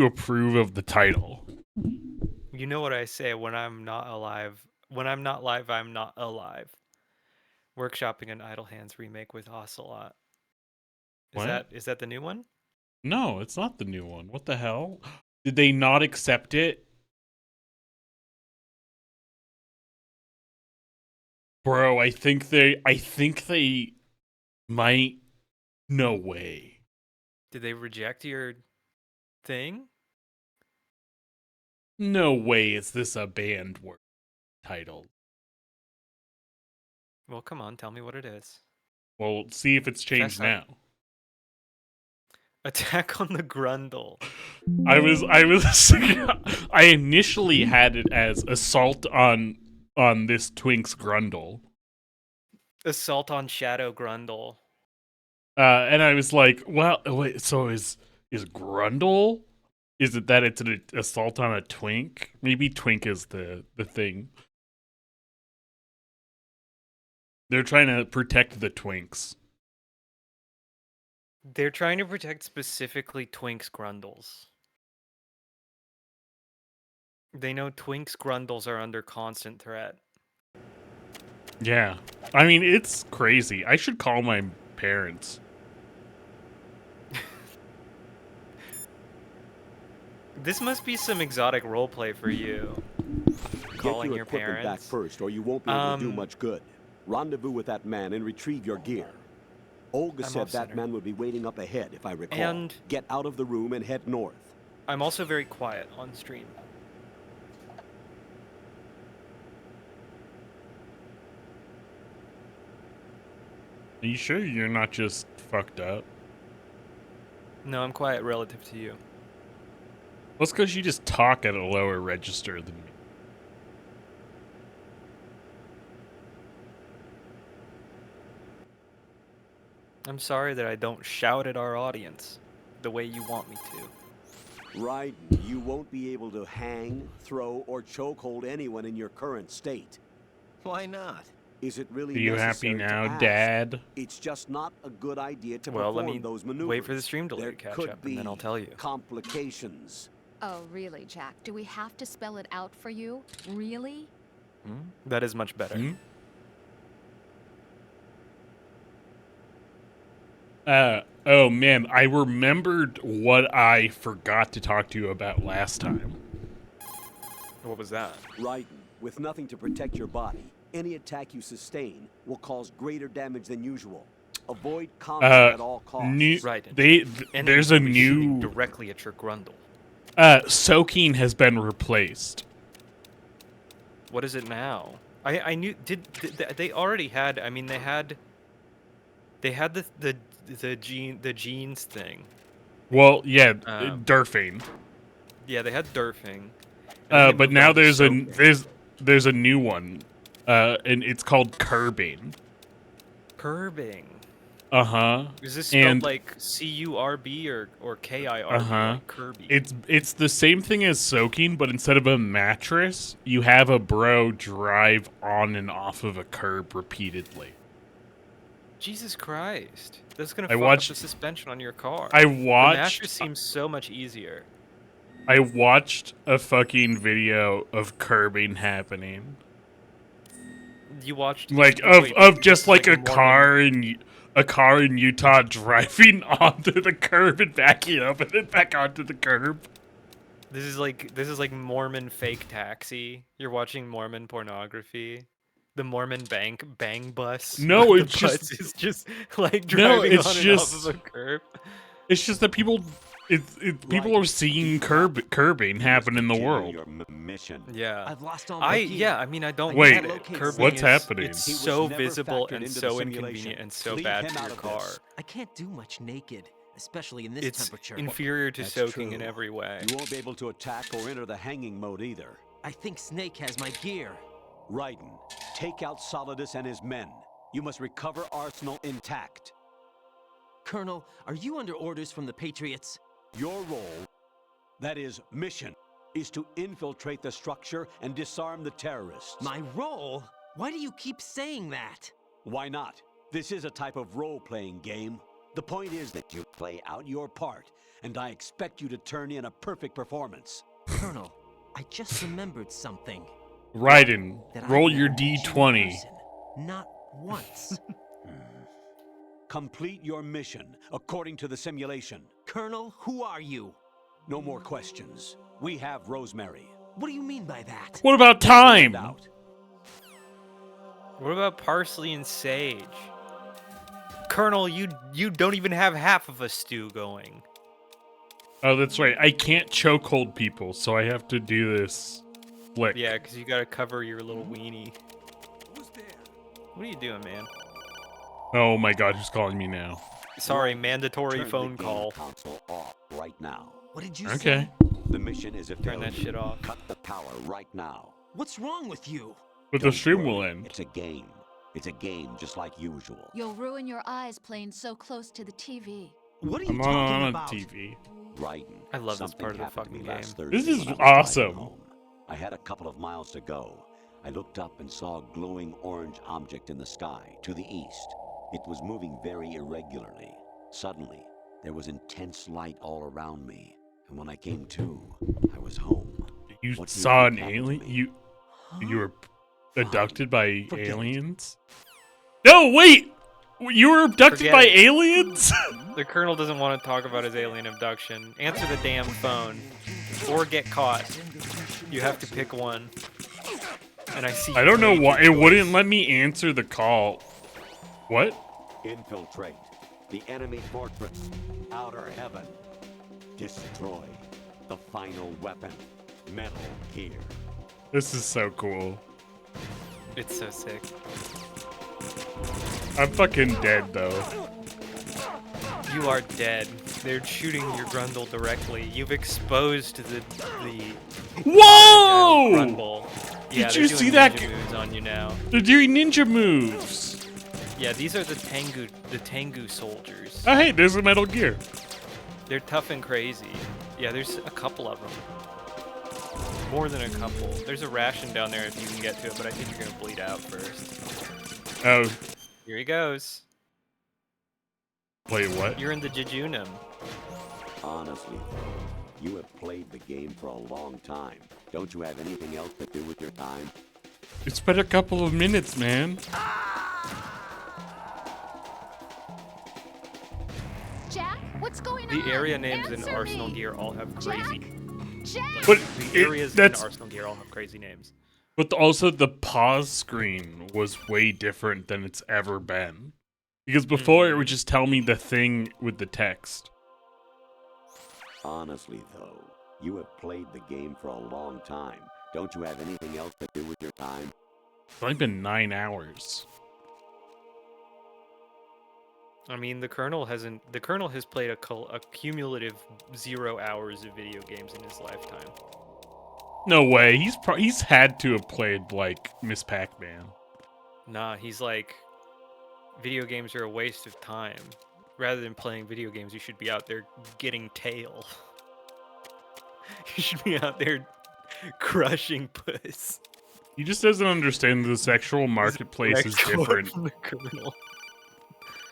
to approve of the title. You know what I say when I'm not alive. When I'm not live, I'm not alive. Workshopping an Idle Hands remake with Ocelot. What? Is that the new one? No, it's not the new one. What the hell? Did they not accept it? Bro, I think they might. No way. Did they reject your thing? No way is this a band word title. Well, come on, tell me what it is. Well, see if it's changed Fess up. now. Attack on the Grundle. I was I initially had it as assault on this Twink's Grundle. Assault on Shadow Grundle. And I was like, well, wait, so is Grundle? Is it that it's an assault on a twink? Maybe twink is the thing. They're trying to protect the twinks. They're trying to protect specifically Twink's Grundles. They know Twink's Grundles are under constant threat. Yeah. I mean, it's crazy. I should call my parents. This must be some exotic roleplay for you. Calling Get your equipment back parents. first, or you won't be able to do much good. Rendezvous with that man and retrieve your gear. Olga I'm said off that center. man would be waiting up ahead, if I recall. And get out of the room and head north. I'm also very quiet on stream. Are you sure you're not just fucked up? No, I'm quiet relative to you. Well, it's because you just talk at a lower register than me. I'm sorry that I don't shout at our audience the way you want me to. Right, you won't be able to hang, throw, or chokehold anyone in your current state. Why not? Is it really Are you happy necessary to now, ask? Dad? It's just not a good idea to Well, let perform me those maneuvers. wait for the stream delay There to catch could up, be and then I'll tell you. complications. Oh, really, Jack? Do we have to spell it out for you? Really? That is much better. Oh man, I remembered what I forgot to talk to you about last time. What was that? Raiden, with nothing to protect your body, any attack you sustain will cause greater damage than usual. Avoid combat at all costs. Right. There's a Enemies will be shooting new directly at your Grundle. soaking has been replaced. What is it now? I knew did they already had? I mean, they had the genes thing. Well, yeah, Durfing. Yeah, they had Durfing. And But they now moved on to soaking. there's a new one, and it's called curbing. Curbing. Is this spelled like C-U-R-B or K-I-R-B, like Kirby? It's the same thing as soaking, but instead of a mattress, you have a bro drive on and off of a curb repeatedly. Jesus Christ. That's gonna I fuck watched- up the suspension on your car. I The watched mattress seems so much easier. I watched a fucking video of curbing happening. You watched Like wait, of just this is like a Mormon- car in Utah driving onto the curb and backing up and then back onto the curb. This is like Mormon fake taxi. You're watching Mormon pornography. The Mormon bang bus. No, The it's just- bus is just like driving it's on and just- off of a curb. It's just that people people are seeing curbing happen in the world. Your mission. Yeah. I've lost all my gear. I mean I don't Wait, get it. Curbing what's is, happening? It's He was so never visible factored and into the so simulation. inconvenient and so Leave bad him for out your of car. this. I can't do much naked, especially in this It's temperature. inferior to That's soaking in true. every way. You won't be able to attack or enter the hanging mode either. I think Snake has my gear. Raiden, take out Solidus and his men. You must recover Arsenal intact. Colonel, are you under orders from the Patriots? Your role, that is mission, is to infiltrate the structure and disarm the terrorists. My role? Why do you keep saying that? Why not? This is a type of role-playing game. The point is that you play out your part, and I expect you to turn in a perfect performance. Colonel, I just remembered something. Raiden, That roll I've your met you in D20. person, not once. Complete your mission according to the simulation. Colonel, who are you? No more questions. We have Rosemary. What do you mean by that? What about time? Out. What about parsley and sage? Colonel, you don't even have half of a stew going. Oh, that's right. I can't chokehold people, so I have to do this flick. Yeah, because you gotta cover your little weenie. What are you doing, man? Oh my god, who's calling me now? Sorry, mandatory Turn the phone game call. console off right now. What did you Okay. say? The mission is a Turn that failure. shit off. Cut the power right now. What's wrong with you? But the Don't stream worry, will end. It's a game. It's a game just like usual. You'll ruin your eyes playing so close to the TV. What are you I'm talking on about? TV. Raiden, I love this something part of the happened to me fucking last game. Thursday This is when I was driving awesome. home. I had a couple of miles to go. I looked up and saw a glowing orange object in the sky to the east. It was moving very irregularly. Suddenly, there was intense light all around me, and when I came to, I was home. You What do you saw an think happened to alien? me? You were abducted by Forget it. aliens? No, wait! You were abducted Forget by it. aliens? The Colonel doesn't want to talk about his alien abduction. Answer the damn phone. Or get caught. You have to pick one. And I see I don't know you why. made It your wouldn't choice. let me answer the call. What? Infiltrate the enemy fortress, outer heaven. Destroy the final weapon, Metal Gear. This is so cool. It's so sick. I'm fucking dead, though. You are dead. They're shooting your Grundle directly. You've exposed the Whoa! Grundle. Yeah, Did they're you doing see that? ninja moves on you now. They're doing ninja moves. Yeah, these are the Tengu soldiers. Oh, hey, there's a Metal Gear. They're tough and crazy. Yeah, there's a couple of them. More than a couple. There's a ration down there if you can get to it, but I think you're gonna bleed out first. Oh, Here he goes. wait, what? You're in the Jejunum. Honestly, though, you have played the game for a long time. Don't you have anything else to do with your time? It's been a couple of minutes, man. Jack, what's going The on? area names in Answer Arsenal me. Gear all have crazy. Jack! But The areas in that's Arsenal Gear all have crazy names. but also the pause screen was way different than it's ever been. Because before it would just tell me the thing with the text. Honestly, though, you have played the game for a long time. Don't you have anything else to do with your time? It's only been 9 hours. I mean, the Colonel has played a cumulative 0 hours of video games in his lifetime. No way. He's had to have played like Miss Pac-Man. Nah, he's like, video games are a waste of time. Rather than playing video games, you should be out there getting tail. You should be out there crushing puss. He just doesn't understand the sexual marketplace is Direct quote different. from the Colonel.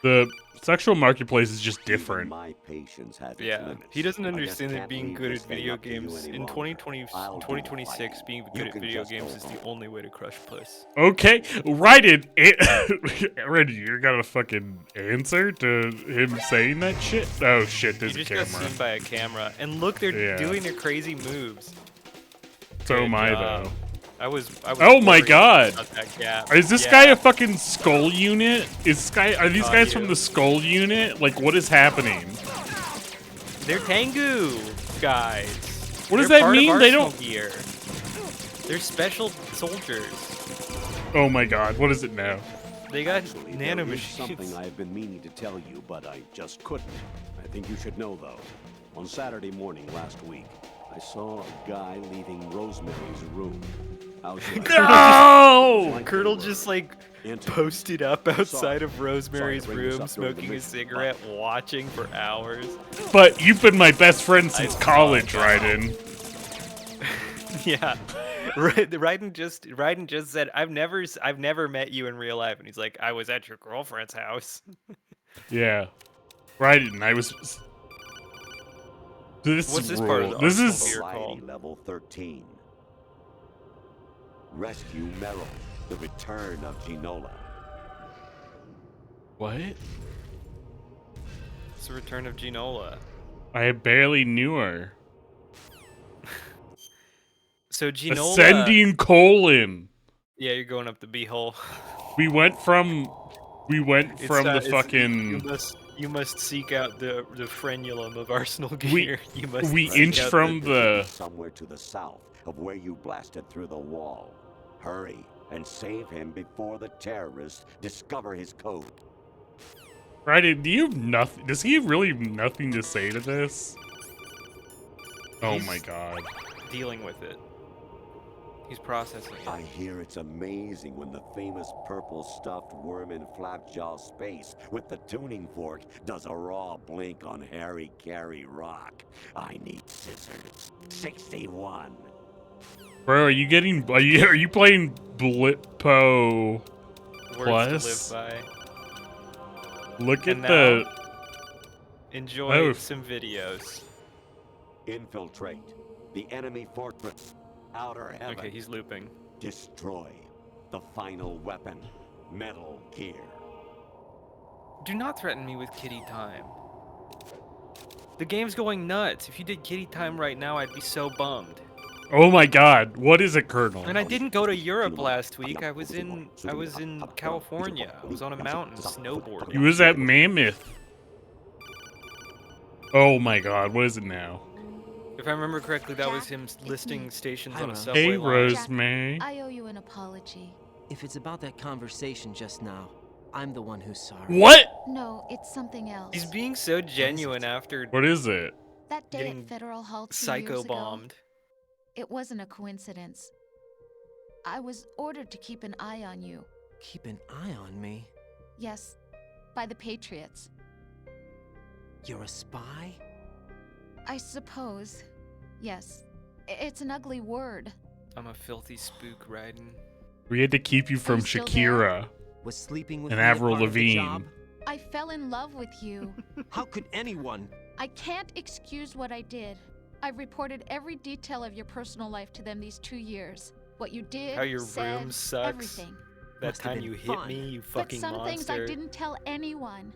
The sexual marketplace is just Even different. my patience has its Yeah, limits. he doesn't I just understand that can't being leave good this at thing video up to you games any in longer. 2020, I'll do the 2026, fighting. being You good at can video just games go is the home. only way to crush puss. Okay, Raiden, Reggie, you're gonna fucking answer to him saying that shit? Oh shit, You there's a just got camera. seen by a camera, and look, they're Yeah. doing their crazy moves. So Good am I job. though. I was Oh my worried God. about that gap. Is this Yeah. guy a fucking skull unit? Are these guys from you. the skull unit? Like, what is happening? They're Tengu guys. What does They're that part of mean? They Arsenal don't- Gear. They're special soldiers. Oh my god, what is it now? They got Actually, nano there is something machines. I have been meaning to tell you, but I just couldn't. I think you should know, though. On Saturday morning last week, I saw a guy leaving Rosemary's room. How should I No! Colonel just like Enter. posted up outside Sorry. of Rosemary's Sorry to bring this room, up during the smoking a mission, cigarette, watching for hours. But you've been my best friend since I college, saw that. Raiden. Yeah, Raiden just said, "I've never met you in real life," and he's like, "I was at your girlfriend's house." Yeah. Raiden, I was. This What's this part of rule. the This arsenal is. here? Variety called? level 13. Rescue Meryl, the return of Ginola. What? It's the return of Ginola. I barely knew her. So Ginola. Ascending colon. Yeah, you're going up the beehole. We went from the fucking. You must seek out the frenulum of Arsenal We- gear. You must we seek inched out from the. Somewhere to the south of where you blasted through the wall. Hurry and save him before the terrorists discover his code. Raiden, do you have nothing? Does he really have nothing to say to this? Oh He's- my god. dealing with it. He's processing I it. hear it's amazing when the famous purple stuffed worm in Flapjaw space with the tuning fork does a raw blink on Harry Carey Rock. I need scissors. 61. Bro, are you getting? Are you playing Blippo? Words to live by. Look And at the. Enjoy Oh. some videos. Infiltrate the enemy fortress. Outer heaven. Okay, he's looping. Destroy the final weapon. Metal Gear. Do not threaten me with kitty time. The game's going nuts. If you did kitty time right now, I'd be so bummed. Oh my god, what is it, Colonel? And I didn't go to Europe last week. I was in California. I was on a mountain snowboarding. He was at Mammoth. Oh my god, what is it now? If I remember correctly, that was Jack, him it's listing me. stations Hi, on a Rose. subway Hey, line. Rosemary. I owe you an apology. If it's about that conversation just now, I'm the one who's sorry. What? No, it's something else. He's being so genuine after What is it? That day getting at Federal Hall 2 psycho years ago, bombed. it wasn't a coincidence. I was ordered to keep an eye on you. Keep an eye on me. Yes, by the Patriots. You're a spy? I suppose. Yes. It's an ugly word. I'm a filthy spook, Raiden. We had to keep you from you still Shakira. Was sleeping with And me a Avril part of the Lavigne. job? I fell in love with you. How could anyone? I can't excuse what I did. I've reported every detail of your personal life to them these 2 years. What you did, How your said, room sucks. everything. That Must have time been you hit fun. me, you But fucking some things I monster. didn't tell anyone.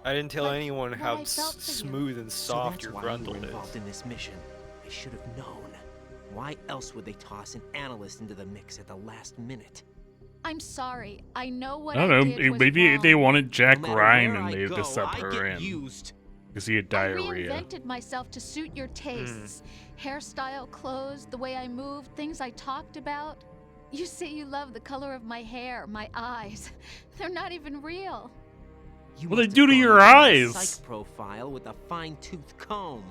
I didn't tell Like anyone what how I felt for you. smooth and So soft that's your why you were Grundle involved is. in this mission. I should have known. Why else would they toss an analyst into the mix at the last minute? I'm sorry. I know what I I don't did know. was Maybe wrong. they wanted Jack No matter Ryan where and I they had to go, sub I her get in. used. Because he had I diarrhea. reinvented myself to suit your tastes. Hairstyle, clothes, the way I moved, things I talked about. You say you love the color of my hair, my eyes. They're not even real. You What they must do have to gone your over my eyes? Psych profile with a fine-tooth comb.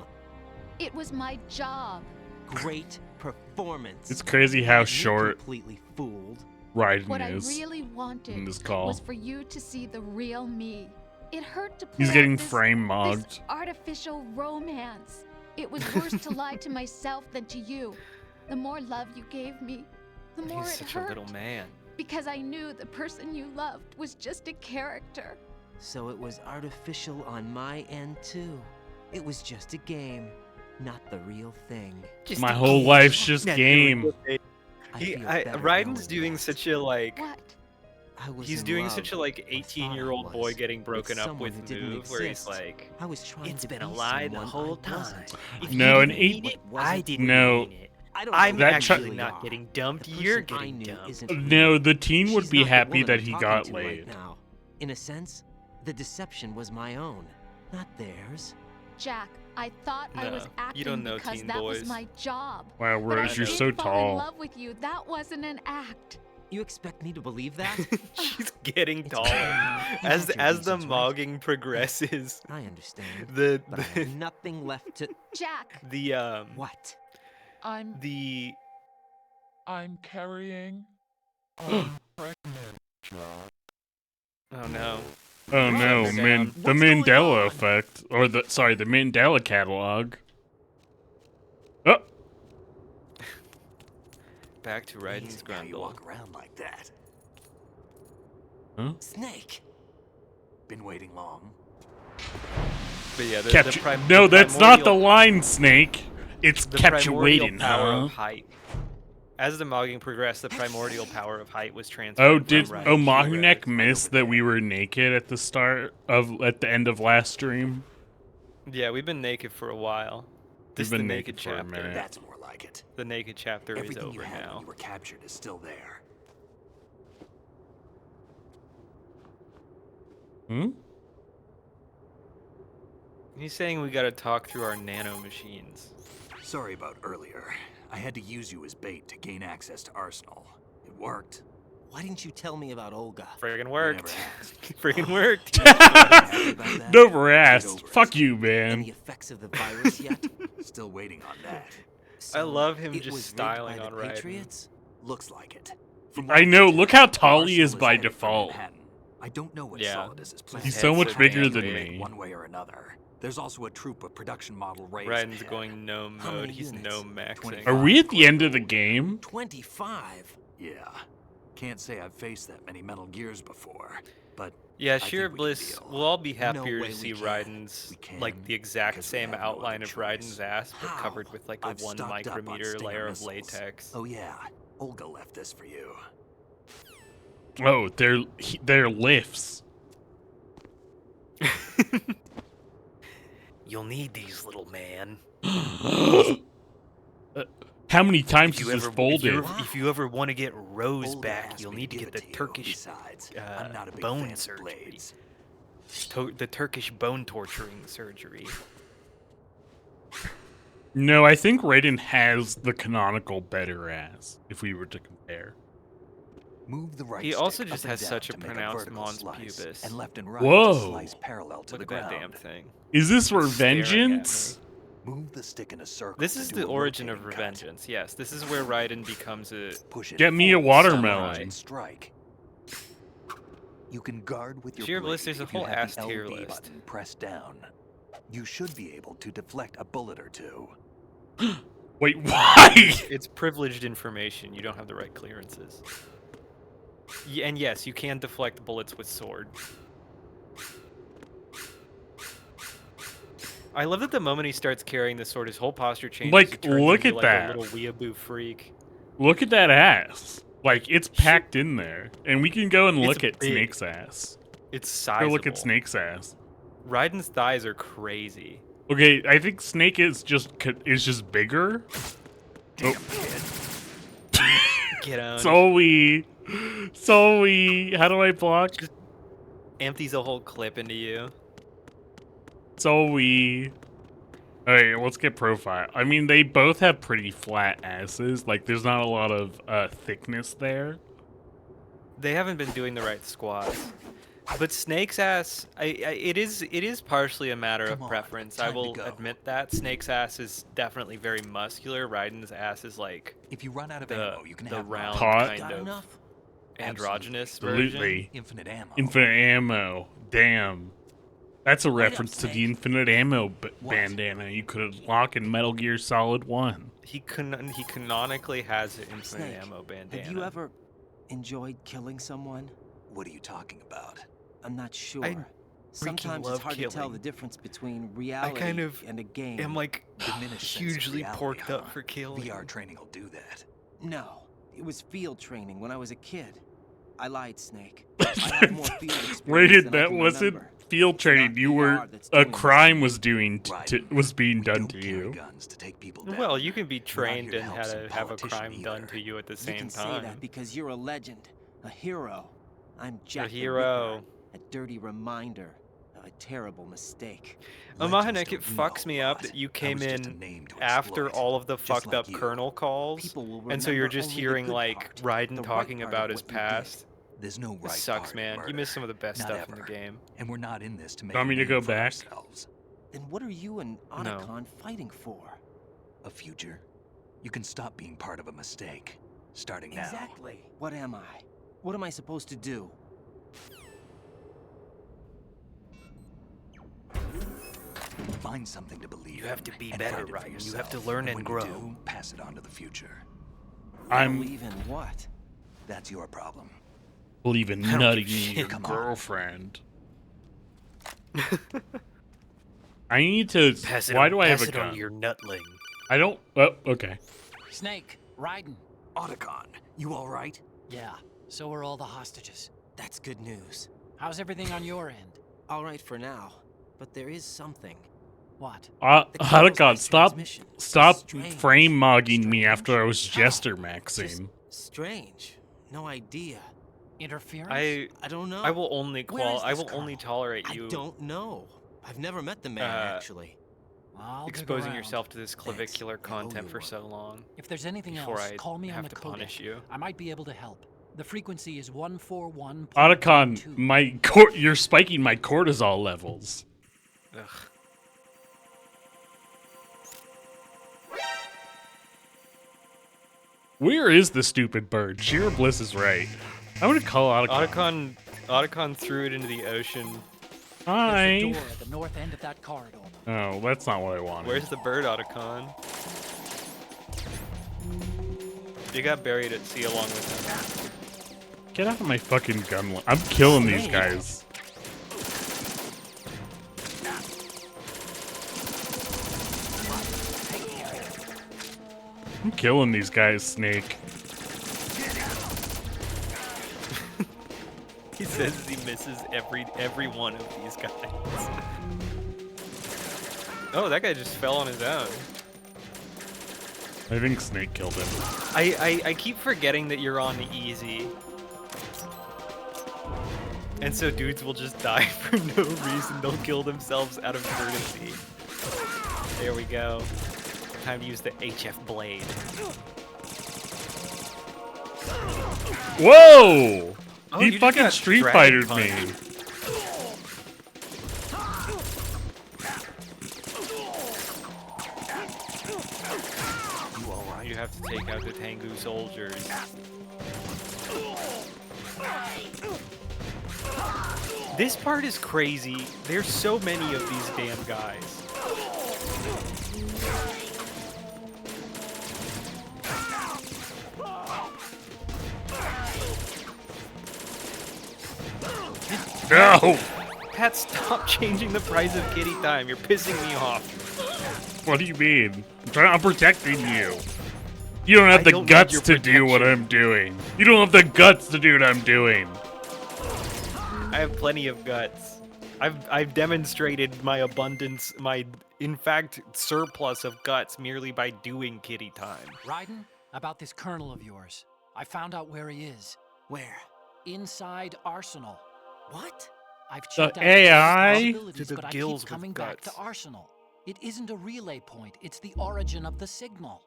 It was my job. Great performance. It's crazy how Me short Completely fooled. Raiden What I is really in wanted this call. was for you to see the real me. It hurt to play He's out getting this, frame this mogged. artificial romance. It was worse to lie to myself than to you. The more love you gave me, the more He's it such hurt. a little man. Because I knew the person you loved was just a character. So it was artificial on my end too. It was just a game, not the real thing. My whole life's just Not game. I feel better Raiden's knowing doing that. such a like. What? I was He's in doing love, such a like or thought I 18-year-old boy was, getting broken up someone with who didn't move, where he's exist. like, I was trying "It's to been a be lie the someone whole I time. wasn't. If No, you an didn't eight- mean it, wasn't I didn't No. mean it. I don't know I'm who you actually really not are. getting dumped. The You're person I getting knew dumped." isn't real. No, the teen would She's be not the happy woman that I'm he talking got to right laid. now. In a sense, the deception was my own, not theirs. Jack, I thought I was No, you acting don't know because teen that boys. was my job. Wow, But I Rose, you're did so fall tall. in love with you. That wasn't an act. You expect me to believe that? She's getting It's taller fine. You as had your as the reasons, right? mogging progresses. I understand. The But I have nothing left to. Jack, the What? I'm the I'm carrying a pregnant child. oh no. Oh no, Down. man! The What's going Mandela on? effect, or the Mandela catalog. Oh, Back to Raiden's Amazing how you Grundle. walk around like that. huh? Snake. Been waiting long. But yeah, Kept you, no, that's not the line, Snake. It's the kept you primordial waiting, power huh? of height. As the Mogging progressed, the primordial power of height was transferred. Oh, from did Raiden oh to Mahunek Red. miss that we were naked at the end of last stream? Yeah, we've been naked for a while. This is We've the been naked naked for a chapter. minute. That's more like it. The naked chapter Everything is you over had when now. you were captured is still there. Hmm? He's saying we gotta talk through our nano machines. Sorry about earlier. I had to use you as bait to gain access to Arsenal. It worked. Why didn't you tell me about Olga? Friggin' You worked. never asked. Friggin' worked. Happy about that? Never Get asked. over it. Fuck you, man. Any effects of the virus yet? Still waiting on that. So, love him it just was rigged styling by on the Raiden. Patriots? Looks like it. From I what know. can Look tell, how tall he is Arsenal by headed for default. Manhattan. I don't know what Yeah. Solidus is planning. He's His so head's much so bigger damn than big. me. One way or another. There's also a troop of production model rays Raiden's ahead. going no How many mode. He's units? no maxing. 25. Are we at the end of the game? 25. Yeah. Can't say I've faced that many Metal Gears before, but Yeah, I sheer think we can bliss. deal. We'll all be No happier way to we see can. Raiden's We can, like the exact because we same have no outline other of Raiden's choice. ass, but How? covered with like a I've 1 stocked up on micrometer Stinger layer of missiles. latex. Oh yeah, Olga left this for you. Oh, they're lifts. You'll need these, little man. How many times is this folded? If you ever want to get Rose Olga back, asked you'll me need to give get it the you. Turkish Besides, I'm not a big bone fan of surgery. blades. The Turkish bone torturing surgery. No, I think Raiden has the canonical better ass, if we were to compare. Move the right He stick also up just and has down such a to make pronounced vertical mons slice, pubis. and left and right Whoa. to slice parallel to Look the at that ground. damn thing. Is this Just staring at Revengeance? Move the stick in a circle. This to is do the a origin of rotating cut. Revengeance. Yes, this is where Raiden becomes a. Push it Get me a forward, watermelon. samurai, and strike. You can guard with your Sheer blade bliss, there's a if you whole have ass the tier LB list. button pressed down. You should be able to deflect a bullet or two. Wait, why? It's privileged information. You don't have the right clearances. And yes, you can deflect bullets with sword. I love that the moment he starts carrying the sword, his whole posture changes. Like, He turns look into, at like, that. a little weeaboo freak. Look at that ass. Like, it's packed in there. And we can go and It's look at big. Snake's ass. It's Go sizable. look at Snake's ass. Raiden's thighs are crazy. Okay, I think Snake is just bigger. Damn, Oh. kid. Get on. Zoe, how do I block? Empties a whole clip into you. Zoe. Alright, let's get profile. I mean, they both have pretty flat asses. Like, there's not a lot of thickness there. They haven't been doing the right squats. But Snake's ass, it is partially a matter of Come on, preference. I time to will go. admit that Snake's ass is definitely very muscular. Raiden's ass is like If you run out of the ammo, you can the have round Hot. kind Got of enough? androgynous version. Absolutely. infinite ammo. Infinite ammo. Damn. That's a Right up, reference to the Snake. infinite ammo What? bandana you could unlock in Metal Gear Solid 1. He canonically has an infinite Snake, ammo bandana. Have you ever enjoyed killing someone? What are you talking about? I'm not sure. Sometimes love it's hard to tell killing. the difference between reality kind of and a game. am like Diminished sense of hugely reality, porked up huh? for killing? VR training will do that. No, it was field training when I was a kid. I lied, Snake. I have more field experience Rated, than I that can wasn't remember. field training. not You VR were that's a doing crime this. was doing was being We done don't to carry you. guns to take people down. Well, you can be We're not trained here to and help some have a politician crime done either. to you at the You same can say time. that because you're a legend, a hero. I'm Jack the hero. Ripper, a dirty reminder of a terrible mistake. Mahanek, it Legends don't fucks mean me a up lot. that you That came was just a in name to after exploit, all of the just fucked like up you. Colonel calls, People will and so you're remember just only the hearing good like part, Raiden the talking right part about of his what you did. past. There's no right It sucks, part in man. You murder. missed some of the best Not stuff in ever. the game. And we're not in this to make Want a me to name go for back? ourselves. Then what are you and No. Otacon fighting for? A future. You can stop being part of a mistake. Starting now. Exactly. What am I? What am I supposed to do? Find something to believe You have to in be and better, find it for Ryan. You have yourself. to learn and when grow. You do, pass it on to the future. I'm Believe in what? That's your problem. believing I don't nutting give a me, shit. your Come on. girlfriend. I need to. Why do I have a gun? on your nutling. I don't. Oh, okay. Snake, Raiden. Otacon, you all right? Yeah, so are all the hostages. That's good news. How's everything on your end? All right for now, but there is something. What? Otacon, stop Strange. frame mogging me after I was jester maxing. Just strange. No idea. Interference? I don't know. I will only Where is I this will only colonel? tolerate you I don't know. I've never met the man, actually. I'll dig exposing around. yourself to this clavicular Thanks. I owe content you for one. so long. If there's anything before else, I call me on have the to codec. punish you. I might be able to help. The frequency is 141. Otacon, you're spiking my cortisol levels. Ugh. Where is the stupid bird? Sheer Bliss is right. I'm gonna call Otacon. Otacon threw it into the ocean. There's a Hi. door at the north end of that corridor. Oh, that's not what I wanted. Where's the bird, Otacon? You got buried at sea along with him. Get out of my fucking gun. I'm killing these guys. I'm killing these guys, Snake. He says he misses every one of these guys. Oh, that guy just fell on his own. I think Snake killed him. I keep forgetting that you're on easy. And so dudes will just die for no reason. They'll kill themselves out of courtesy. There we go. Time to use the HF blade. Whoa! Oh, He you just fucking got Street dragon Fightered me. punched. You have to take out the Tengu soldiers. This part is crazy. There's so many of these damn guys. No! Pat, stop changing the price of kitty time. You're pissing me off. What do you mean? I'm protecting you. You don't have I the don't need guts your to do what protection. I'm doing. You don't have the guts to do what I'm doing. I have plenty of guts. I've demonstrated my abundance, in fact surplus of guts merely by doing kitty time. Raiden, about this colonel of yours. I found out where he is. Where? Inside Arsenal. What? I've checked out AI? his possibilities, To the but I gills keep with coming back to guts. Arsenal. It isn't a relay point, it's the origin of the signal.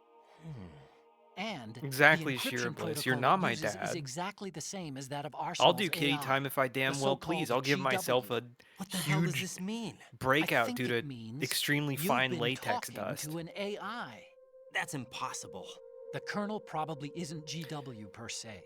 And Exactly, the encryption Shira Bliss, protocol you're not it my uses dad. Is exactly the same as that of Arsenal's I'll do kitty AI. time if I damn well please. I'll give myself a What the hell does huge this mean? breakout I think due to it means extremely you've fine been latex talking dust. to an AI. That's impossible. The colonel probably isn't GW per se.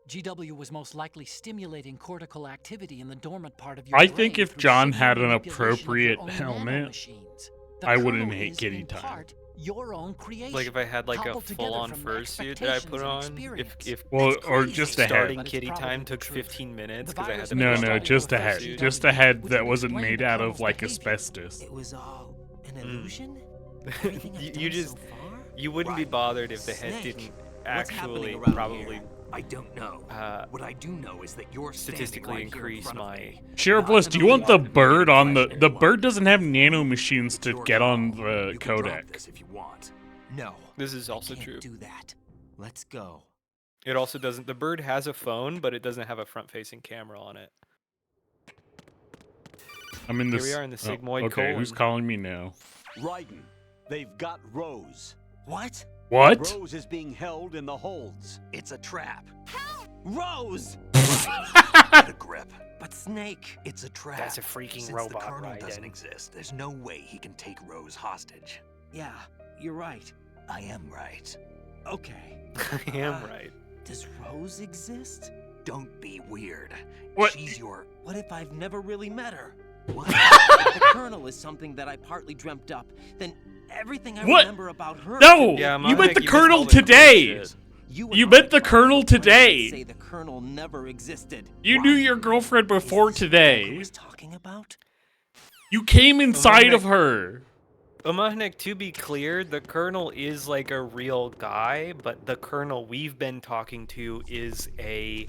GW was most likely stimulating cortical activity in the dormant part of your I brain think if through John signal had an manipulation of your appropriate own helmet, nanomachines. The I wouldn't colonel hate is, kitty in time. part, your own creation, Like if I had like a cobbled together full-on from fursuit that I put expectations and on, experience. if Well, That's or crazy. just a head. starting But it's kitty probably time the took truth. 15 minutes The because I had virus to may No, make have no, started just with a head. GW, Just a head which that would wasn't explain made the out of colonel's like behavior. asbestos. It was all an illusion? Everything I've you done just so far? you wouldn't be Right. bothered if the head Snake, didn't what's happening actually around probably here? I don't know. What I do know is that you're standing statistically right here in increase front of my me. Sheriff Not Bliss, an do you want the automated bird on the... question The one. bird doesn't have nano machines It's to your get on call. the You can drop codec. this if you want. No. This is also Can't true. do that. Let's go. It also doesn't. The bird has a phone, but it doesn't have a front-facing camera on it. I'm in Here this... we are in the oh, sigmoid okay, who's colon. calling me now? Raiden, they've got Rose. What? What? Rose is being held in the holds. It's a trap. Rose! Get a grip. But Snake. It's a trap. That's a freaking Since robot, the Colonel Raiden. doesn't exist, there's no way he can take Rose hostage. Yeah, you're right. I am right. Okay. I am right. Does Rose exist? Don't be weird. What? She's your... What if I've never really met her? What? If the Colonel is something that I partly dreamt up, then everything I What? remember about her... No! Yeah, you Mohammed, met the you missed Colonel all the cool today! shit. You met the Colonel today. Say the Colonel never existed. You knew your girlfriend before Is this what today. Uncle was talking about? You came inside of her. Omahnek, to be clear, the Colonel is like a real guy, but the Colonel we've been talking to is a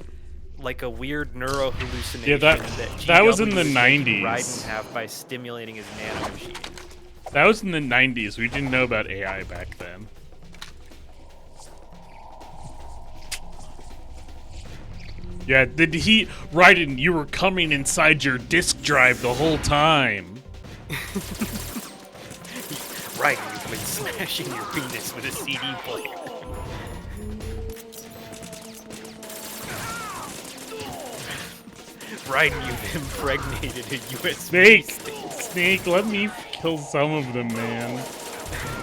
weird neuro hallucination that was in GW the is making 90s. Raiden have by stimulating his nanomachine. That was in the 90s. We didn't know about AI back then. Yeah, Raiden, you were coming inside your disk drive the whole time. Raiden, you've been smashing your penis with a CD player. Raiden, you've impregnated a USB stick. Snake, let me kill some of them, man.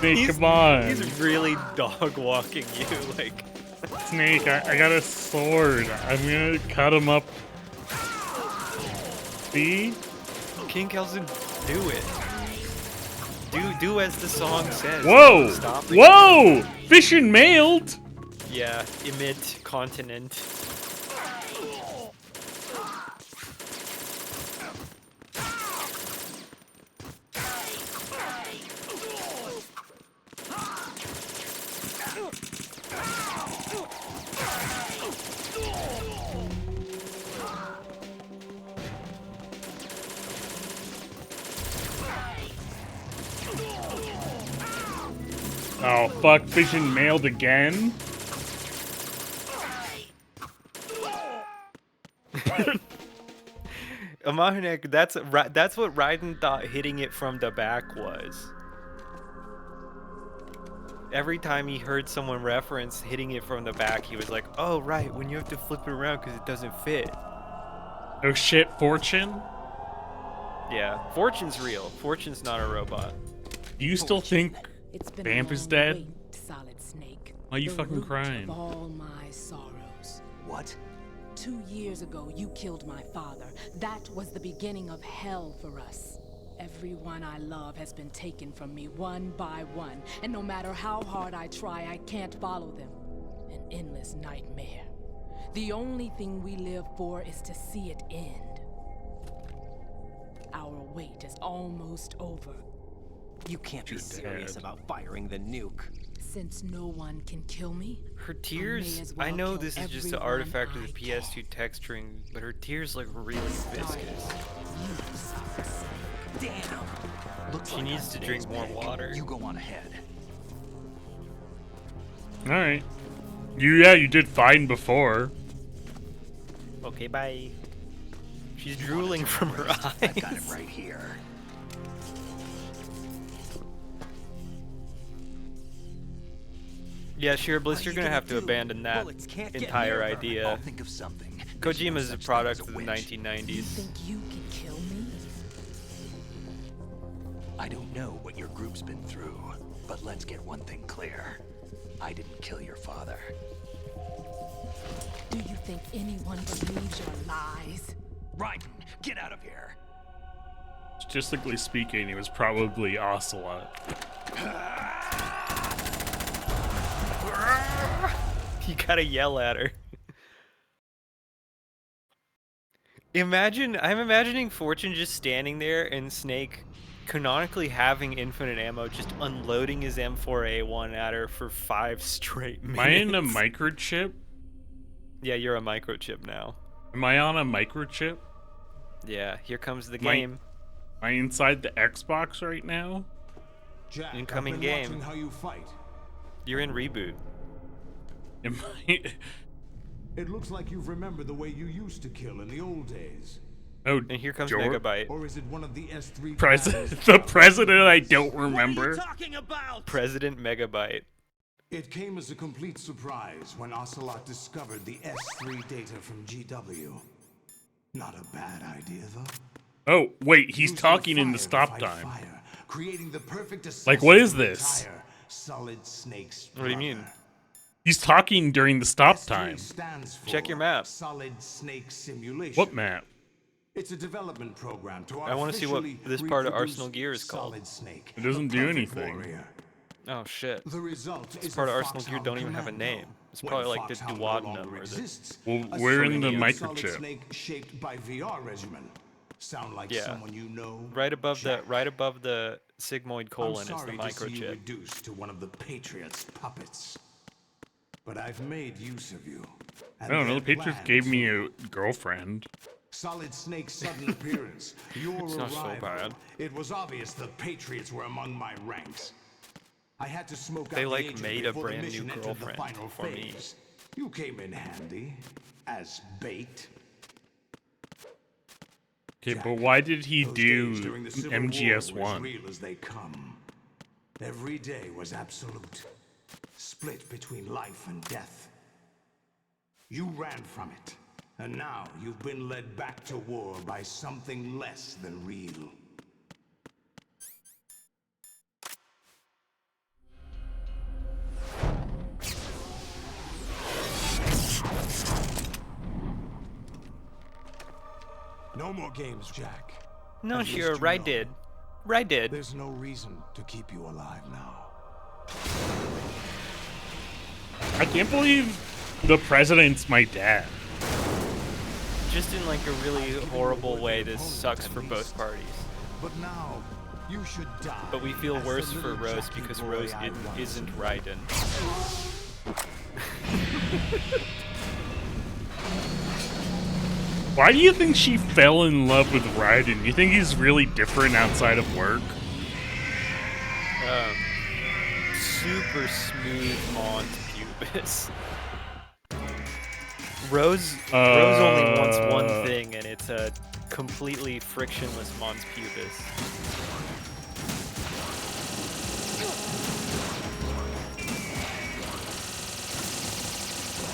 Snake, come on. He's really dog walking you, like. Snake, I got a sword. I'm gonna cut him up. See? King Kelson, do it. Do as the song says. Whoa! Stop. Whoa! Fish and mailed? Yeah, emit continent. Oh, fuck. Fish and mailed again? Amahanek, that's what Raiden thought hitting it from the back was. Every time he heard someone reference hitting it from the back, he was like, oh, right, when you have to flip it around because it doesn't fit. Oh shit, Fortune? Yeah, Fortune's real. Fortune's not a robot. Do you still think Vamp is dead? Wait, Solid Snake. Why are you The fucking root crying? Of all my sorrows. What? 2 years ago, you killed my father. That was the beginning of hell for us. Everyone I love has been taken from me one by one, and no matter how hard I try, I can't follow them. An endless nightmare. The only thing we live for is to see it end. Our wait is almost over. You can't be serious about firing the nuke. Since no one can kill me, Her tears, I know this is just an artifact of the PS2 texturing, but her tears look really viscous. Damn. She needs to drink more water. You go on ahead. Alright. You did fine before. Okay, bye. She's drooling from her eyes. I got it right here. Yeah, sure, Bliss, you're gonna have to abandon that entire I'll idea. think of something. Kojima's a product of the you 1990s. think you can kill me? I don't know what your group's been through, but let's get one thing clear. I didn't kill your father. Do you think anyone believes your lies? Raiden, get out of here. Statistically speaking, it was probably Ocelot. You gotta yell at her. I'm imagining Fortune just standing there and Snake canonically having infinite ammo, just unloading his M4A1 at her for 5 straight minutes. Am I in a microchip? Yeah, you're a microchip now. Am I on a microchip? Yeah, here comes the Am I- game. Am I inside the Xbox right now? Jack, Incoming I've been game. watching how you fight. You're in reboot. Am I... It looks like you've remembered the way you used to kill in the old days. Oh, And here comes George? Megabyte. Or is it one of the S3 President, the president I don't remember. President Megabyte. It came as a complete surprise when Ocelot discovered the S3 data from GW. Not a bad idea, though. Oh, wait, he's Using talking in the fire to stop fight time. fire, creating the perfect Like, what is assessment of this? entire Solid Snake's What do you mean? brother. He's talking during the stop S3 time. stands for Check your map. Solid Snake Simulation. What map? It's a development program to I wanna see what artificially this part of reproduce Arsenal Gear is called. Solid Snake, It doesn't the do perfect anything. warrior. Oh shit. The result This is part a of Arsenal Gear Foxhound don't even have a Commando. name. It's When probably like the Foxhound no duodenum longer or the... exists, Well, a we're in the Solid microchip. Snake shaped by VR regimen. Sound like Yeah. someone you know? Right above Jack? the sigmoid colon is the I'm sorry to see you microchip. reduced to one of the Patriots' puppets. But I've made use of you. I don't know. The Patriots gave me a girlfriend. Solid Snake's sudden appearance, your It's not so arrival. bad. It was obvious the Patriots were among my ranks. I had to smoke They, out like, the agent made a before the brand new mission entered the girlfriend final for me. phase. You came in handy as bait. Okay, Jack, but why did he those do days during the Civil War were as MGS1? real as they come. Every day was absolute, split between life and death. You ran from it, and now you've been led back to war by something less than real. No more games, Jack. No, At least sure, you right know. did. Right did. There's no reason to keep you alive now. I can't believe the president's my dad. Just in like a really I've given you horrible worthy way, this opponent, sucks at for least. both parties. But now, you should die. But we feel as the worse for little Rose Jackie because boy Rose I was. isn't Raiden. Why do you think she fell in love with Raiden? You think he's really different outside of work? Super smooth Mont pubis. Rose only wants one thing, and it's a completely frictionless Mons pubis.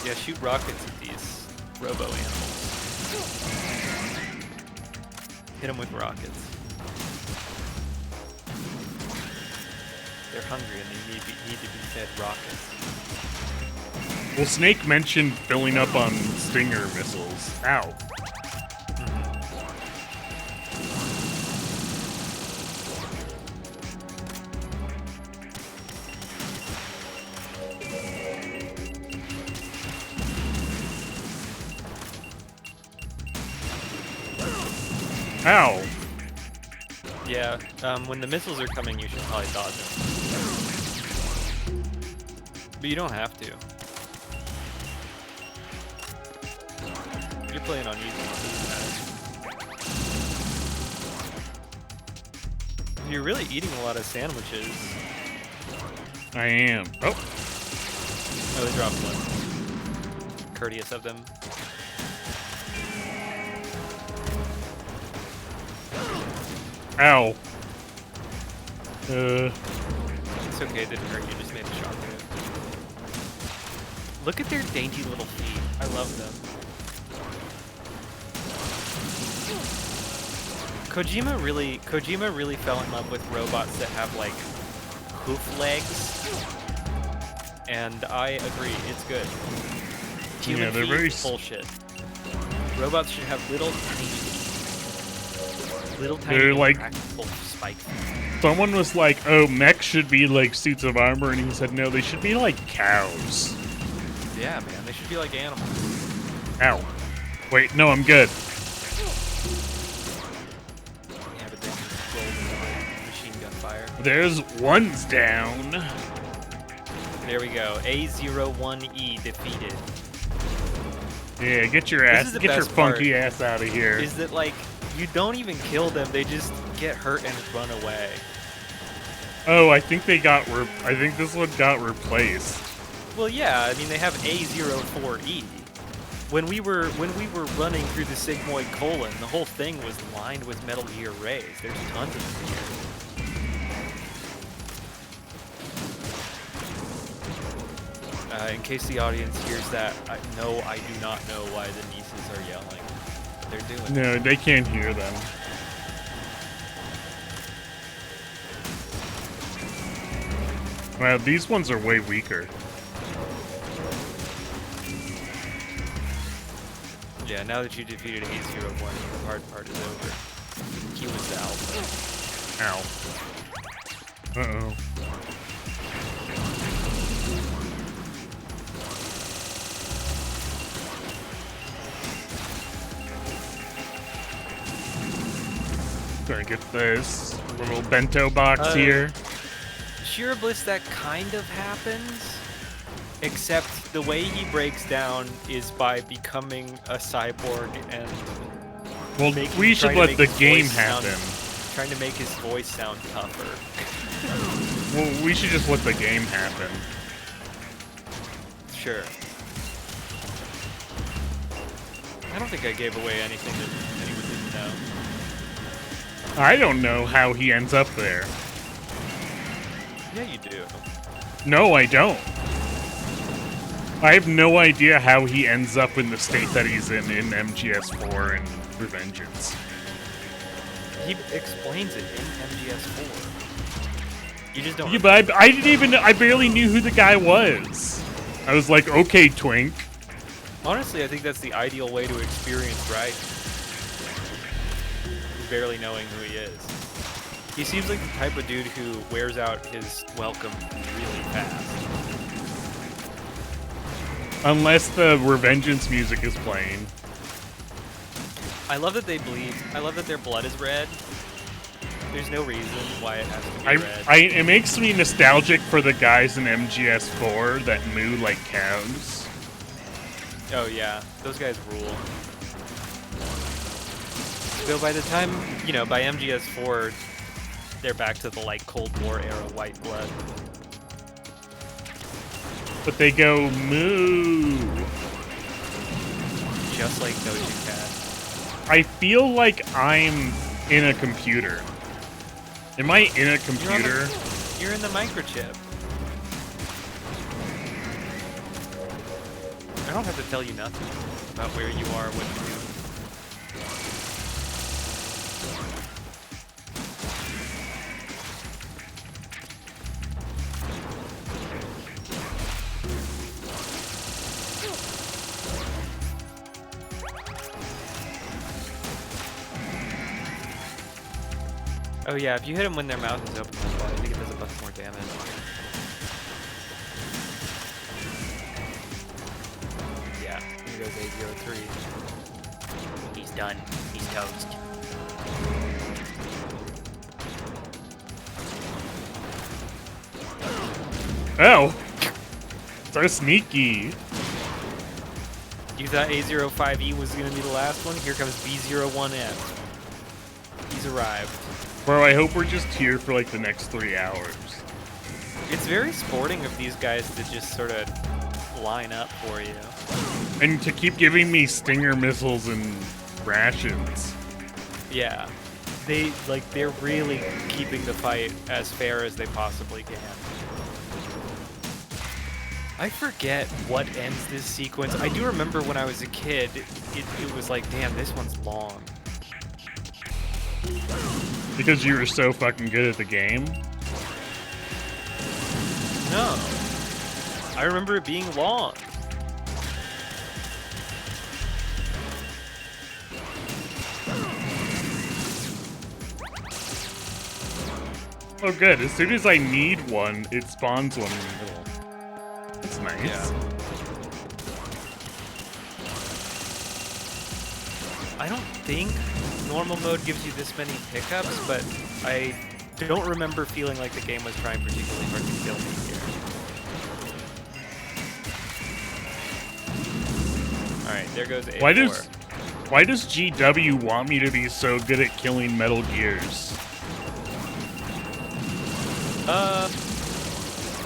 Yeah, shoot rockets at these robo animals. Hit them with rockets. They're hungry and they need to be fed rockets. Well, Snake mentioned filling up on Stinger missiles. Ow. Ow. Yeah, when the missiles are coming, you should probably dodge them. But you don't have to. You're playing on easy. You're really eating a lot of sandwiches. I am. Oh. Oh, they dropped one. Courteous of them. Ow. It's okay, it didn't hurt you, just made a shock move. Look at their dainty little feet. I love them. Kojima really fell in love with robots that have like hoof legs. And I agree, it's good. Human they're feet, very bullshit. Robots should have little tiny They're like- intractable spike. Someone was like, oh, mechs should be like suits of armor, and he said, no, they should be like cows. Yeah, man, they should be like animals. Ow. Wait, no, I'm good. Yeah, but they can roll with machine gun fire. There's one's down. There we go. A01E defeated. Yeah, get your This ass, is the get your best funky part, ass out of here. Is that like you don't even kill them; they just get hurt and run away. Oh, I think they got. I think this one got replaced. Well, yeah. I mean, they have A04E. When we were running through the sigmoid colon, the whole thing was lined with Metal Gear rays. There's tons of them here. In case the audience hears that, no, I do not know why the nieces are yelling. They're doing it. No, they can't hear them. Wow, these ones are way weaker. Yeah, now that you defeated A01, the hard part is over. He was the alpha. Ow. Uh-oh. Trying to get this little bento box here. Sheer Bliss, that kind of happens, except the way he breaks down is by becoming a cyborg and Well, we should let the game happen. Trying to make his voice sound tougher. Well, we should just let the game happen. Sure. I don't think I gave away anything that anyone didn't know. I don't know how he ends up there. Yeah, you do. No, I don't. I have no idea how he ends up in the state that he's in MGS4 and Revengeance. He explains it in MGS4. You just don't. Yeah, but I didn't even. I barely knew who the guy was. I was like, okay, Twink. Honestly, I think that's the ideal way to experience Raiden. Barely knowing who he is. He seems like the type of dude who wears out his welcome really fast. Unless the Revengeance music is playing. I love that they bleed. I love that their blood is red. There's no reason why it has to be red. It makes me nostalgic for the guys in MGS4 that moo like cows. Oh yeah, those guys rule. So by the time, by MGS4, they're back to the like Cold War era white blood. But they go moo. Just like Doja Cat. I feel like I'm in a computer. Am I in a computer? You're in the microchip. I don't have to tell you nothing about where you are, what you do. Oh yeah, if you hit them when their mouth is open, I think it does a bunch more damage. Yeah, here goes 803. He's done. He's toast. Oh! So sneaky. You thought A05E was going to be the last one? Here comes B01F. He's arrived. Bro, I hope we're just here for like the next 3 hours. It's very sporting of these guys to just sort of line up for you. And to keep giving me stinger missiles and rations. Yeah. They're really keeping the fight as fair as they possibly can. I forget what ends this sequence. I do remember when I was a kid, it was like, damn, this one's long. Because you were so fucking good at the game? No. I remember it being long. Oh good, as soon as I need one, it spawns one in the middle. That's nice. Yeah. I don't think normal mode gives you this many pickups, but I don't remember feeling like the game was trying particularly hard to kill me here. Alright, there goes A4. Why does GW want me to be so good at killing Metal Gears?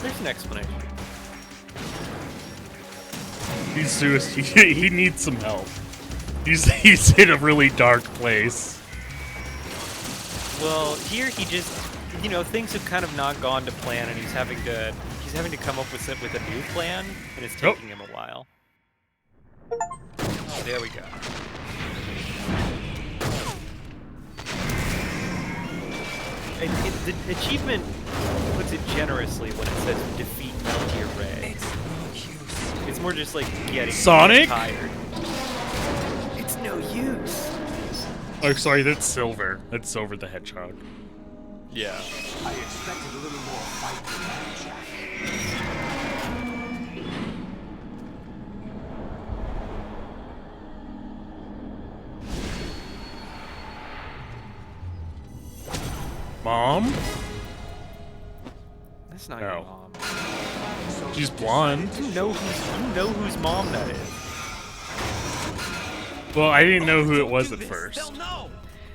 There's an explanation. He needs some help. He's in a really dark place. Well, here he just, things have kind of not gone to plan, and he's having to come up with a new plan, and it's taking him a while. Oh, there we go. The achievement puts it generously when it says defeat Metal Gear Ray. It's more just like getting Sonic? tired. It's no use. Oh, sorry, that's Silver. That's Silver the Hedgehog. Yeah. I expected a little more fight than that, Jack. Mom? That's not No. your mom. She's blonde. You know whose mom that is. Well, I didn't know who it was at first.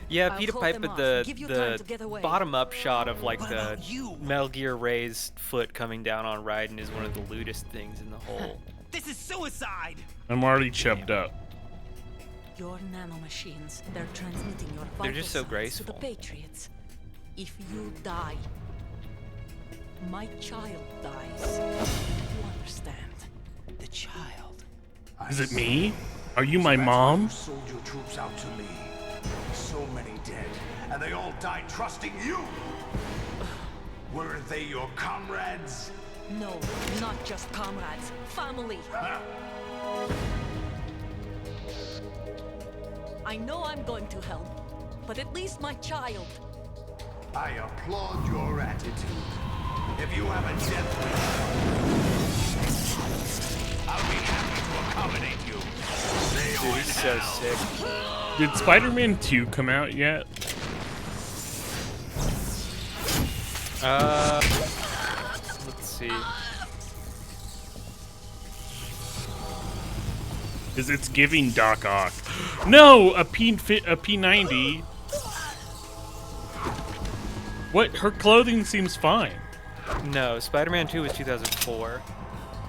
Yeah, I'll Peter hold Piper, them off the and give you time to get away. bottom-up shot of like What the about you? Metal Gear Ray's foot coming down on Raiden is one of the lewdest things in the whole. This is suicide! I'm already chubbed up. Your nanomachines, they're transmitting your They're vital just so signs to the graceful. Patriots. If you die, my child dies. You understand? The child. Is it me? Are you my mom? You sold your troops out to me. So many dead, and they all died trusting you. Weren't they your comrades? No, not just comrades. Family. I know I'm going to hell, but at least my child. I applaud your attitude. If you have a death wish, I'll be happy to accommodate you. See you Dude, in he's so hell. sick. Did Spider-Man 2 come out yet? Let's see. Is it's giving Doc Ock? No, a P90. What? Her clothing seems fine. No, Spider-Man 2 was 2004.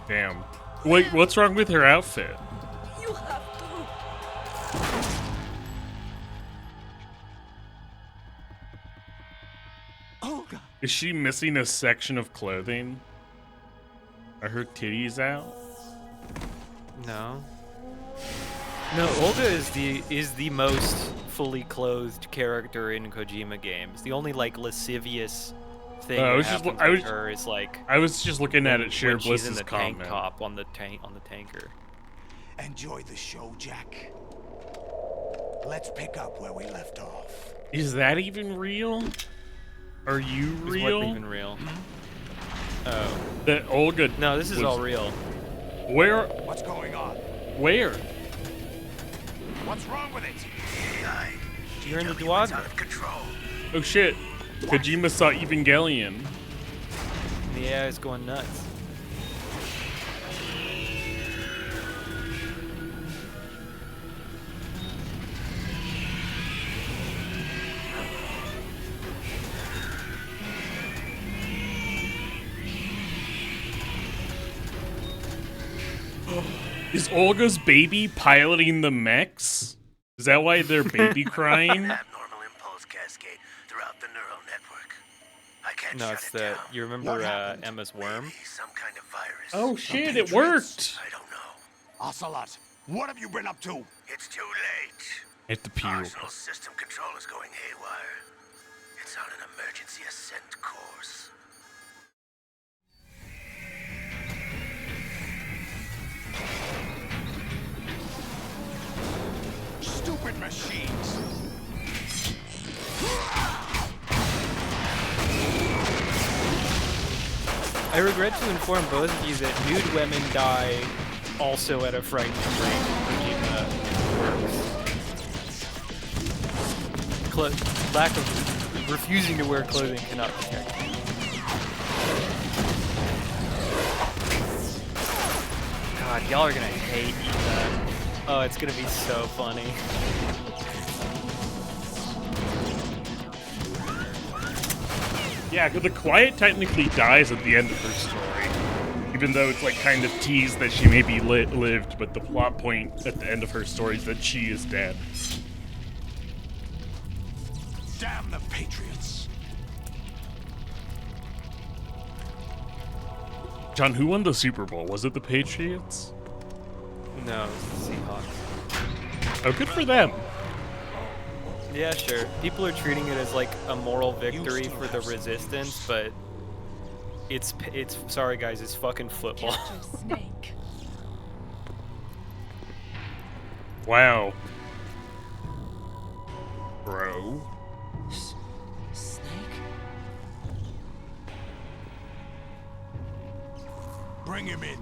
Damn. Wait, what's wrong with her outfit? You have to. Olga! Is she missing a section of clothing? Are her titties out? No. No, Olga is the most fully clothed character in Kojima games. The only like lascivious thing I that was just- happens I with was- her is like I was just looking at when it. Share she's in Bliss's the tank comment. top on the tanker. Enjoy the show, Jack. Let's pick up where we left off. Is that even real? Are you Is real? what even real? Oh. That Olga. No, this is was- all real. Where? What's going on? Where? What's wrong with it? You're in the Duat. Oh shit! Kojima saw Evangelion. The AI is going nuts. Is Olga's baby piloting the mechs? Is that why they're baby crying? Abnormal impulse cascade throughout the neural network. I can't No, shut it's it the. down. You remember Emma's worm? Maybe some kind of virus. Oh shit! It worked. I don't know. Ocelot, what have you been up to? It's too late. At the peel. Arsenal system control is going haywire. It's on an emergency ascent course. Stupid machines. I regret to inform both of you that nude women die also at a frightening rate in Kojima. Lack of refusing to wear clothing cannot protect you. God, y'all are gonna hate that. Oh, it's gonna be so funny. Yeah, the Quiet technically dies at the end of her story. Even though it's like kind of teased that she maybe lived, but the plot point at the end of her story is that she is dead. Damn the Patriots. John, who won the Super Bowl? Was it the Patriots? No, it's the Seahawks. Oh, good for them. Yeah, sure. People are treating it as like a moral victory for the resistance, but it's sorry guys, it's fucking football. Capture Snake. Wow. Bro. Snake? Bring him in.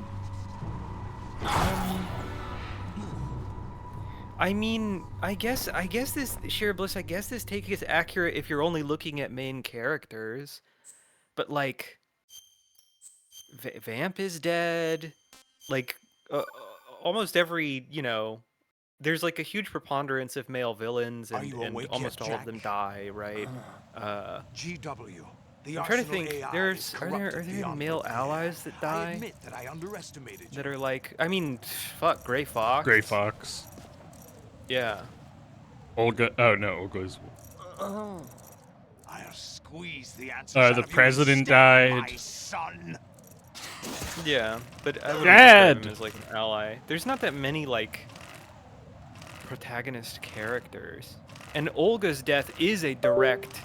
I mean, I guess this Sheer Bliss, I guess this take is accurate if you're only looking at main characters. But like Vamp is dead. Like almost every, there's like a huge preponderance of male villains Are and you awake almost yet, all of them Jack? die, right? GW. The I'm trying to Arsenal think. AI Are is there corrupted beyond male repair. allies that I die admit that I underestimated that you. are like? I mean, fuck, Gray Fox. Gray Fox. Yeah. Olga. Oh no, Olga's. I'll squeeze the answers out The of you president instead, died. my son. Yeah, but I wouldn't Dad! describe him as like an ally. There's not that many like protagonist characters. And Olga's death is a direct.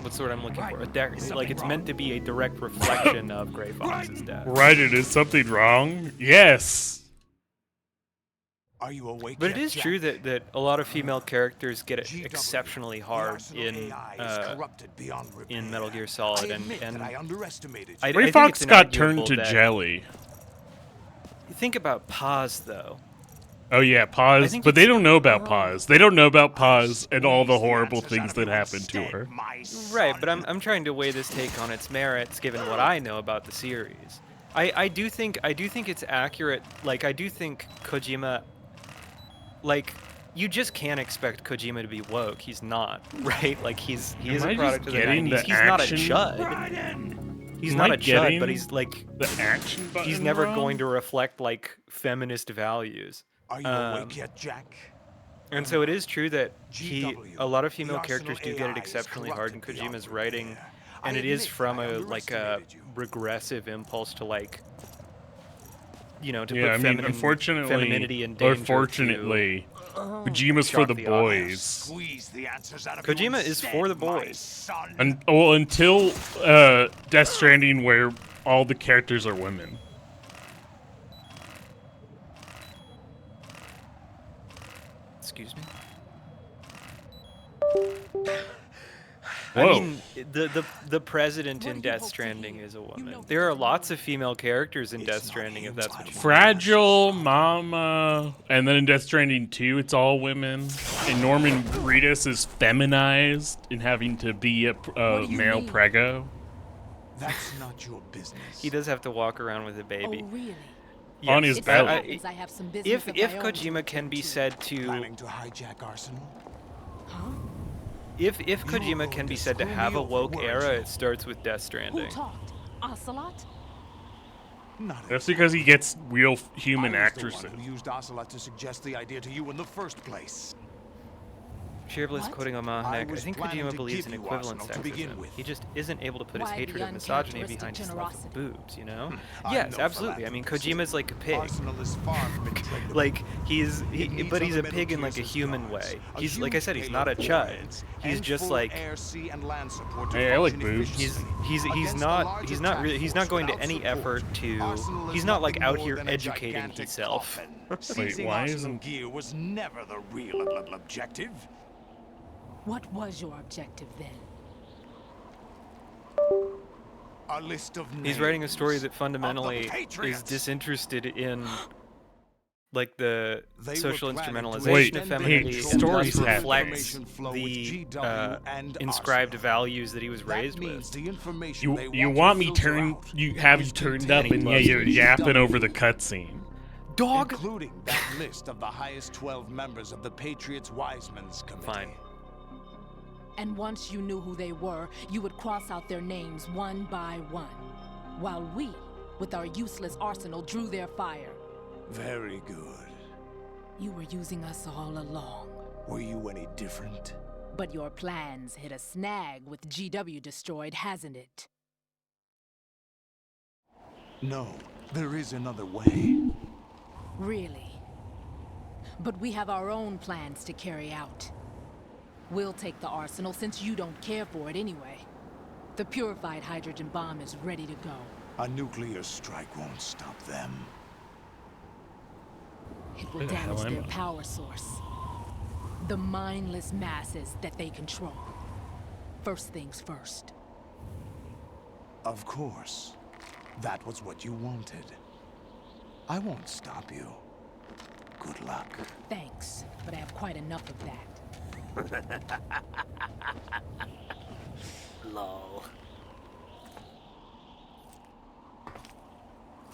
What's the word I'm looking for? Like it's meant to be a direct reflection of Gray Fox's death. Right, it is something wrong? Yes! Are you awake But it yet, is Jack? true that a lot of female characters get it GW, exceptionally the hard Arsenal in AI is corrupted beyond repair. Metal Gear Solid, I admit and that I underestimated you. I Gray think Fox it's got turned inarguable to that- jelly. Think about Paz though. Oh yeah, Paz, think but they it's- don't know about Paz. They don't know about Paz and all the horrible things that happened to her. Right, but I'm trying to weigh this take on its merits given what I know about the series. I do think it's accurate. Like I do think Kojima, like you just can't expect Kojima to be woke. He's not, right? Like he is Am a I product just of the getting 90s. the He's not a action? chud. He's Am not I a chud, getting but he's like the action button he's never wrong? going to reflect like feminist values. Are you awake yet, Jack? And so it is true that GW, a lot of the female Arsenal characters do get AI it is exceptionally hard in corrupted beyond Kojima's writing, repair. and I it is admit from that I a like a underestimated you. regressive impulse to like, to Yeah, put I mean, femininity in or danger. fortunately, Kojima's for shock the the audience. boys. Squeeze the answers out of you Kojima is instead, for the my boys. son. Until Death Stranding, where all the characters are women. Excuse me. Whoa. I mean, the president in Death Stranding is a woman. There are lots of female characters in Death Stranding, if that's what you Fragile, Mama, and then in Death Stranding 2, it's all women. And Norman Reedus is feminized in having to be a male prego. That's not your business. He does have to walk around with a baby. Oh, really? On his It so belly. happens I have some business If of my own to Kojima can be said to Planning to hijack Arsenal? Huh? if Kojima can be said to screw have me a over woke words. era, it starts with Death Who Stranding. talked? Ocelot? Not That's because he gets real human I was the actresses. one who used Ocelot to suggest the idea to you in the first place. Sheerbliss What? quoting on I Mahnek, I was think planning Kojima to believes give in you equivalent Arsenal to begin sexism. with. He just isn't able to put his Why hatred the of misogyny uncharacteristic behind his love of generosity? boobs, you know? I'm Yes, no absolutely. I mean, philanthropist. Kojima's like a pig. Arsenal is far from impregnable. Like It needs but he's a other pig in middle like a tiers as human guards, way. a He's like I huge said, he's payload not a of chud. warheads, He's and just full like air, sea, and land support to Hey, I like function boobs. efficiently. he's Against a not large he's not attack really he's force not going to without any support, effort to Arsenal is he's not like nothing out more here than a educating gigantic himself. coffin. Seizing why Arsenal isn't- gear was never the real objective. What was your objective then? A list of names. He's writing a story that of the fundamentally is Patriots. disinterested in like the They were social planning to instrumentalization Wait, of extend femininity hey, and stories thus have reflects information flow with the GW and inscribed Arsenal. values that he was That raised means with. the information they You want want to me filter turn out you have you is turned up contained and yeah you're in yapping GW, over the cutscene. Dog. including that list of the highest 12 members of the Patriots Wiseman's Committee. Fine. And once you knew who they were, you would cross out their names one by one, while we, with our useless arsenal, drew their fire. Very good. You were using us all along. Were you any different? But your plans hit a snag with GW destroyed, hasn't it? No, there is another way. Really? But we have our own plans to carry out. We'll take the arsenal since you don't care for it anyway. The purified hydrogen bomb is ready to go. A nuclear strike won't stop them. It will Where the hell damage am their I? power source. The mindless masses that they control. First things first. Of course. That was what you wanted. I won't stop you. Good luck. Thanks, but I have quite enough of that. Lol.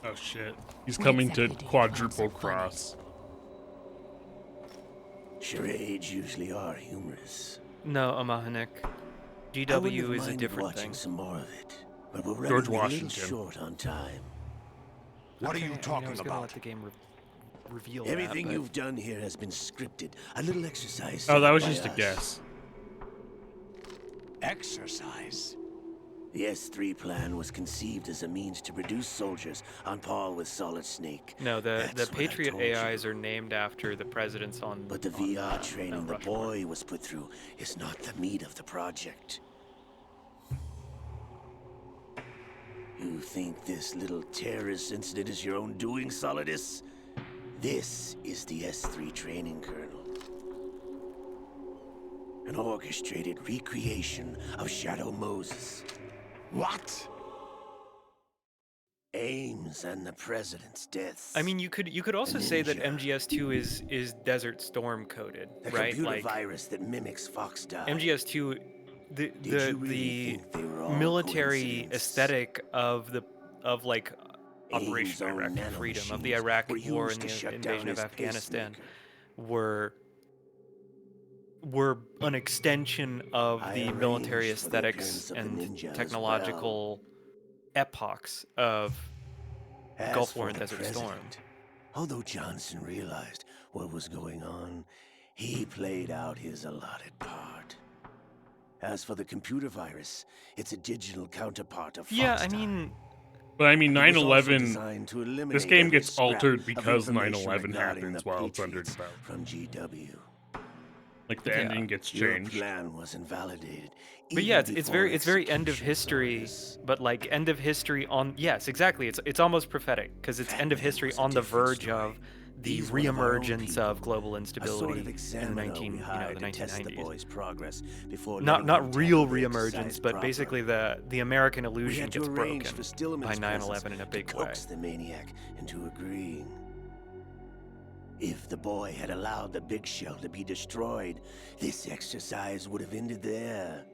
Oh shit. He's What coming to exactly do you find quadruple so funny? cross. Charades usually are humorous. No, Amahanek. I wouldn't GW have is a minded different watching thing. some more of it, but we're George running a little Washington. short on time. What are Okay, you I mean, I talking was gonna about? let the game reveal Everything that, you've done here has been scripted. A little exercise. Oh, set that up was by just a us. guess. Exercise? The S3 plan was conceived as a means to produce soldiers on par with Solid Snake. No, the That's what I Patriot told you. AIs are named after the presidents on. But the on, VR training Mount the Rushmore. boy was put through is not the meat of the project. You think this little terrorist incident is your own doing, Solidus? This is the S3 training kernel. An orchestrated recreation of Shadow Moses. What? Ames and the president's deaths. I mean, you could also A say that ninja. MGS2 is Desert Storm coded, The right? computer Like virus that mimics Fox die. MGS2, the Did you really think they were all military coincidence? aesthetic of like Ames' Operation own Iraqi Freedom, of the nanomachines Iraq were War used and to the shut invasion down of his Afghanistan pacemaker. were an extension of I the military arranged for the aesthetics appearance of the and ninja as technological epochs of As Gulf War for and the Desert Storm. president, although Johnson realized what was going on, he played out his allotted part. As for the computer virus, it's a digital counterpart of Yeah, I Fox mean, But I mean, It was also 9/11. designed to eliminate This game every gets scrap altered of because information 9/11 regarding happens the while it's Patriots underdeveloped. from GW. Like the Yeah. ending gets Your changed. plan was invalidated. but even yeah, it's before very end of execution, history, Solidus. but like end of history on yes, exactly. It's almost prophetic because it's Fat end of Man history was a on the different verge story. of the He's one of our own reemergence of people. global A instability sort of in the examiner we the hired to test the 1990s. boy's progress before letting him Not real tackle the reemergence, exercise but proper. basically the American We illusion had to gets arrange broken for Stillman's by presence 9/11 in a to big way. coax the maniac into agreeing. If the boy had allowed the big shell to be destroyed, this exercise would have ended there.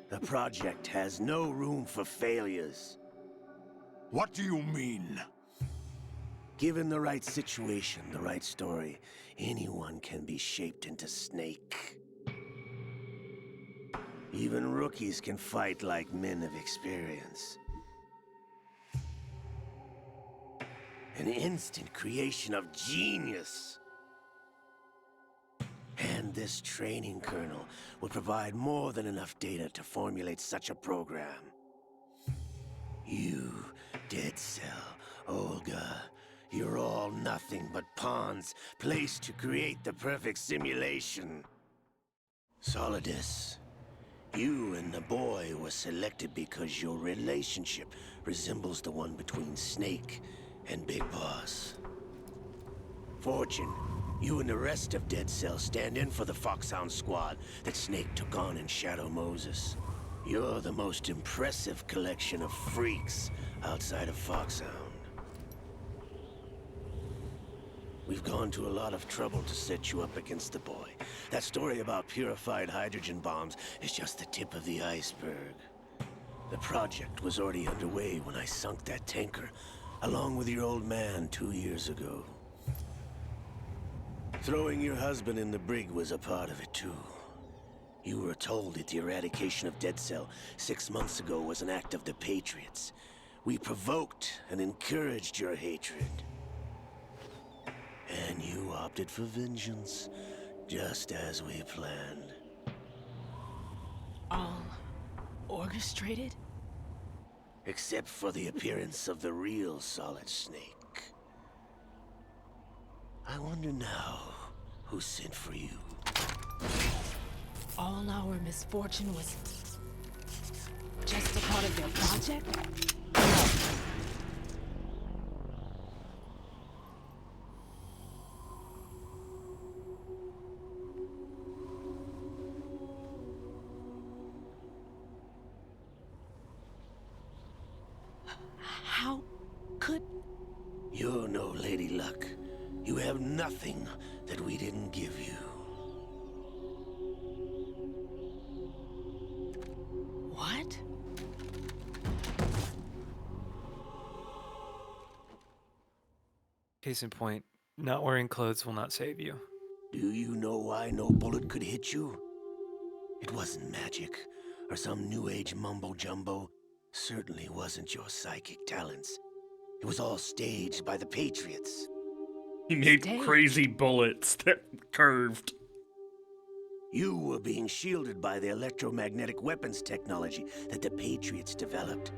The project has no room for failures. What do you mean? Given the right situation, the right story, anyone can be shaped into Snake. Even rookies can fight like men of experience. An instant creation of genius. And this training kernel would provide more than enough data to formulate such a program. You, Dead Cell, Olga, you're all nothing but pawns placed to create the perfect simulation. Solidus, you and the boy were selected because your relationship resembles the one between Snake and Big Boss. Fortune, you and the rest of Dead Cell stand in for the Foxhound squad that Snake took on in Shadow Moses. You're the most impressive collection of freaks outside of Foxhound. We've gone to a lot of trouble to set you up against the boy. That story about purified hydrogen bombs is just the tip of the iceberg. The project was already underway when I sunk that tanker, along with your old man 2 years ago. Throwing your husband in the brig was a part of it too. You were told that the eradication of Dead Cell 6 months ago was an act of the Patriots. We provoked and encouraged your hatred. And you opted for vengeance, just as we planned. All orchestrated? Except for the appearance of the real Solid Snake. I wonder now who sent for you. All our misfortune was just a part of their project? How could... You're no Lady Luck. You have nothing that we didn't give you. What? Case in point, not wearing clothes will not save you. Do you know why no bullet could hit you? It wasn't magic, or some new age mumbo-jumbo. Certainly wasn't your psychic talents. It was all staged by the Patriots. He made Staged? crazy bullets that curved. You were being shielded by the electromagnetic weapons technology that the Patriots developed.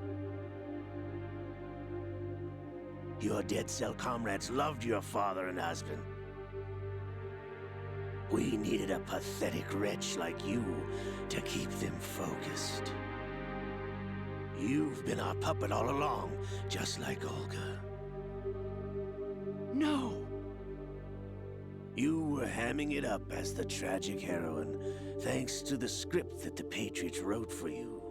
Your dead cell comrades loved your father and husband. We needed a pathetic wretch like you to keep them focused. You've been our puppet all along, just like Olga. No! You were hamming it up as the tragic heroine, thanks to the script that the Patriots wrote for you.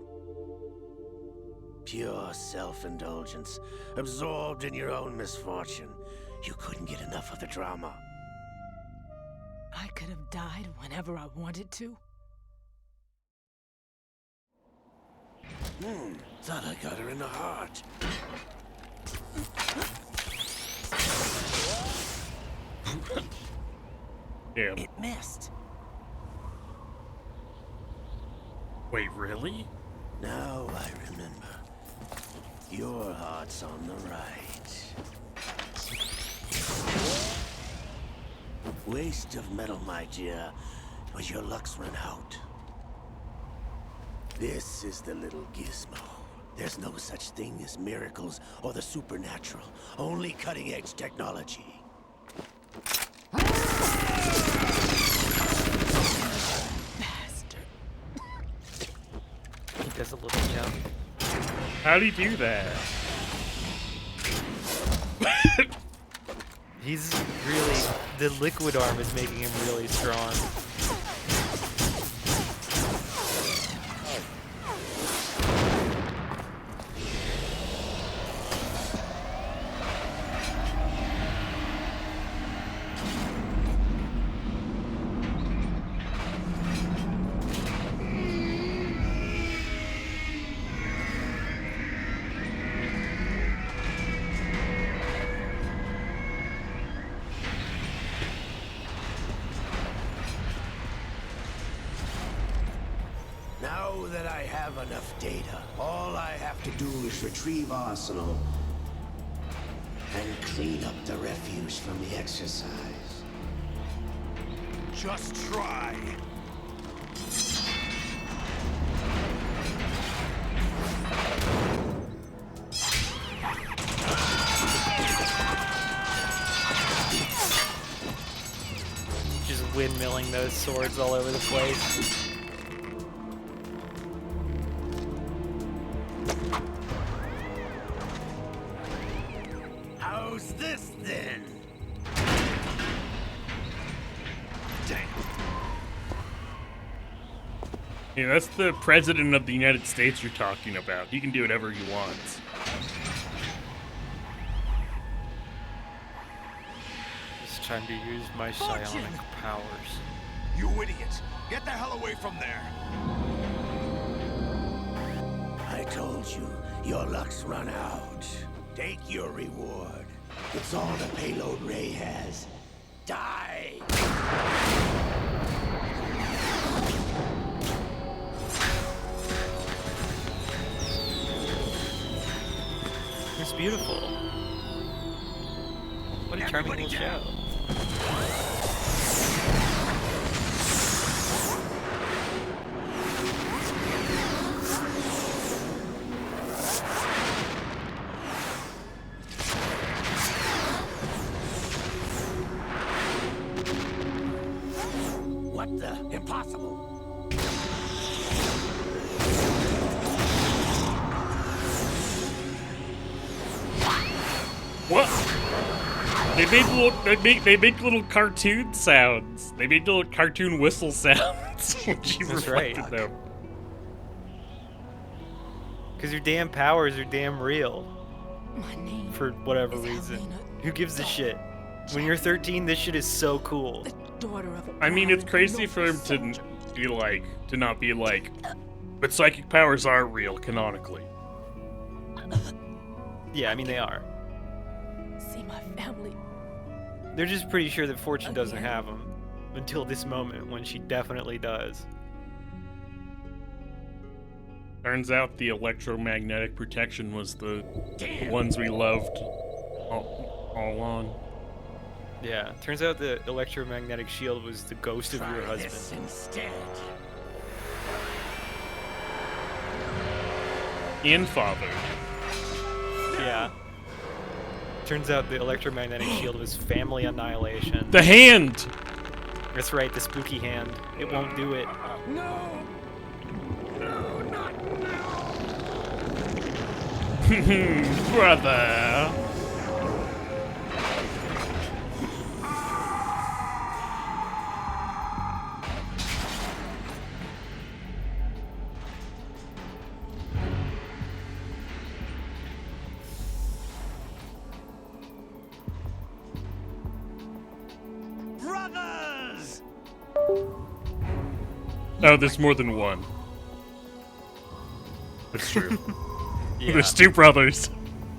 Pure self-indulgence, absorbed in your own misfortune. You couldn't get enough of the drama. I could have died whenever I wanted to. Thought I got her in the heart. Damn. It missed. Wait, really? Now I remember. Your heart's on the right. Waste of metal, my dear, but your luck's run out. This is the little gizmo. There's no such thing as miracles or the supernatural, only cutting-edge technology. Bastard. He does a little jump. How'd he do that? He's really, the liquid arm is making him really strong. Now that I have enough data, all I have to do is retrieve Arsenal and clean up the refuse from the exercise. Just try. Just windmilling those swords all over the place. How's this then? Yeah, that's the president of the United States you're talking about. He can do whatever he wants. It's time to use my psionic powers. You idiot! Get the hell away from there! I told you, your luck's run out. Take your reward. It's all the payload Ray has. Die! It's beautiful. What a charming little show. What the? Impossible! What? They make little cartoon sounds. They make little cartoon whistle sounds when she That's reflected right. them. Because your damn powers are damn real. My name for whatever is reason. Helena Who gives a shit? When you're 13, this shit is so cool. the daughter of a I mean, it's proud, crazy noble for him soldier. to be like, to not be like, but psychic powers are real canonically. Yeah, I mean, they are. See my family. They're just pretty sure that Fortune doesn't Again. have them until this moment when she definitely does. Turns out the electromagnetic protection was the ones we loved all along. Yeah, turns out the electromagnetic shield was the ghost of your Try this husband. instead. And father. Yeah. Turns out the electromagnetic shield was family annihilation. The hand! That's right, the spooky hand. It won't do it. No! Brother! Brothers! Oh, there's more than one. That's true. Yeah. There's two brothers.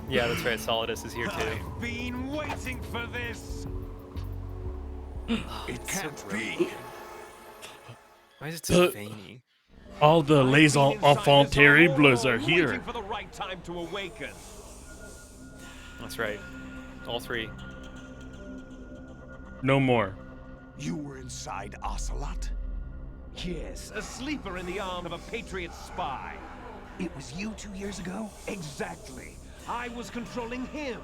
Yeah, that's right. Solidus is here too. I've been waiting for this. It can't be. Why is it so veiny? All the les enfants terribles are here. Waiting for the right time to awaken. That's right. All three. No more. You were inside Ocelot? Yes, a sleeper in the arm of a Patriot spy. It was you 2 years ago? Exactly. I was controlling him.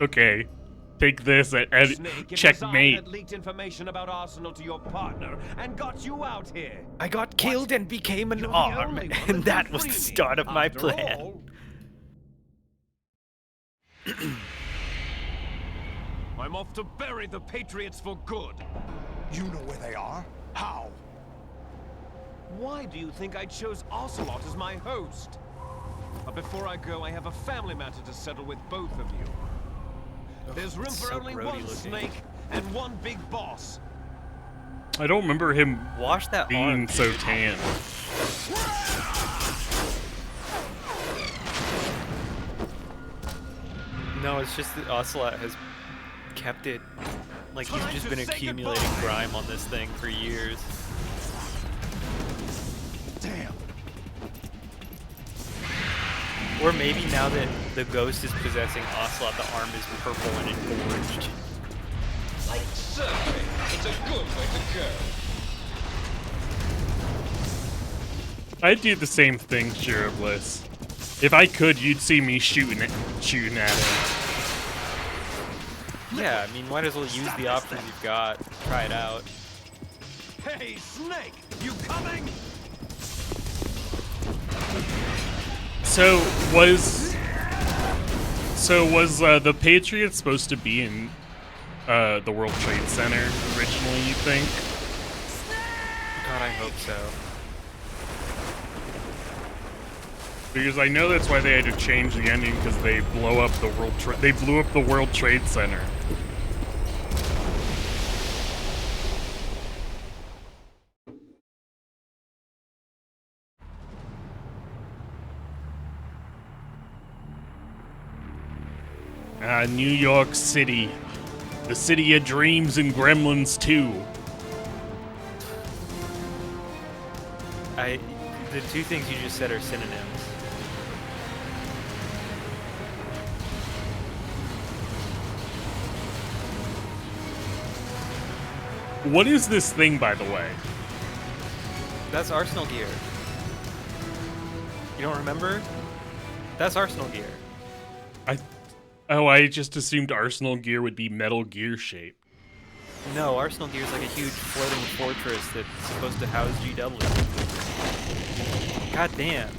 Okay. Take this and Snake, it was I checkmate. had leaked information about Arsenal to your partner and got you out here. I got killed and became an You're the arm, only one and that that can was free the me. start of my After plan. all, I'm off to bury the Patriots for good. You know where they are? How? Why do you think I chose Ocelot as my host? But before I go, I have a family matter to settle with both of you. There's room it's for so only grody one looking. snake and one big boss. I don't remember him Wash that being arm. so dude. tan. No, it's just that Ocelot has kept it. Like, he's Time just to been say accumulating goodbye. grime on this thing for years. Damn. Or maybe now that the ghost is possessing Ocelot, the arm is purple and engorged. Certainly, it's a good way to go. I'd do the same thing, Cherubliss. If I could, you'd see me shooting at him. Yeah, I mean, might as well use the options you've got. Try it out. Hey, Snake, you coming? So was the Patriots supposed to be in the World Trade Center originally, you think? God, I hope so. Because I know that's why they had to change the ending, because they blew up the World Trade Center. New York City. The city of dreams and Gremlins 2. The two things you just said are synonyms. What is this thing, by the way? That's Arsenal gear. You don't remember? That's Arsenal gear. I just assumed Arsenal gear would be Metal Gear shaped. No, Arsenal gear is like a huge floating fortress that's supposed to house GW. God damn.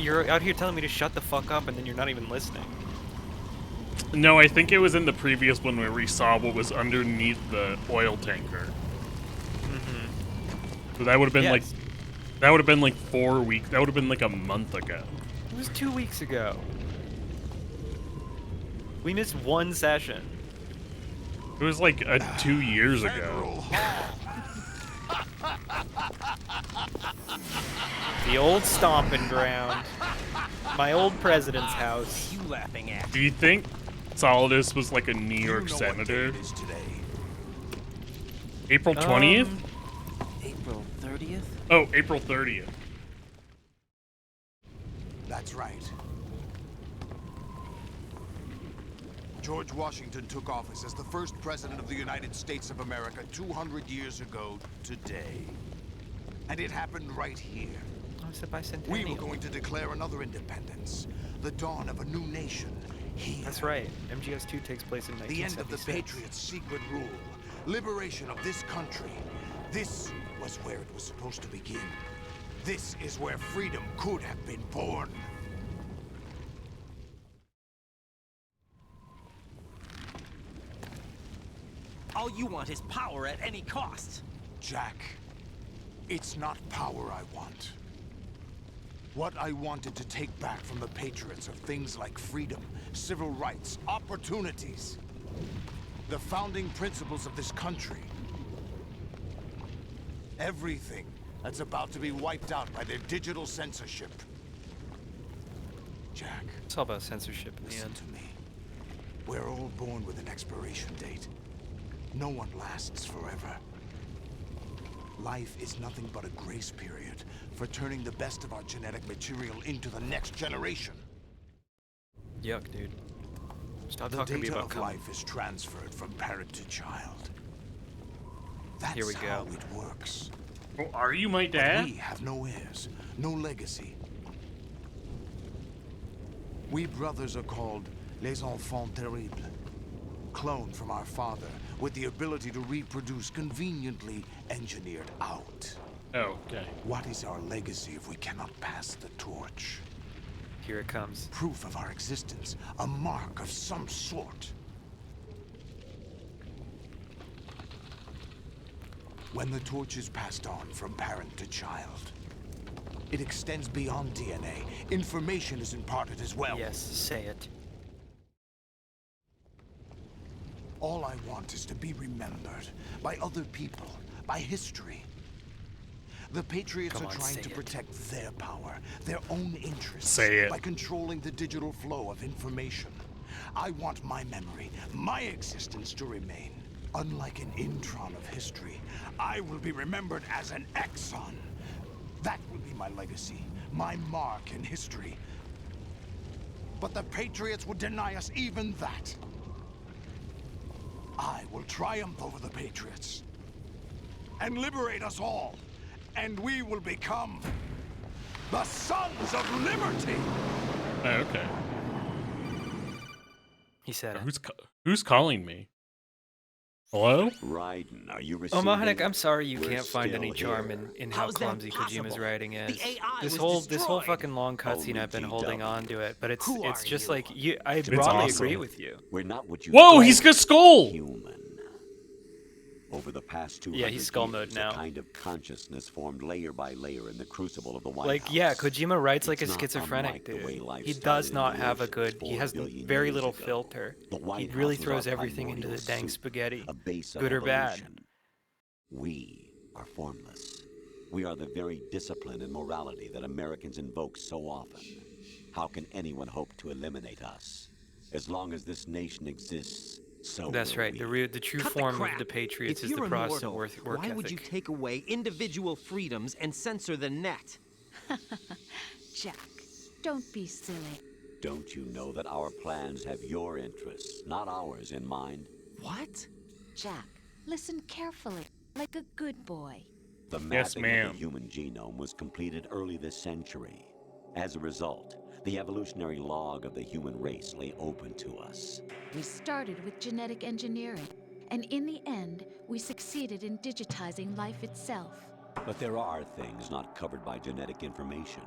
You're out here telling me to shut the fuck up and then you're not even listening. No, I think it was in the previous one where we saw what was underneath the oil tanker. So that would have been Yes. that would have been like 4 weeks. That would have been like a month ago. It was 2 weeks ago. We missed one session. It was like 2 years ago. The old stomping ground. My old president's house. You laughing at? Do you think Solidus was like a New York senator? April 20th? April 30th? Oh, April 30th. That's right. George Washington took office as the first president of the United States of America 200 years ago today. And it happened right here. Oh, it's the bicentennial. We were going to declare another independence, the dawn of a new nation here. That's right. MGS2 takes place in 1976. The end of the Patriots' secret rule, liberation of this country. This was where it was supposed to begin. This is where freedom could have been born. All you want is power at any cost. Jack, it's not power I want. What I wanted to take back from the Patriots are things like freedom, civil rights, opportunities. The founding principles of this country. Everything that's about to be wiped out by their digital censorship. Jack. It's all about censorship in the Listen end. to me. We're all born with an expiration date. No one lasts forever. Life is nothing but a grace period for turning the best of our genetic material into the next generation. Yuck, dude. Stop The talking to me data about of coming. life is transferred from parent to child. That's Here we how go. it works. Oh, are you my But dad? we have no heirs, no legacy. We brothers are called les enfants terribles, cloned from our father, with the ability to reproduce conveniently engineered out. Oh, okay. What is our legacy if we cannot pass the torch? Here it comes. Proof of our existence, a mark of some sort. When the torch is passed on from parent to child, it extends beyond DNA. Information is imparted as well. Yes, say it. All I want is to be remembered by other people, by history. The Patriots Come are on, trying say to it. protect their power, their own interests, Say it. by controlling the digital flow of information. I want my memory, my existence to remain. Unlike an intron of history, I will be remembered as an exon. That will be my legacy, my mark in history. But the Patriots would deny us even that. I will triumph over the Patriots and liberate us all, and we will become the Sons of Liberty. Oh, okay. He said it. Who's calling me? Hello? Raiden, are you Oh, receiving? Mohanek, I'm sorry you We're can't find any still charm here. in how How's that clumsy Kojima's possible? writing The is. AI This was whole destroyed. fucking long cutscene Only I've been GW. holding on to it, but it's Who it's are just you? like I It's broadly awesome. agree with you. We're not what you Whoa, call he's got skull! human. Over the past 200 Yeah, he's skull mode years, now. a kind of consciousness formed layer by layer in the crucible of the White Like, House. yeah, Kojima writes like a It's not schizophrenic unlike the way dude. life He started does in not the have a oceans good. He 4 has billion very years little ago. filter. The White He really House was throws our everything into the primordial dang soup, spaghetti. a base of Good or bad. evolution. We are formless. We are the very discipline and morality that Americans invoke so often. How can anyone hope to eliminate us? As long as this nation exists, so That's will right. we. The true Cut the form of crap. the Patriots If is the you're Protestant immortal, work why ethic. would you take away individual freedoms and censor the net? Jack, don't be silly. Don't you know that our plans have your interests, not ours, in mind? What? Jack, listen carefully, like a good boy. The Yes, mapping ma'am. of the human genome was completed early this century. As a result, the evolutionary log of the human race lay open to us. We started with genetic engineering, and in the end, we succeeded in digitizing life itself. But there are things not covered by genetic information.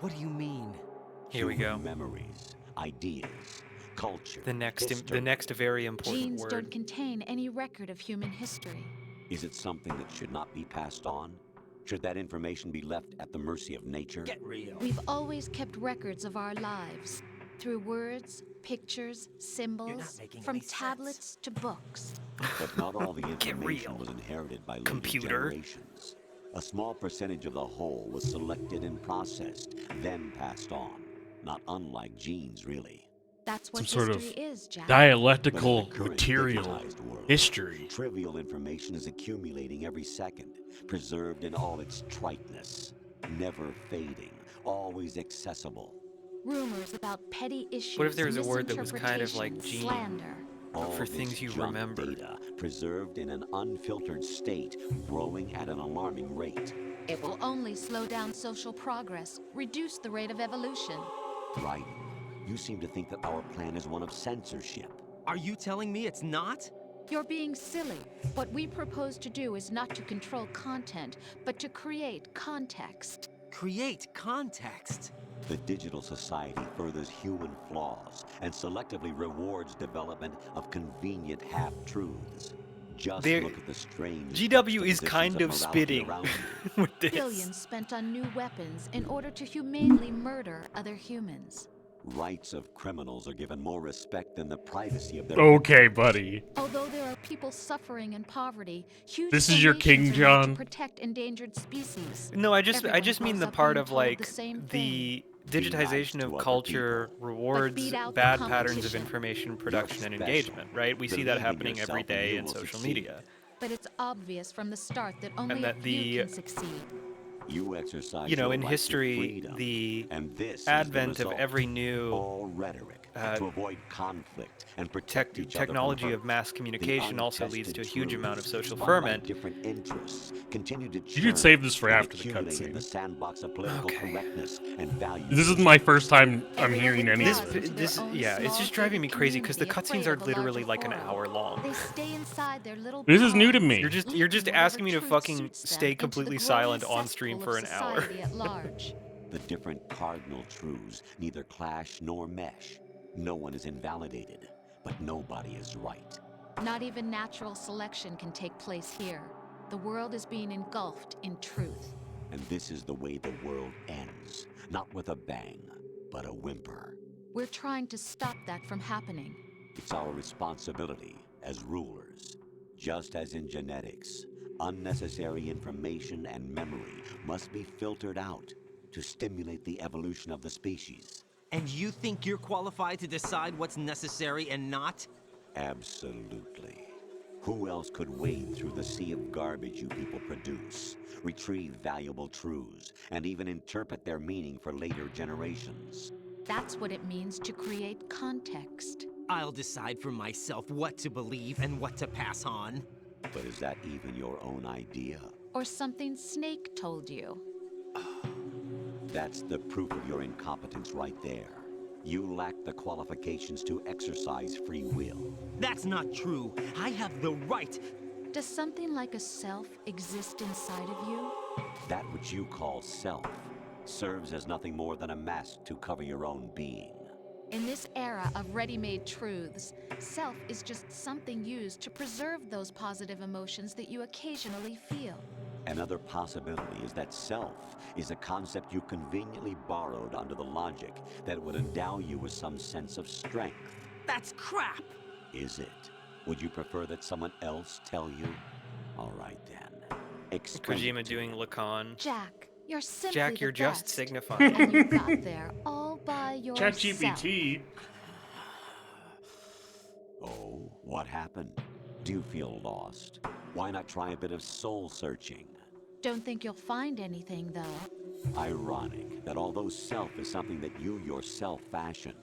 What do you mean? Here we Human go. memories, ideas, culture, The next history. very important Genes word. don't contain any record of human history. Is it something that should not be passed on? Should that information be left at the mercy of nature? Get real. We've always kept records of our lives. Through words, pictures, symbols, making from any sense. tablets to books. But not all the Get information real. was inherited by later Computer. generations. A small percentage of the whole was selected and processed, then passed on. Not unlike genes, really. That's what Some sort history of is, Jack. But in dialectical the current material digitized world, history. trivial information is accumulating every second, preserved in all its triteness, never fading, always accessible. Rumors about petty issues, What if there was a word that was kind of like misinterpretations, gene, slander. but All for this things you junk remember? data, preserved in an unfiltered state, growing at an alarming rate. It will only slow down social progress, reduce the rate of evolution. Right? You seem to think that our plan is one of censorship. Are you telling me it's not? You're being silly. What we propose to do is not to control content, but to create context. Create context. The digital society furthers human flaws and selectively rewards development of convenient half-truths. Just There- look at the strange GW is juxtapositions kind of morality spitting around you. with this. Billions spent on new weapons in order to humanely murder other humans. Rights of criminals are given more respect than the privacy of their Okay, buddy. Although there are people suffering in poverty, huge This is your donations King are made John? to protect endangered species. No, I just Everyone mean grows the up part being of told like the same the Be nice digitization to of other culture people. rewards beat out the bad patterns of competition. information production and special. engagement, right? We see Believe that in happening every yourself and day you in will social succeed. media. But it's obvious from the start that only that a few the- can succeed. You exercise You know, your in right to history, freedom, the and this is the advent of result. every new All rhetoric to avoid conflict and protect each other from technology hurt. of mass communication also leads to a huge amount of truths, social spun by ferment. different interests continue to You should churn save this for and after the accumulate in cutscene. the sandbox of political Okay. correctness and value. This is my first time I'm Everyone hearing any withdraws of into this. their This, own yeah, it's small, just driving me gated crazy because the community, cutscenes afraid are of a literally larger like an forum. hour long. They stay inside their little This is new to pods, me. You're just leaking asking me to whatever truth fucking suits them stay into the completely growing silent on stream cesspool for of an hour. society at large. The different cardinal truths neither clash nor mesh. No one is invalidated, but nobody is right. Not even natural selection can take place here. The world is being engulfed in truth. And this is the way the world ends. Not with a bang, but a whimper. We're trying to stop that from happening. It's our responsibility as rulers. Just as in genetics, unnecessary information and memory must be filtered out to stimulate the evolution of the species. And you think you're qualified to decide what's necessary and not? Absolutely. Who else could wade through the sea of garbage you people produce, retrieve valuable truths, and even interpret their meaning for later generations? That's what it means to create context. I'll decide for myself what to believe and what to pass on. But is that even your own idea? Or something Snake told you. That's the proof of your incompetence right there. You lack the qualifications to exercise free will. That's not true. I have the right. Does something like a self exist inside of you? That which you call self serves as nothing more than a mask to cover your own being. In this era of ready-made truths, self is just something used to preserve those positive emotions that you occasionally feel. Another possibility is that self is a concept you conveniently borrowed under the logic that it would endow you with some sense of strength. That's crap. Is it? Would you prefer that someone else tell you? All right then. Explain Kojima it to doing me. Lacan. Jack, you're simply Jack, the you're just best. signifying. And you got there all by yourself. ChatGPT. Oh, what happened? Do you feel lost? Why not try a bit of soul searching? Don't think you'll find anything, though. Ironic that although self is something that you yourself fashioned,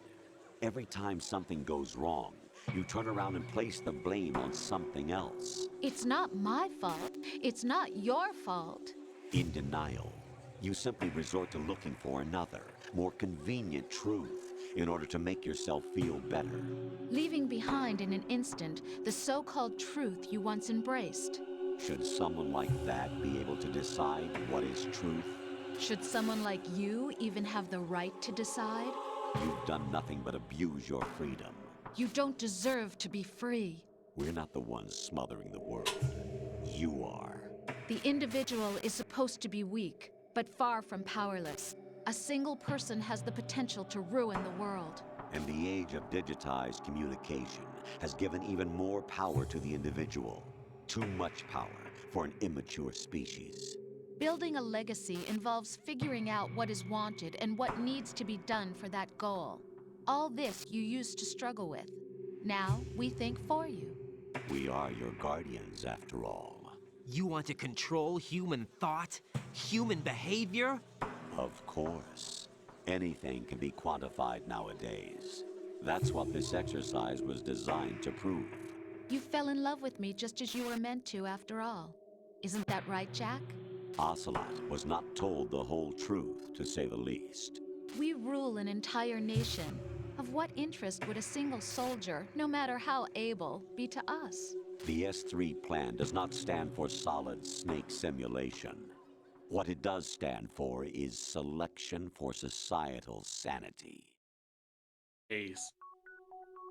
every time something goes wrong, you turn around and place the blame on something else. It's not my fault. It's not your fault. In denial, you simply resort to looking for another, more convenient truth in order to make yourself feel better. Leaving behind in an instant the so-called truth you once embraced. Should someone like that be able to decide what is truth? Should someone like you even have the right to decide? You've done nothing but abuse your freedom. You don't deserve to be free. We're not the ones smothering the world. You are. The individual is supposed to be weak, but far from powerless. A single person has the potential to ruin the world. And the age of digitized communication has given even more power to the individual. Too much power for an immature species. Building a legacy involves figuring out what is wanted and what needs to be done for that goal. All this you used to struggle with. Now we think for you. We are your guardians, after all. You want to control human thought? Human behavior? Of course. Anything can be quantified nowadays. That's what this exercise was designed to prove. You fell in love with me just as you were meant to, after all. Isn't that right, Jack? Ocelot was not told the whole truth, to say the least. We rule an entire nation. Of what interest would a single soldier, no matter how able, be to us? The S3 plan does not stand for solid snake simulation. What it does stand for is selection for societal sanity. Ace.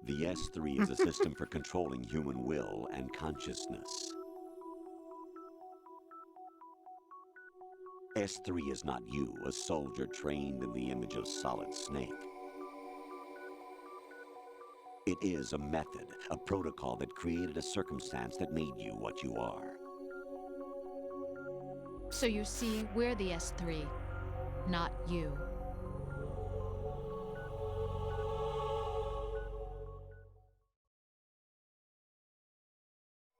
The S3 is a system for controlling human will and consciousness. S3 is not you, a soldier trained in the image of Solid Snake. It is a method, a protocol that created a circumstance that made you what you are. So you see, we're the S3, not you.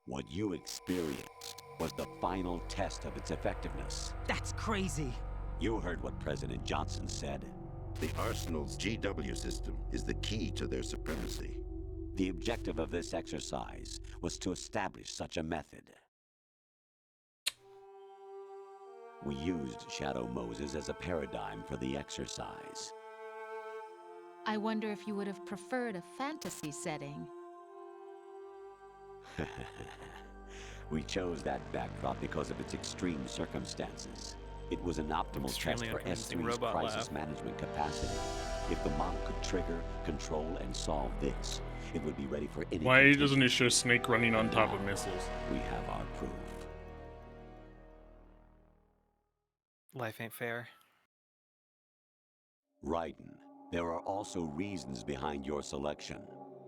What you experienced was the final test of its effectiveness. That's crazy. You heard what President Johnson said. The Arsenal's GW system is the key to their supremacy. The objective of this exercise was to establish such a method. We used Shadow Moses as a paradigm for the exercise. I wonder if you would have preferred a fantasy setting. We chose that backdrop because of its extreme circumstances. It was an optimal test for S3's crisis management capacity. If the model could trigger, control, and solve this, it would be ready for any... Why doesn't it show Snake running on top of missiles? We have our proof. Life ain't fair. Raiden, there are also reasons behind your selection.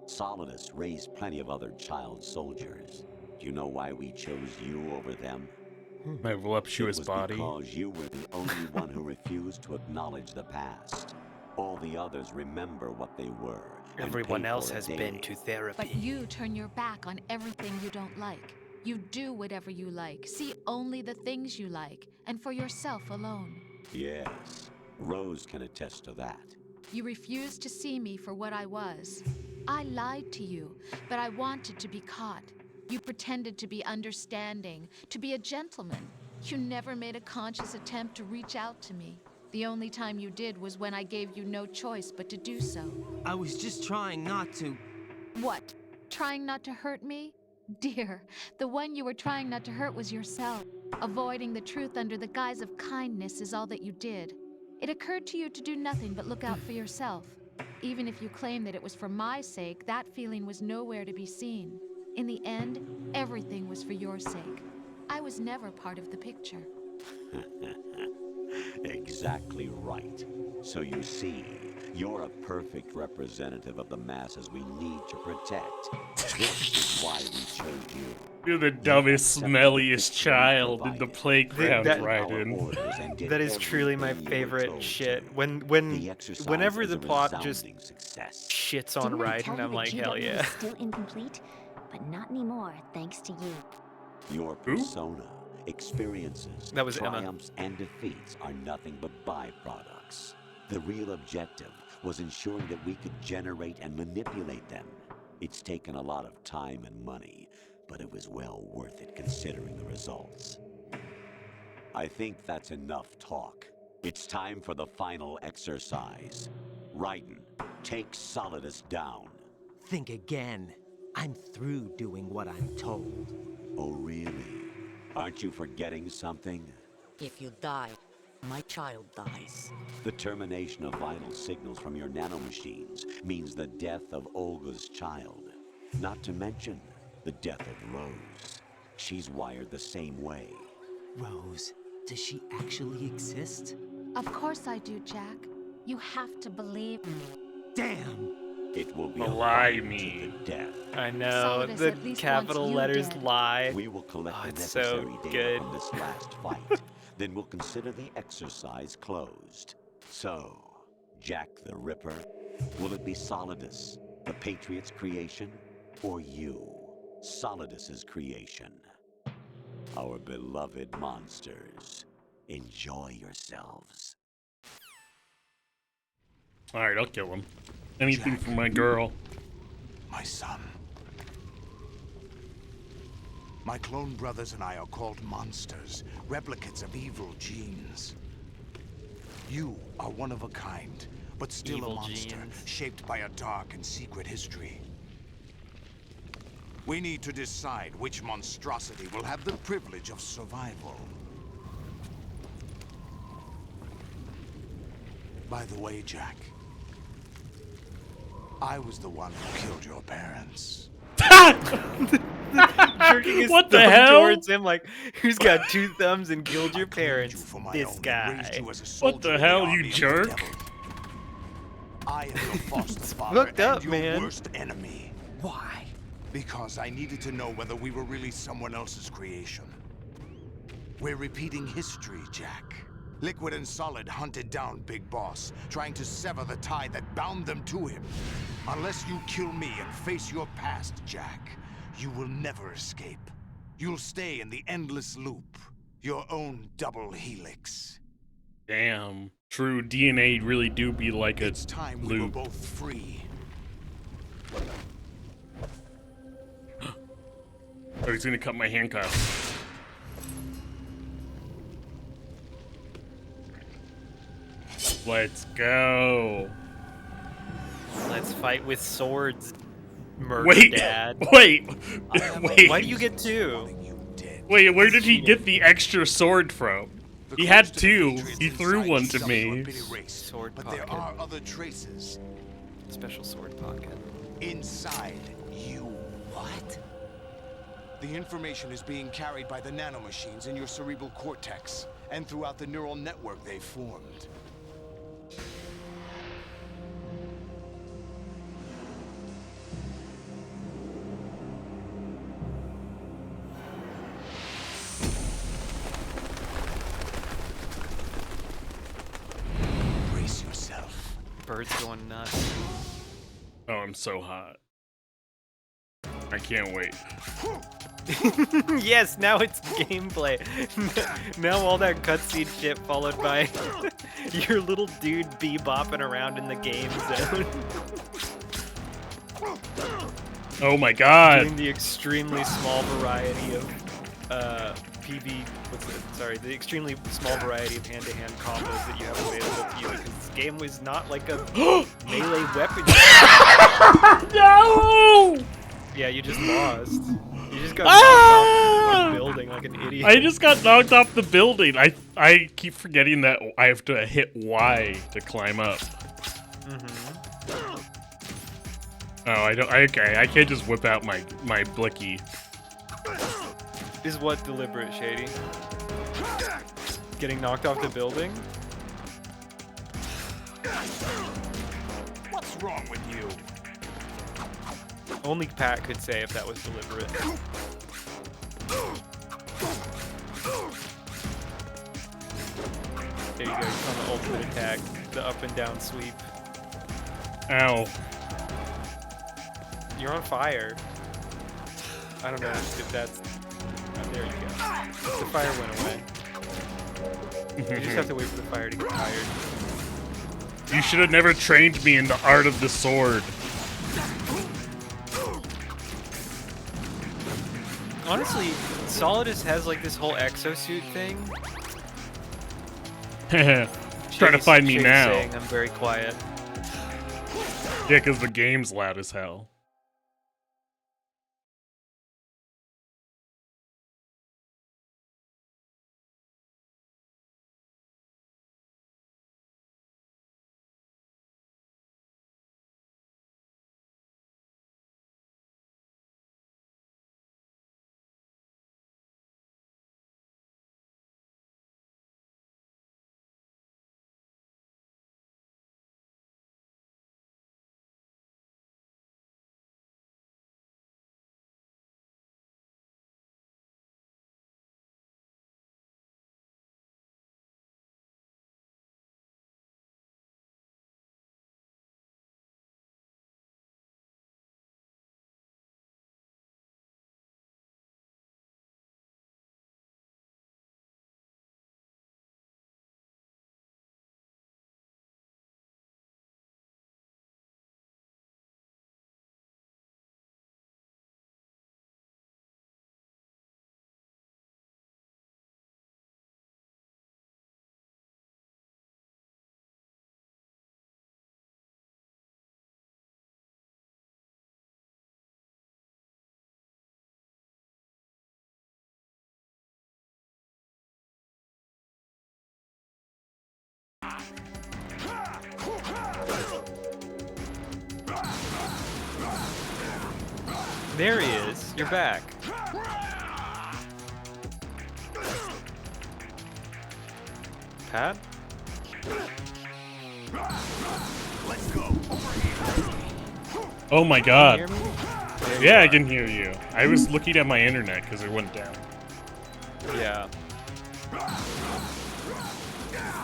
Solidus raised plenty of other child soldiers. Do you know why we chose you over them? My voluptuous body. Because you were the only one who refused to acknowledge the past. All the others remember what they were. Everyone else has been to therapy. But you turn your back on everything you don't like. You do whatever you like, see only the things you like, and for yourself alone. Yes, Rose can attest to that. You refused to see me for what I was. I lied to you, but I wanted to be caught. You pretended to be understanding, to be a gentleman. You never made a conscious attempt to reach out to me. The only time you did was when I gave you no choice but to do so. I was just trying not to... What? Trying not to hurt me? Dear, the one you were trying not to hurt was yourself. Avoiding the truth under the guise of kindness is all that you did. It occurred to you to do nothing but look out for yourself. Even if you claim that it was for my sake, that feeling was nowhere to be seen. In the end, everything was for your sake. I was never part of the picture. Exactly right. So you see, you're a perfect representative of the masses we need to protect. This is why we chose you. You're the dumbest, smelliest child in the playground, Raiden. That is truly my favorite shit. Whenever the plot just shits on Raiden, I'm like, hell yeah. Is still incomplete, but not anymore, thanks to you. Your persona, experiences, that was triumphs, and defeats are nothing but byproducts. The real objective was ensuring that we could generate and manipulate them. It's taken a lot of time and money, but it was well worth it considering the results. I think that's enough talk. It's time for the final exercise. Raiden, take Solidus down. Think again. I'm through doing what I'm told. Oh, really? Aren't you forgetting something? If you die, my child dies. The termination of vital signals from your nanomachines means the death of Olga's child. Not to mention the death of Rose. She's wired the same way. Rose, does she actually exist? Of course I do, Jack. You have to believe me. Damn! It will be Malign a fight me. to the death. I know, Solidus the at least capital wants you letters dead. lie. We will collect Oh, the it's so necessary data good. from this last fight. Then we'll consider the exercise closed. So, Jack the Ripper, will it be Solidus, the Patriot's creation, or you, Solidus's creation? Our beloved monsters, enjoy yourselves. Alright, I'll kill him. Anything Jack. for my girl. My son. My clone brothers and I are called monsters, replicates of evil genes. You are one of a kind, but still Evil a monster, genes. shaped by a dark and secret history. We need to decide which monstrosity will have the privilege of survival. By the way, Jack, I was the one who killed your parents. Jerking his What the thumb hell? towards him like, who's got 2 thumbs and killed your parents? For my This own and guy. raised you as a What soldier the in hell, army you of the jerk? devil. I am your foster father fucked up, and your man. worst enemy. Why? Because I needed to know whether we were really someone else's creation. We're repeating history, Jack. Liquid and Solid hunted down Big Boss, trying to sever the tie that bound them to him. Unless you kill me and face your past, Jack, you will never escape. You'll stay in the endless loop, your own double helix. Damn. True, DNA really do be like a It's time we were loop. both free. Oh, he's gonna cut my handcuffs. Let's go. Let's fight with swords, murder Wait, dad. wait, wait. Why do you get 2? Wait, where did he get the extra sword from? He had 2. He threw one to me. Sword But pocket. there are other traces Special sword pocket. inside you. What? The information is being carried by the nanomachines in your cerebral cortex and throughout the neural network they formed. Brace yourself. Bird's going nuts. Oh, I'm so hot. I can't wait. Yes, now it's gameplay. Now all that cutscene shit followed by your little dude bebopping around in the game zone. Oh my god. Doing the extremely small variety of the extremely small variety of hand-to-hand combos that you have available to you, because this game was not like a melee weapon. No! Yeah, you just lost. You just got knocked off the building like an idiot. I just got knocked off the building. I keep forgetting that I have to hit Y to climb up. Oh, okay, I can't just whip out my blicky. Is what deliberate, Shady? Getting knocked off the building? What's wrong with you? Only Pat could say if that was deliberate. There you go, he's on the ultimate attack, the up and down sweep. Ow. You're on fire. I don't know if that's... Oh, there you go. The fire went away. You just have to wait for the fire to get tired. You should have never trained me in the art of the sword. Honestly, Solidus has like this whole exosuit thing. Trying to find me Shady's now. saying I'm very quiet. Yeah, because the game's loud as hell. There he is. You're back. Pat? Let's go. Oh my Can god. you hear me? There you Yeah, I are. can hear you. I was looking at my internet because it went down. Yeah.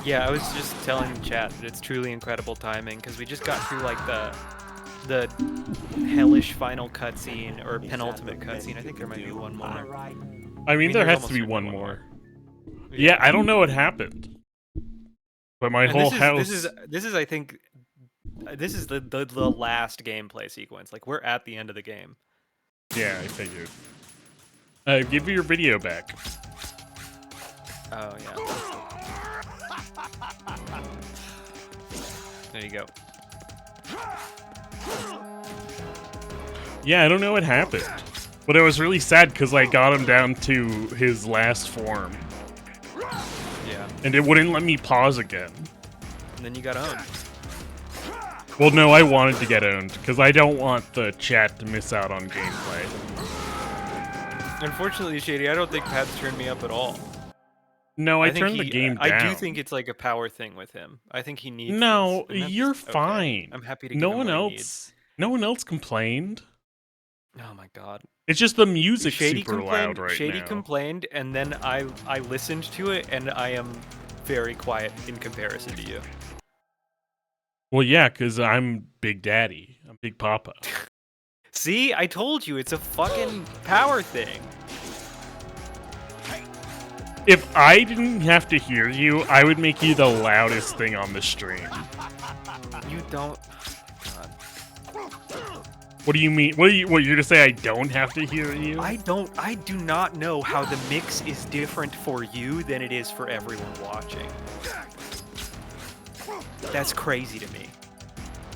Yeah, I was just telling the chat that it's truly incredible timing because we just got through like the hellish final cutscene or penultimate cutscene. I think there might be one more. I mean, there there's has to be almost one certainly more. Yeah, I don't know what happened. But my And whole this is house... this is I think this is the last gameplay sequence. Like we're at the end of the game. Yeah, I figured. Give me your video back. Oh yeah. There you go. Yeah, I don't know what happened. But it was really sad because I got him down to his last form. Yeah. And it wouldn't let me pause again. And then you got owned. Well, no, I wanted to get owned because I don't want the chat to miss out on gameplay. Unfortunately, Shady, I don't think Pat's turned me up at all. No, I think turned the game I down. do think it's like a power thing with him. I think he needs No, this, and that's you're okay. fine. I'm happy to no give him one what he else. No one else complained. needs. Oh my god. It's just the music's Shady super complained, loud right Shady now. complained, and then I listened to it, and I am very quiet in comparison to you. Well, yeah, because I'm Big Daddy. I'm Big Papa. See, I told you, it's a fucking power thing. If I didn't have to hear you, I would make you the loudest thing on the stream. You don't. God. What do you mean? What you're gonna say? I don't have to hear you? I do not know how the mix is different for you than it is for everyone watching. That's crazy to me.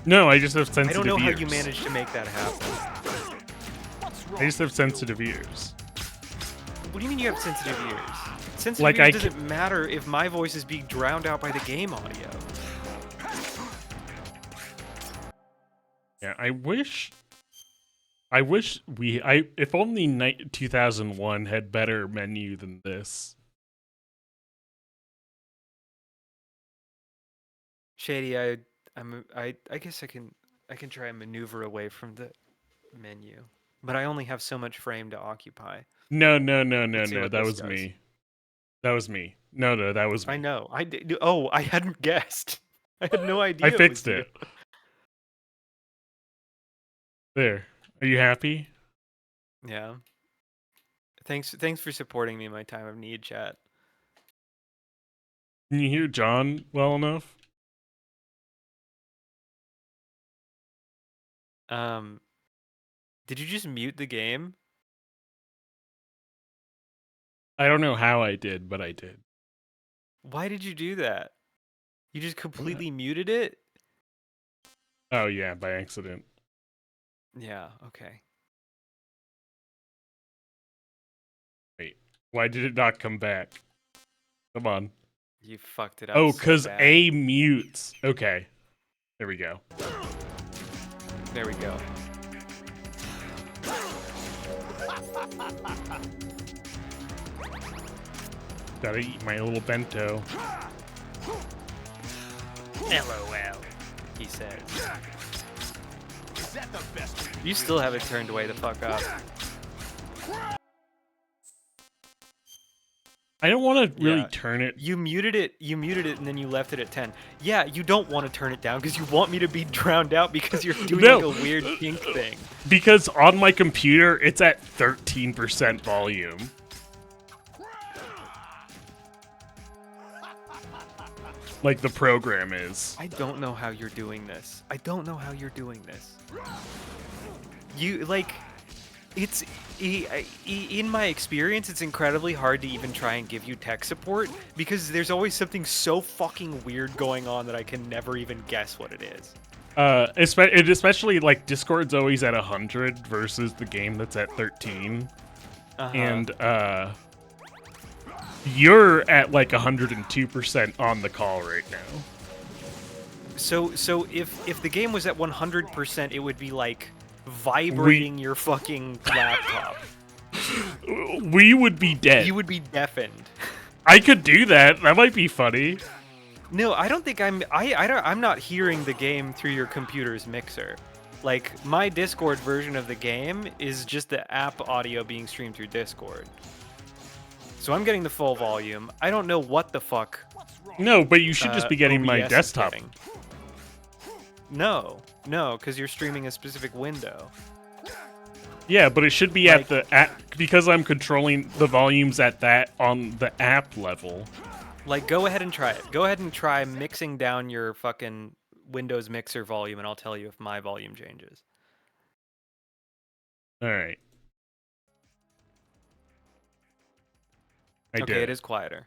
No, I just have sensitive I don't know ears. how you managed to make that happen. I just have sensitive ears. What do you mean you have sensitive ears? Sensitive Like ears I doesn't matter if my voice is being drowned out by the game audio. Yeah, I wish if only 2001 had better menu than this. Shady, I guess I can try and maneuver away from the menu, but I only have so much frame to occupy. No. Let's see what That this was does. me. That was me. No, that was me. I know. I did. Oh, I hadn't guessed. I had no idea. I fixed was it. you. There. Are you happy? Yeah. Thanks for supporting me in my time of need, chat. Can you hear John well enough? Did you just mute the game? I don't know how I did, but I did. Why did you do that? You just completely muted it? Oh yeah, by accident. Yeah, okay. Wait, why did it not come back? Come on. You fucked it up. Oh, so because bad. A mutes. Okay. There we go. There we go. Gotta eat my little bento. LOL, he says. You still have it turned way the fuck up. I don't want to really turn it. You muted it, and then you left it at 10. Yeah, you don't want to turn it down because you want me to be drowned out because you're doing No. like a weird pink thing. Because on my computer, it's at 13% volume. Like the program is. I don't know how you're doing this. I don't know how you're doing this. You, like, it's, in my experience, it's incredibly hard to even try and give you tech support because there's always something so fucking weird going on that I can never even guess what it is. Especially like Discord's always at 100 versus the game that's at 13. And, you're at like 102% on the call right now. So if the game was at 100%, it would be like vibrating your fucking laptop. We would be dead. You would be deafened. I could do that. That might be funny. No, I don't think I'm not hearing the game through your computer's mixer. Like, my Discord version of the game is just the app audio being streamed through Discord. So I'm getting the full volume. I don't know what the fuck. No, but you should just be getting my OBS is desktop. getting. No, because you're streaming a specific window. Yeah, but it should be Like- at the app because I'm controlling the volumes at that on the app level. Like, go ahead and try it. Go ahead and try mixing down your fucking Windows mixer volume, and I'll tell you if my volume changes. All right. I Okay, did. it is quieter.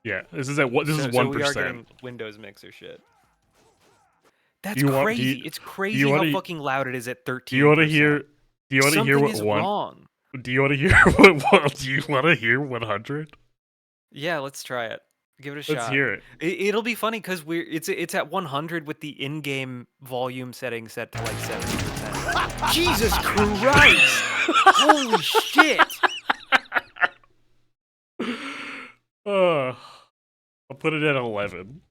Yeah, this is at what? This is So 1%. we are getting Windows mixer shit. That's Do you want- do crazy. you- It's do crazy you how wanna- fucking loud it is at 13%. Do you want to hear? Do you want to hear Something what is one? wrong. Do you want to hear what? Do you want to hear 100? Yeah, let's try it. Give it a Let's shot. hear it. It'll be funny because it's at 100 with the in-game volume setting set to like 70%. Jesus Christ! Holy shit! I'll put it at 11.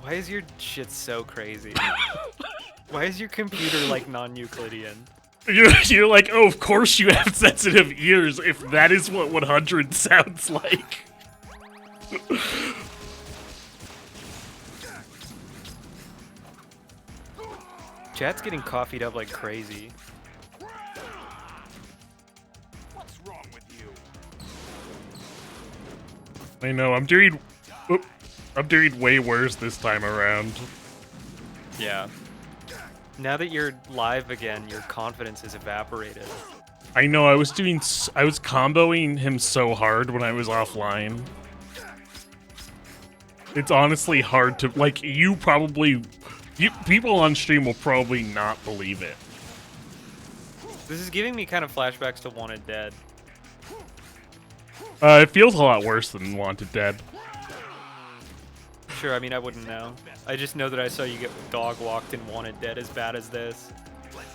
Why is your shit so crazy? Why is your computer like non-Euclidean? You're like, oh, of course you have sensitive ears if that is what 100 sounds like. Chat's getting coffeed up like crazy. What's wrong with you? I know, I'm doing way worse this time around. Yeah. Now that you're live again, your confidence is evaporated. I know, I was comboing him so hard when I was offline. It's honestly hard to, like, people on stream will probably not believe it. This is giving me kind of flashbacks to Wanted Dead. It feels a lot worse than Wanted Dead. Sure, I mean, I wouldn't know. I just know that I saw you get dog walked in Wanted Dead as bad as this.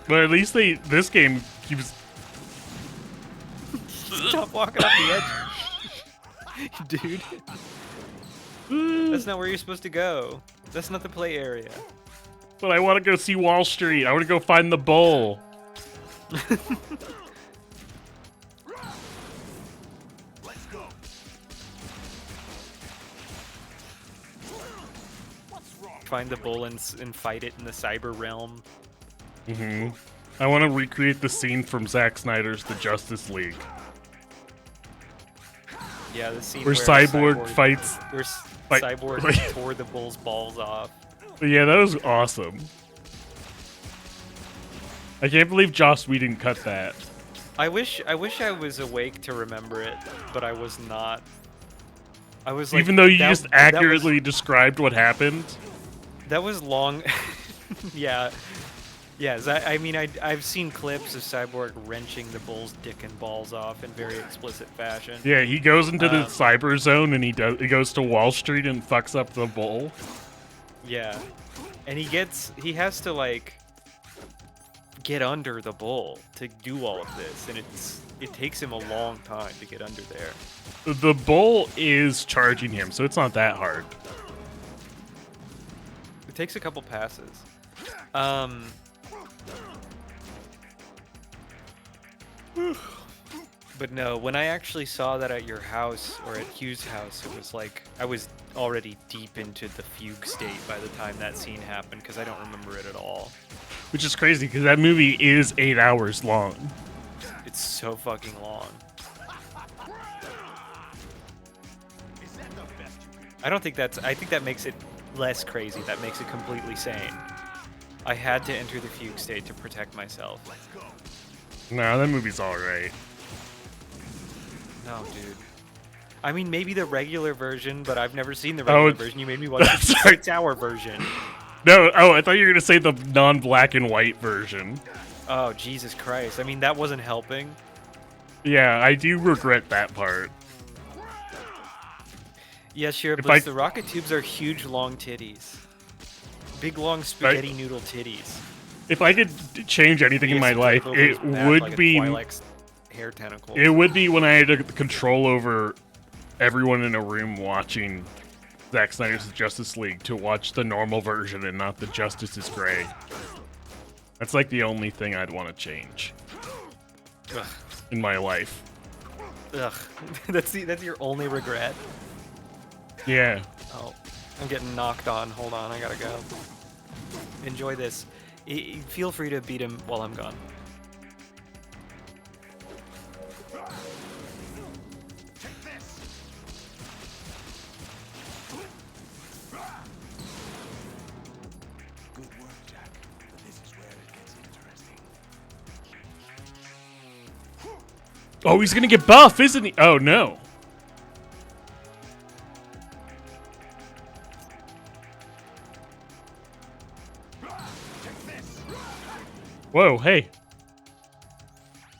But at least this game keeps... Stop walking off the edge. Dude. That's not where you're supposed to go. That's not the play area. But I want to go see Wall Street. I want to go find the bull. Find the bull and fight it in the cyber realm. Mm-hmm. I want to recreate the scene from Zack Snyder's The Justice League. Yeah, the scene where Cyborg fights... Where Cyborg tore the bull's balls off. Yeah, that was awesome. I can't believe Joss Whedon cut that. I wish I was awake to remember it, but I was not. I was like, even though you just accurately described what happened. That was long. Yeah. Yes, I mean, I've seen clips of Cyborg wrenching the bull's dick and balls off in very explicit fashion. Yeah, he goes into the cyber zone and he goes to Wall Street and fucks up the bull. Yeah, and he has to like get under the bull to do all of this, and it takes him a long time to get under there. The bull is charging him, so it's not that hard. It takes a couple passes. But no, when I actually saw that at your house, or at Hugh's house, it was like, I was already deep into the fugue state by the time that scene happened, because I don't remember it at all. Which is crazy, because that movie is 8 hours long. It's so fucking long. I think that makes it less crazy. That makes it completely sane. I had to enter the fugue state to protect myself. No, that movie's alright. No, dude. I mean, maybe the regular version, but I've never seen the regular version. You made me watch the 6-hour version. No, I thought you were going to say the non-black and white version. Oh, Jesus Christ. I mean, that wasn't helping. Yeah, I do regret that part. Yeah, sure, but the rocket tubes are huge, long titties. Big, long spaghetti noodle titties. If I could change anything in my life, it would like be. a Twi'lek's hair tentacle. It would be when I had control over everyone in a room watching Zack Snyder's Justice League to watch the normal version and not the Justice is Gray. That's like the only thing I'd want to change in my life. Ugh, that's your only regret. Yeah. Oh, I'm getting knocked on. Hold on, I gotta go. Enjoy this. Feel free to beat him while I'm gone. Oh, he's gonna get buff, isn't he? Oh, no. Whoa, hey.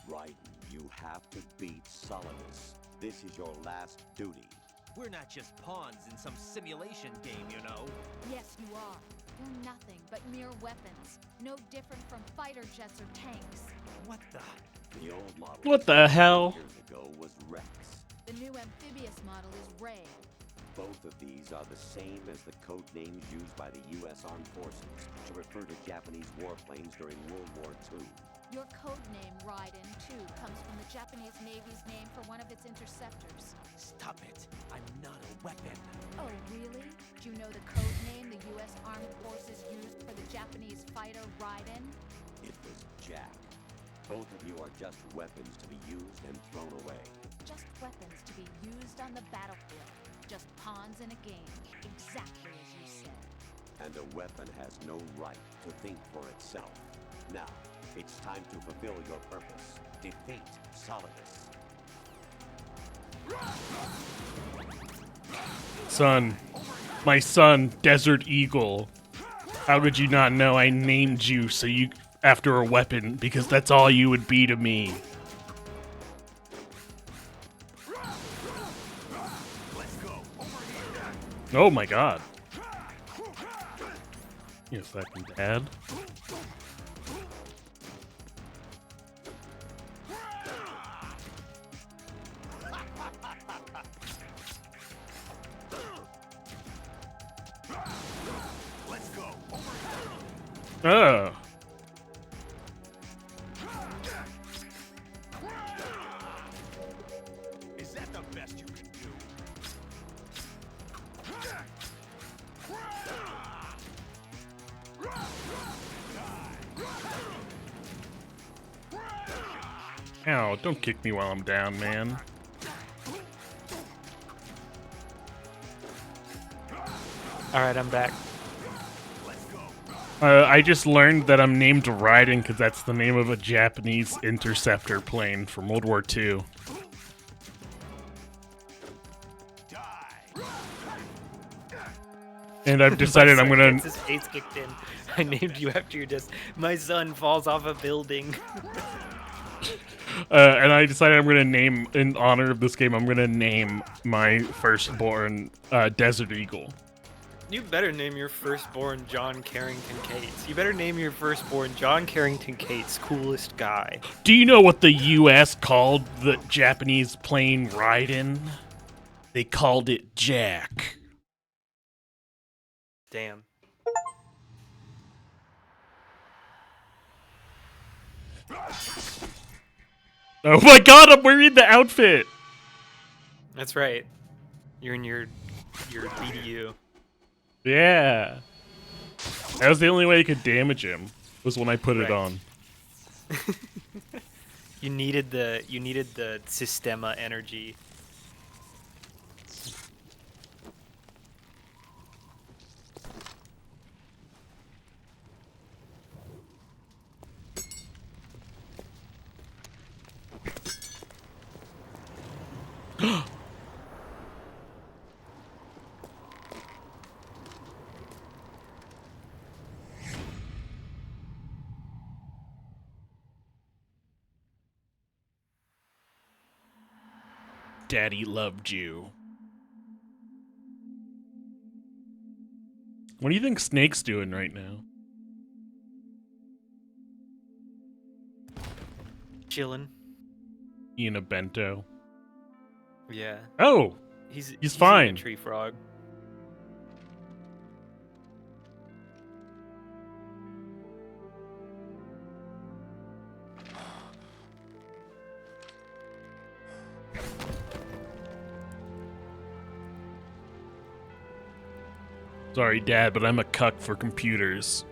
Raiden, you have to beat Solidus. This is your last duty. We're not just pawns in some simulation game, you know. Yes, you are. You're nothing but mere weapons. No different from fighter jets or tanks. What the? The old model What the hell? years ago was Rex. The new amphibious model is Ray. Both of these are the same as the code names used by the U.S. Armed Forces to refer to Japanese warplanes during World War II. Your code name, Raiden, too, comes from the Japanese Navy's name for one of its interceptors. Stop it. I'm not a weapon. Oh, really? Do you know the code name the U.S. Armed Forces used for the Japanese fighter Raiden? It was Jack. Both of you are just weapons to be used and thrown away. Just weapons to be used on the battlefield. Just pawns in a game. Exactly as you said. And a weapon has no right to think for itself. Now, it's time to fulfill your purpose. Defeat Solidus. Son. My son, Desert Eagle. How could you not know I named you so you after a weapon? Because that's all you would be to me. Oh my god. Yes, that can add. Oh. Is that the best you can do? Ow, don't kick me while I'm down, man. Alright, I'm back. I just learned that I'm named Raiden because that's the name of a Japanese interceptor plane from World War II. And I've decided I'm gonna... His face kicked in. I named you after your death. My son falls off a building. and I decided I'm gonna name, in honor of this game, I'm gonna name my firstborn Desert Eagle. You better name your firstborn John Carrington Cates. You better name your firstborn John Carrington Cates, coolest guy. Do you know what the U.S. called the Japanese plane Raiden? They called it Jack. Damn. Oh my god, I'm wearing the outfit! That's right. You're in your BDU. Yeah. That was the only way you could damage him, was when I put it on. You needed the Sistema energy. Daddy loved you. What do you think Snake's doing right now? chilling. Eating a bento. Yeah. Oh, he's he's eating a fine. tree frog. Sorry, Dad, but I'm a cuck for computers.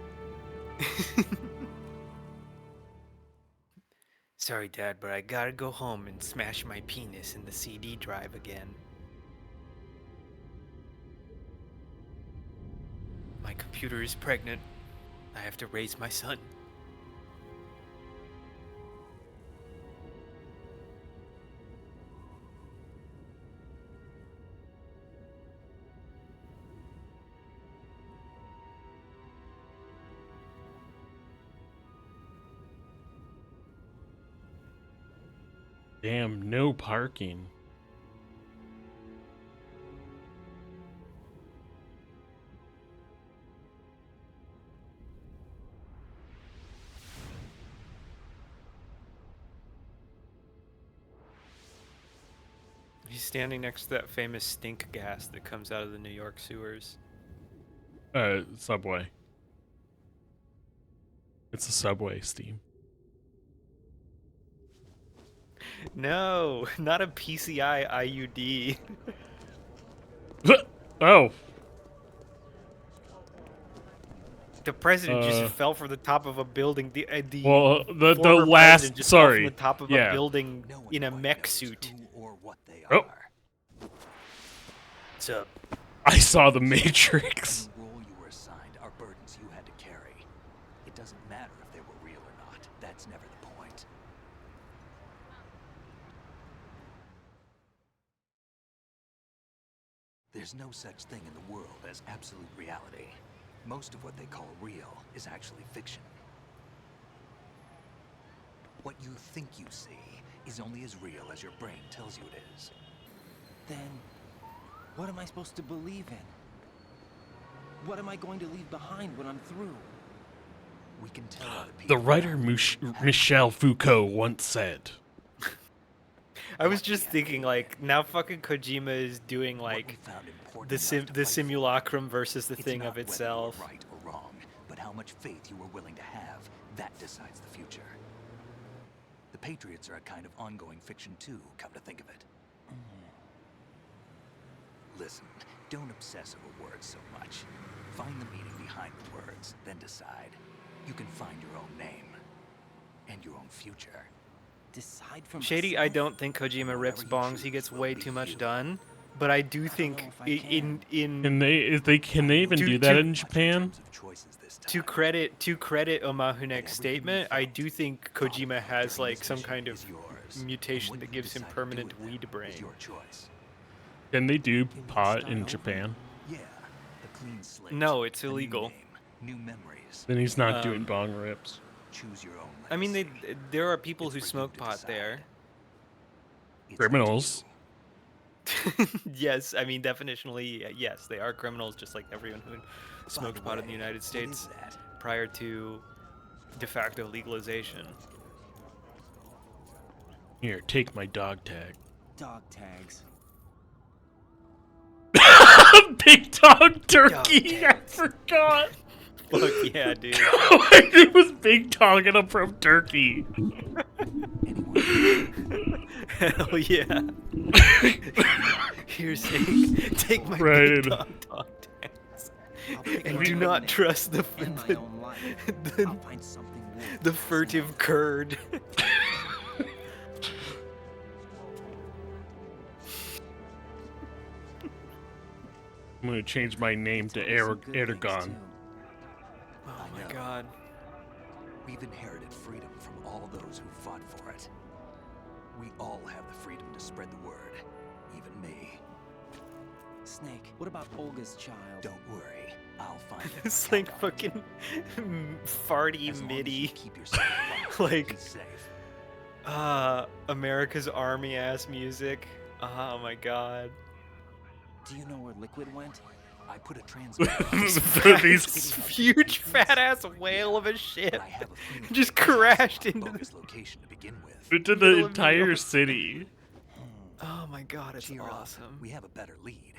Sorry, Dad, but I gotta go home and smash my penis in the CD drive again. My computer is pregnant. I have to raise my son. Damn, no parking. He's standing next to that famous stink gas that comes out of the New York sewers. Subway. It's a Subway, Steam. No, not a PCI IUD. Oh. The president just fell from the top of a building. The the former last president just sorry. fell from the top of a building in a mech suit. Oh. What's up? I saw the Matrix. The role you were assigned are burdens you had to carry. It doesn't matter if they were real or not. That's never the point. There's no such thing in the world as absolute reality. Most of what they call real is actually fiction. What you think you see is only as real as your brain tells you it is. Then, what am I supposed to believe in? What am I going to leave behind when I'm through? We can tell other people. The writer Michel Foucault once said. I was just thinking, like, now fucking Kojima is doing, like, the simulacrum versus the thing of itself. Right or wrong, but how much faith you were willing to have, that decides the future. The Patriots are a kind of ongoing fiction too, come to think of it. Listen, don't obsess over words so much. Find the meaning behind the words, then decide. You can find your own name and your own future. Decide for Shady, myself? I don't think Kojima rips bongs. He gets way too much done. But I do think Can they even do that in Japan? To credit Omahune's statement, I do think Kojima has like some kind of mutation that gives him permanent weed brain. Can they do pot in Japan? Yeah, the clean slate. No, it's illegal. New memories. Then he's not doing bong rips. Choose your own. I mean, there are people who smoke pot there. Criminals. Yes, I mean, definitionally, yes, they are criminals, just like everyone who smoked pot in the United States prior to de facto legalization. Here, take my dog tag. Dog tags. Big dog turkey. I forgot. Fuck yeah, dude. It was Big Dog and I'm from Turkey. Hell yeah. Here's take my Big dog tags. And do not trust the furtive curd. I'm gonna change my name to Erdogan. Oh my god. We've inherited freedom from all those who fought for it. We all have the freedom to spread the word, even me. Snake, what about Olga's child? Don't worry, I'll find it. It's like fucking farty MIDI. Keep yourself like safe. America's Army ass music. Oh my god. Do you know where Liquid went? I put a transmitter on This huge fat ass whale of a ship just crashed into this location to begin with. into the entire city. Oh my god, it's Cheer awesome. Up. We have a better lead.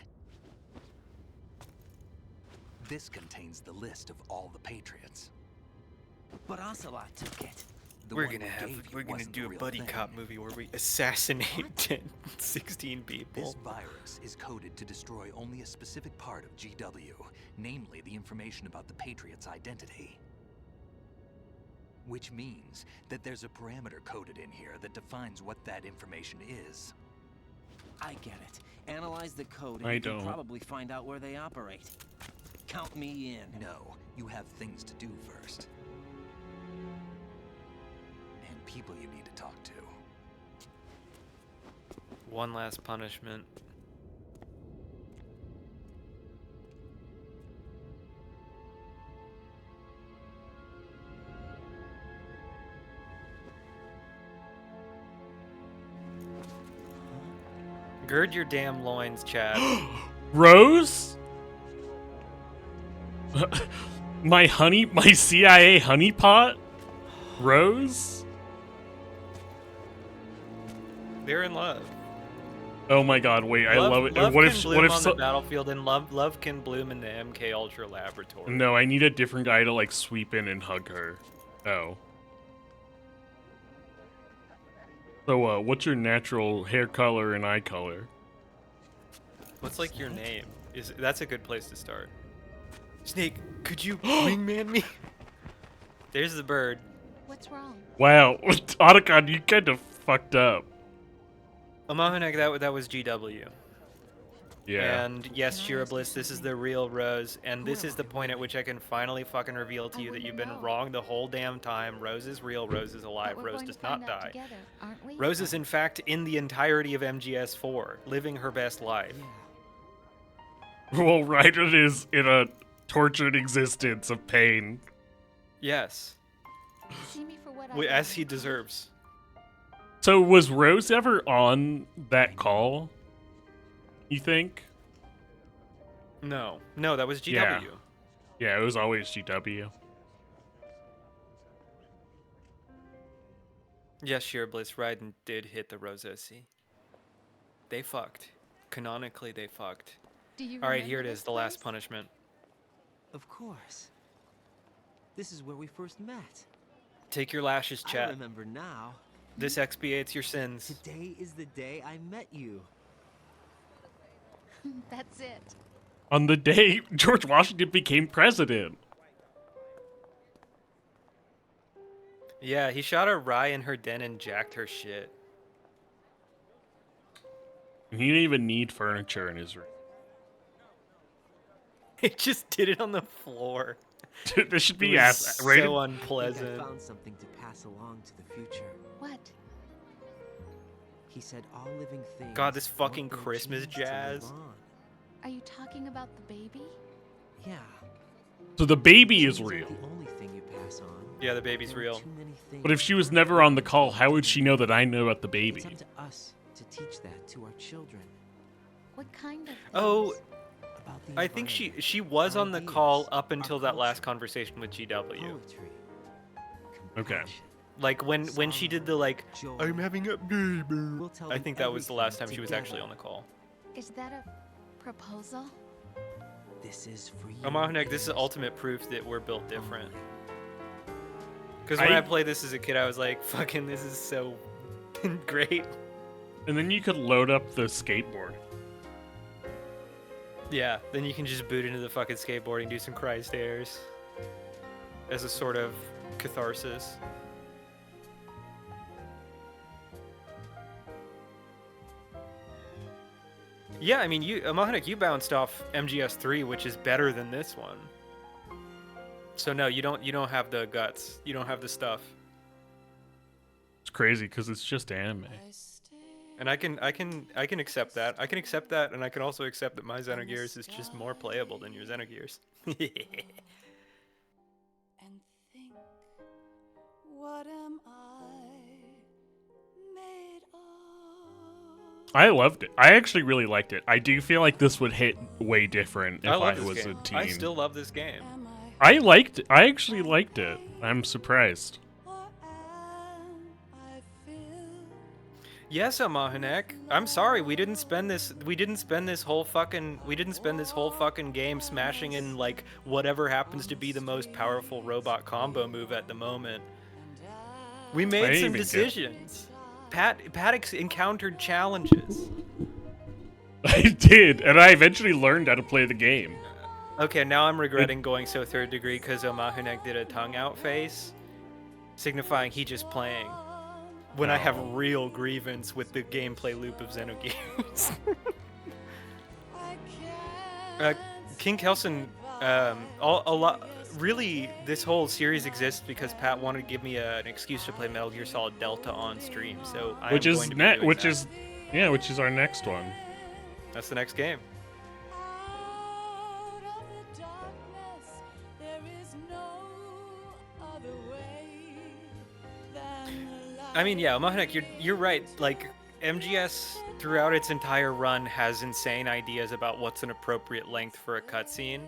This contains the list of all the Patriots. But Ocelot took it. We're gonna do a buddy cop movie where we assassinate 16 people. This virus is coded to destroy only a specific part of GW, namely the information about the Patriot's identity. Which means that there's a parameter coded in here that defines what that information is. I get it. Analyze the code and I you can don't. probably find out where they operate. Count me in. No, you have things to do first. And people you need to talk to. One last punishment. Gird your damn loins, Chad. Rose? my CIA honeypot? Rose? They're in love. Oh my god, wait, I love it. Love What can if bloom what if on so the battlefield and love can bloom in the MK Ultra laboratory. No, I need a different guy to like sweep in and hug her. Oh. So what's your natural hair color and eye color? What's like your name? That's a good place to start. Snake, could you wingman me? There's the bird. What's wrong? Wow, Otacon, you kind of fucked up. Amahanek, that was GW. Yeah. And yes, Shira Bliss, this is the real Rose, and this is the point at which I can finally fucking reveal to you that you've been wrong the whole damn time. Rose is real, Rose is alive, Rose does not die. Together, aren't we? Rose is in fact in the entirety of MGS4, living her best life. Well, Raiden is in a tortured existence of pain. Yes. See me for what I As he deserves. So was Rose ever on that call? You think? No, that was GW. Yeah, it was always GW. Yes, Shira Bliss, Raiden did hit the Rose OC. They fucked. Canonically, they fucked. All right, here it is, the last punishment. Of course. This is where we first met. Take your lashes, I chat. remember now. This expiates your sins. Today is the day I met you. That's it. On the day George Washington became president. Yeah, he shot a Rye in her den and jacked her shit. And he didn't even need furniture in his room. He just did it on the floor. Dude, this should be It was ass so rated. unpleasant. I found something to pass along to the future. What? He said all living things. God, this want fucking their Christmas genes to live jazz. on. Are you talking about the baby? Yeah. So the baby is Genes aren't real. the only thing you pass on. Yeah, the baby's There are real. too many things But if she was never on the call, how would she know that I know about the baby? It's up to us to teach that to our children. What kind of things? Oh, About the I think environment, she was on the ideas, call up our until that last culture, conversation with GW. poetry, Okay. compassion. Like when she did the like, Joy. I'm having a baby. We'll tell I them think that was the last time everything she was together. actually on the call. Is that a proposal? This is for you. Amahanek, this is ultimate proof that we're built different. Because when I played this as a kid, I was like, fucking, this is so great. And then you could load up the skateboard. Yeah, then you can just boot into the fucking skateboarding, do some cry stairs. As a sort of catharsis. Yeah, I mean, Amahanek, you bounced off MGS3, which is better than this one. So no, you don't have the guts. You don't have the stuff. It's crazy because it's just anime. And I can accept that. I can accept that, and I can also accept that my Xenogears is just more playable than your Xenogears. And think, what am I made I loved it. I actually really liked it. I do feel like this would hit way different if I I love this was game. a teen. I still love this game. I liked it. I actually liked it. I'm surprised. Yes, Amahanek. I'm sorry we didn't spend this whole fucking game smashing in like whatever happens to be the most powerful robot combo move at the moment. We made some decisions. Pat encountered challenges. I did, and I eventually learned how to play the game. Okay, now I'm regretting going so third degree because Omahanek did a tongue out face, signifying he just playing. When I have real grievance with the gameplay loop of Xenogears. King Kelson, really, this whole series exists because Pat wanted to give me an excuse to play Metal Gear Solid Delta on stream. So I'm which is going to be doing that. which is our next one. That's the next game. I mean, yeah, Omahanek, you're right. Like, MGS throughout its entire run has insane ideas about what's an appropriate length for a cutscene.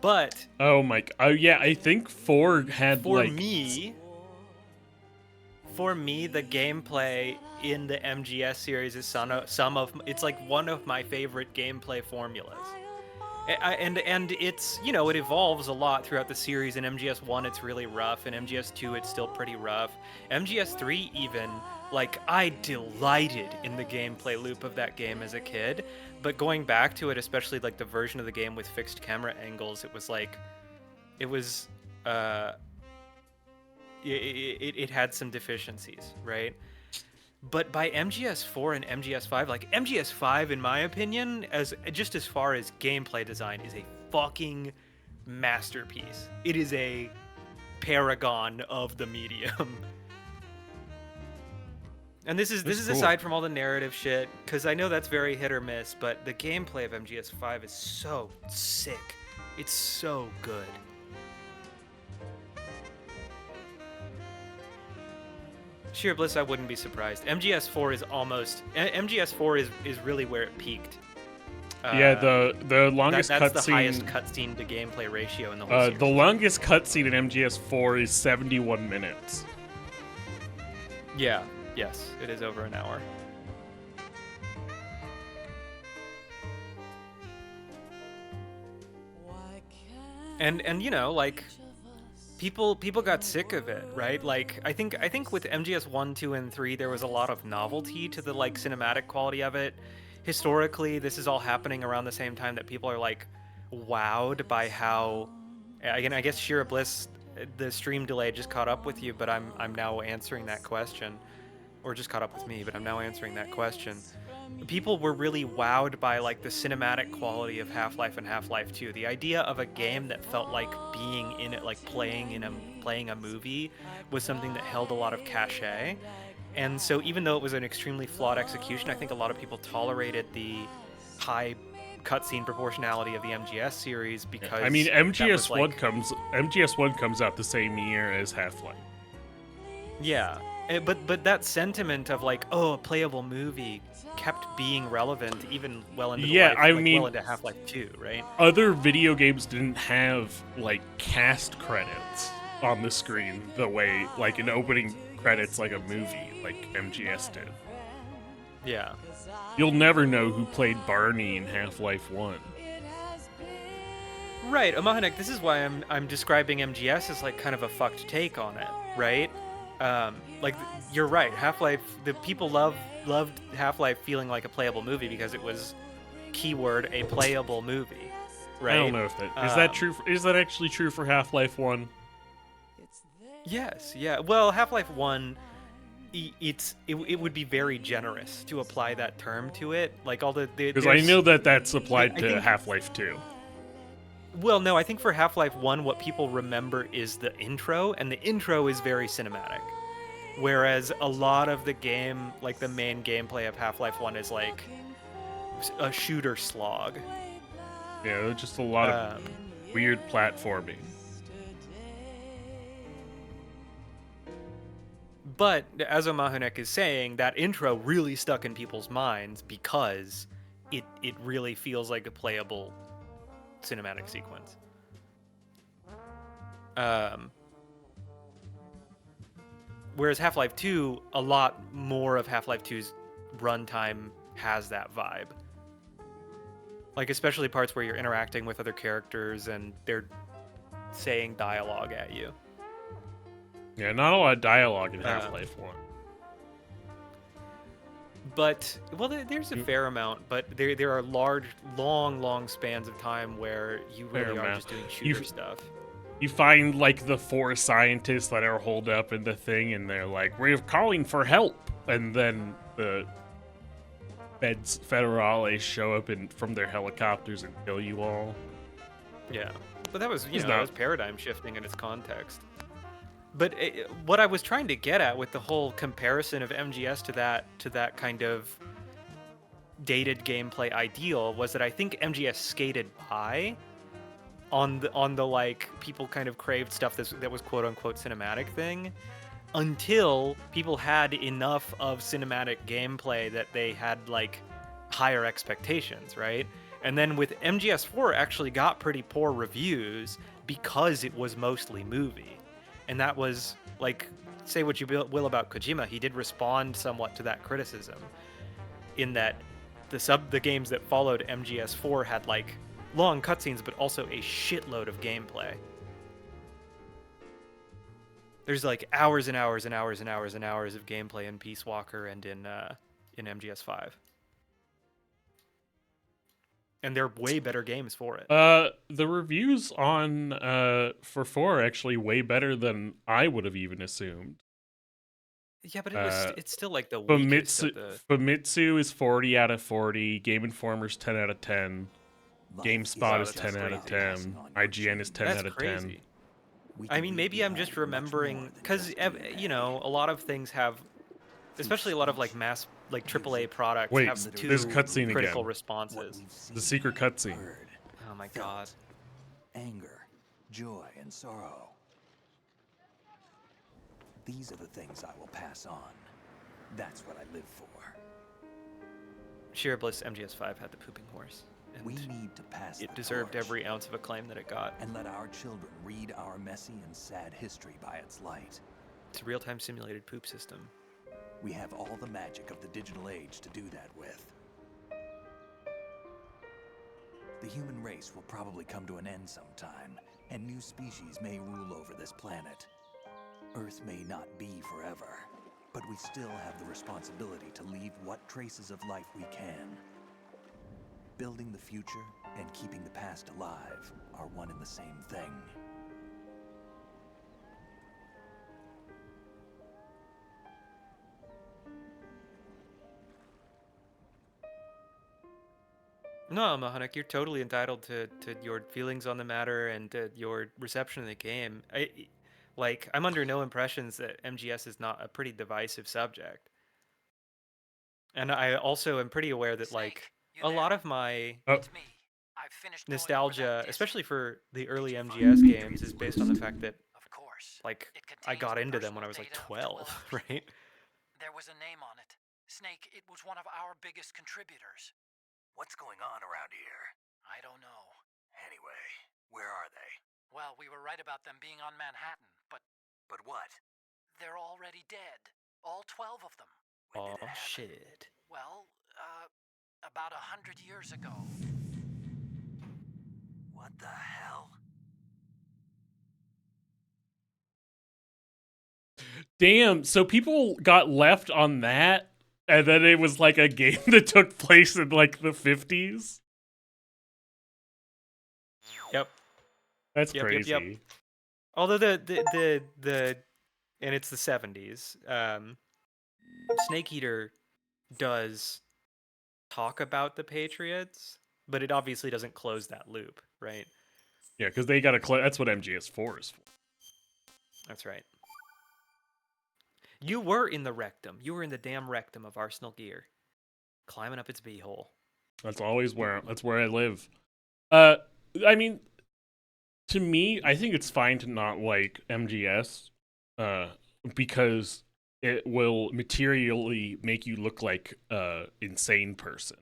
But oh yeah, I think 4 had for me, the gameplay in the MGS series is it's like one of my favorite gameplay formulas. And it's, you know, it evolves a lot throughout the series. In MGS 1 it's really rough, in MGS 2 it's still pretty rough. MGS 3 even, like, I delighted in the gameplay loop of that game as a kid, but going back to it, especially like the version of the game with fixed camera angles, it was like, it had some deficiencies, right? But by MGS 4 and MGS 5, like MGS 5, in my opinion, as far as gameplay design, is a fucking masterpiece. It is a paragon of the medium. And this is cool. aside from all the narrative shit, because I know that's very hit or miss, but the gameplay of MGS 5 is so sick. It's so good. Sheer Bliss, I wouldn't be surprised. MGS 4 is really where it peaked. Yeah, the longest cutscene. That's the highest cutscene to gameplay ratio in the whole series. The longest cutscene in MGS 4 is 71 minutes. Yeah, yes, it is over an hour. And you know, like, people got sick of it, right? Like, I think with MGS 1, 2, and 3, there was a lot of novelty to the, like, cinematic quality of it. Historically, this is all happening around the same time that people are, like, wowed by how... Again, I guess Sheer Bliss, the stream delay just caught up with you, but I'm now answering that question. Or just caught up with me, but I'm now answering that question. People were really wowed by, like, the cinematic quality of Half-Life and Half-Life 2. The idea of a game that felt like being in it, like playing a movie, was something that held a lot of cachet. And so even though it was an extremely flawed execution, I think a lot of people tolerated the high cutscene proportionality of the MGS series because... I mean, MGS 1 comes out the same year as Half-Life. Yeah. But that sentiment of, like, oh, a playable movie kept being relevant even well into well into Half-Life 2, right? Other video games didn't have, like, cast credits on the screen the way, like, an opening credits like a movie, like MGS did. Yeah. You'll never know who played Barney in Half-Life 1. Right, Omahanek, this is why I'm describing MGS as, like, kind of a fucked take on it, right? Like, you're right, Half-Life, the people loved Half-Life feeling like a playable movie because it was, keyword, a playable movie, right? I don't know if that... Is that true? Is that actually true for Half-Life 1? Yes, yeah. Well, Half-Life 1, it would be very generous to apply that term to it. Like, all the... Because I know that's applied to Half-Life 2. Well, no, I think for Half-Life 1, what people remember is the intro, and the intro is very cinematic. Whereas a lot of the game, like the main gameplay of Half-Life 1 is like a shooter slog. Yeah, just a lot of weird platforming. But as Omahanek is saying, that intro really stuck in people's minds because it really feels like a playable cinematic sequence. Whereas Half-Life 2, a lot more of Half-Life 2's runtime has that vibe. Like, especially parts where you're interacting with other characters and they're saying dialogue at you. Yeah, not a lot of dialogue in Half-Life 1. But, well, there's a fair amount, but there are large, long spans of time where you really are just doing shooter stuff. You find, like, the 4 scientists that are holed up in the thing, and they're like, we're calling for help! And then the Federales show up from their helicopters and kill you all. Yeah. But that was, that was paradigm shifting in its context. But what I was trying to get at with the whole comparison of MGS to that kind of dated gameplay ideal was that I think MGS skated by on the like people kind of craved stuff that was quote unquote cinematic thing until people had enough of cinematic gameplay that they had like higher expectations, right? And then with MGS4 actually got pretty poor reviews because it was mostly movie. And that was, like, say what you will about Kojima, he did respond somewhat to that criticism in that the games that followed MGS4 had, like, long cutscenes, but also a shitload of gameplay. There's, like, hours and hours and hours and hours and hours of gameplay in Peace Walker and in MGS5. And they're way better games for it. The reviews on for 4 are actually way better than I would have even assumed. Yeah, but it's still like the weakest of the... Famitsu is 40 out of 40, Game Informer's 10 out of 10, GameSpot is 10 out of 10, IGN is 10 out of 10. I mean, maybe I'm just remembering, because, you know, a lot of things have, especially a lot of, like, like AAA products have there's a cutscene critical again. responses. The secret cutscene. Oh my god. Anger, joy, and sorrow. These are the things I will pass on. That's what I live for. Sheer Bliss MGS5 had the pooping horse. And we need to pass it deserved every ounce of acclaim that it got. And let our children read our messy and sad history by its light. It's a real-time simulated poop system. We have all the magic of the digital age to do that with. The human race will probably come to an end sometime, and new species may rule over this planet. Earth may not be forever, but we still have the responsibility to leave what traces of life we can. Building the future and keeping the past alive are one and the same thing. No, Mahanek, you're totally entitled to your feelings on the matter and your reception of the game. I'm under no impressions that MGS is not a pretty divisive subject. And I also am pretty aware that, like, a lot of my nostalgia, especially for the early MGS games, is based on the fact that, like, I got into them when I was, like, 12, right? There was a name on it. Snake, it was one of our biggest contributors. What's going on around here? I don't know. Anyway, where are they? Well, we were right about them being on Manhattan, but... But what? They're already dead. All 12 of them. Oh, shit. Well, about 100 years ago. What the hell? Damn, so people got left on that? And then it was like a game that took place in like the 50s. Yep. That's crazy. Yep. Although the and it's the 70s. Snake Eater does talk about the Patriots, but it obviously doesn't close that loop, right? Yeah, because they got to that's what MGS4 is for. That's right. You were in the rectum. You were in the damn rectum of Arsenal Gear, climbing up its beehole. That's where I live. I mean, to me, I think it's fine to not like MGS, because it will materially make you look like a insane person.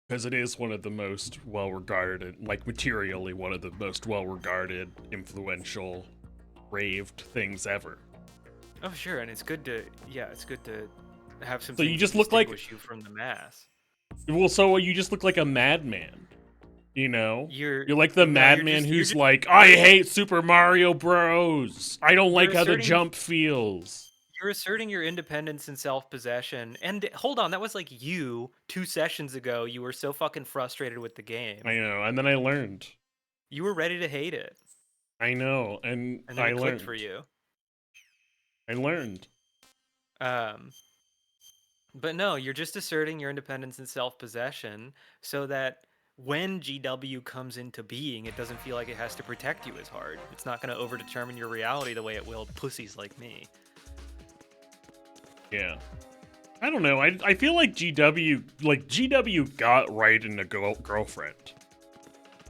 Because it is one of the most well-regarded, like materially one of the most well-regarded, influential, raved things ever. Oh, sure, and it's good to have some So you things just that look like, distinguish you from the mass. well, so you just look like a madman, you know? You're like the no, you're madman just- you're who's just- like, I hate Super Mario Bros. I don't like how the asserting- jump feels. You're asserting your independence and self-possession. And hold on, that was like you 2 sessions ago. You were so fucking frustrated with the game. I know, and then I learned. You were ready to hate it. I know, and then I it clicked learned. for you. I learned. But no, you're just asserting your independence and self-possession so that when GW comes into being, it doesn't feel like it has to protect you as hard. It's not going to overdetermine your reality the way it will pussies like me. Yeah. I don't know. I feel like GW got right in a girlfriend.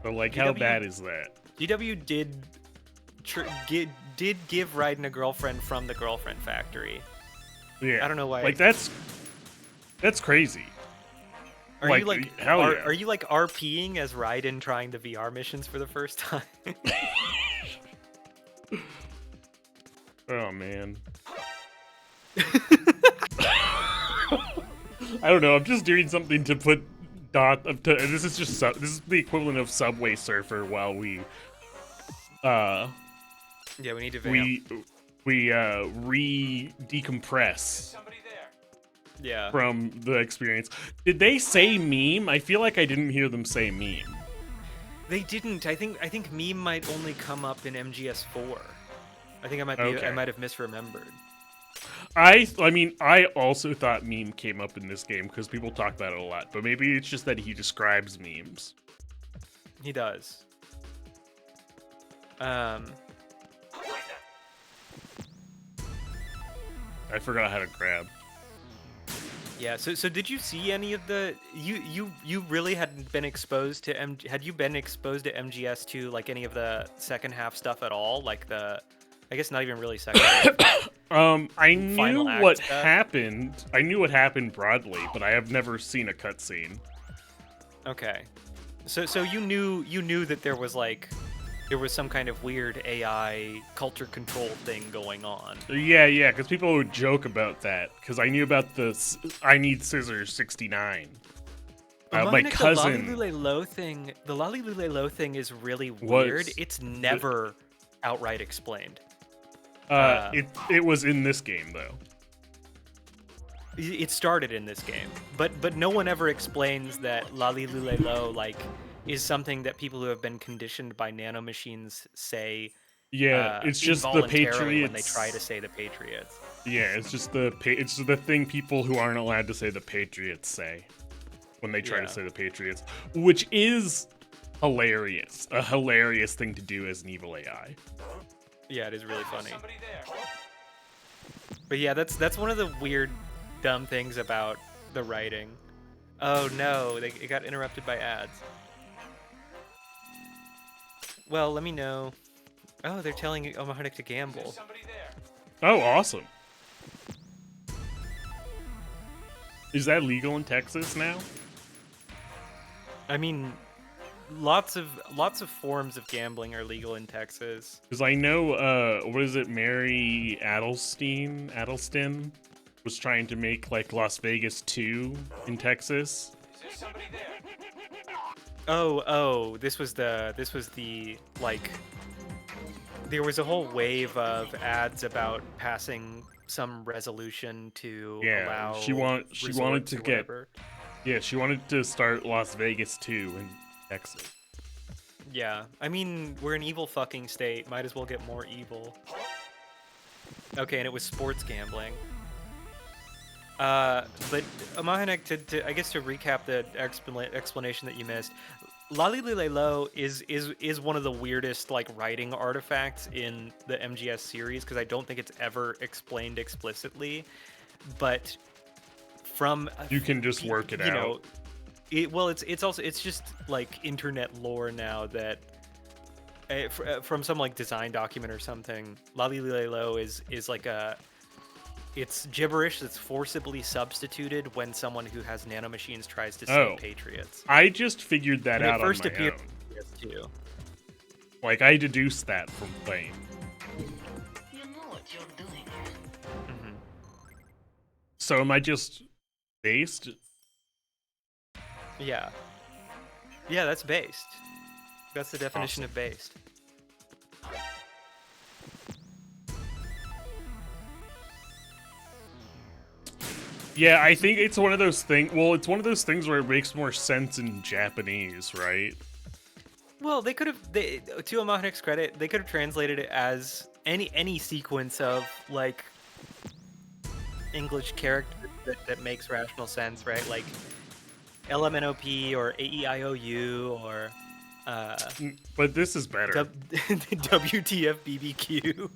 So like, how GW bad is that? GW did give Raiden a girlfriend from the girlfriend factory. Yeah. I don't know why. Like that's crazy. Are you like hell yeah. are you like RPing as Raiden trying the VR missions for the first time? Oh man. I don't know. I'm just doing something to put this is just this is the equivalent of Subway Surfer while we yeah, we need to vamp. we decompress. Yeah. From the experience. Did they say meme? I feel like I didn't hear them say meme. They didn't. I think meme might only come up in MGS4. I think I might have misremembered. I mean, I also thought meme came up in this game because people talk about it a lot, but maybe it's just that he describes memes. He does. I forgot how to grab. Yeah, so did you see any of the you really hadn't been exposed to had you been exposed to MGS2 like any of the second half stuff at all? Like I guess not even really second half. I knew what happened. I knew what happened broadly, but I have never seen a cutscene. Okay. So you knew that there was some kind of weird AI culture control thing going on. Yeah, because people would joke about that. Because I knew about the I Need Scissors 69. My cousin. The Lolly Low thing is really weird. It's never outright explained. It was in this game though. It started in this game, but no one ever explains that Lolly Low is something that people who have been conditioned by nanomachines say. Yeah, it's just the Patriots when they try to say the Patriots. Yeah, it's just the thing people who aren't allowed to say the Patriots say when they try to say the Patriots, which is hilarious. A hilarious thing to do as an evil AI. Yeah, it is really funny. But yeah, that's one of the weird, dumb things about the writing. Oh no, it got interrupted by ads. Well, let me know. Oh, they're telling Omahonic to gamble. Oh, awesome. Is that legal in Texas now? I mean, lots of forms of gambling are legal in Texas. Because I know, what is it, Mary Addleston was trying to make like Las Vegas 2 in Texas. Oh, this was the like, there was a whole wave of ads about passing some resolution to allow she wanted to get whatever. Yeah, she wanted to start Las Vegas 2 in Texas. Yeah, I mean, we're an evil fucking state. Might as well get more evil. Okay, and it was sports gambling. But Amahanek, I guess to recap the explanation that you missed, Lolly Low is one of the weirdest like writing artifacts in the MGS series because I don't think it's ever explained explicitly, but from you can just work it out. It's just like internet lore now that from some like design document or something. Lolly Low is like It's gibberish that's forcibly substituted when someone who has nanomachines tries to say Oh. patriots. I just figured that And it out on first my appeared own. in PS2. Like, I deduced that from playing. You know what you're doing. Mm-hmm. So am I just based? Yeah. Yeah, that's based. That's the definition Awesome. of based. Yeah, I think it's one of those things. Well, it's one of those things where it makes more sense in Japanese, right? Well, they could have, to Amahnek's credit, they could have translated it as any sequence of like English characters that makes rational sense, right? Like LMNOP or AEIOU or But this is better. WTF BBQ.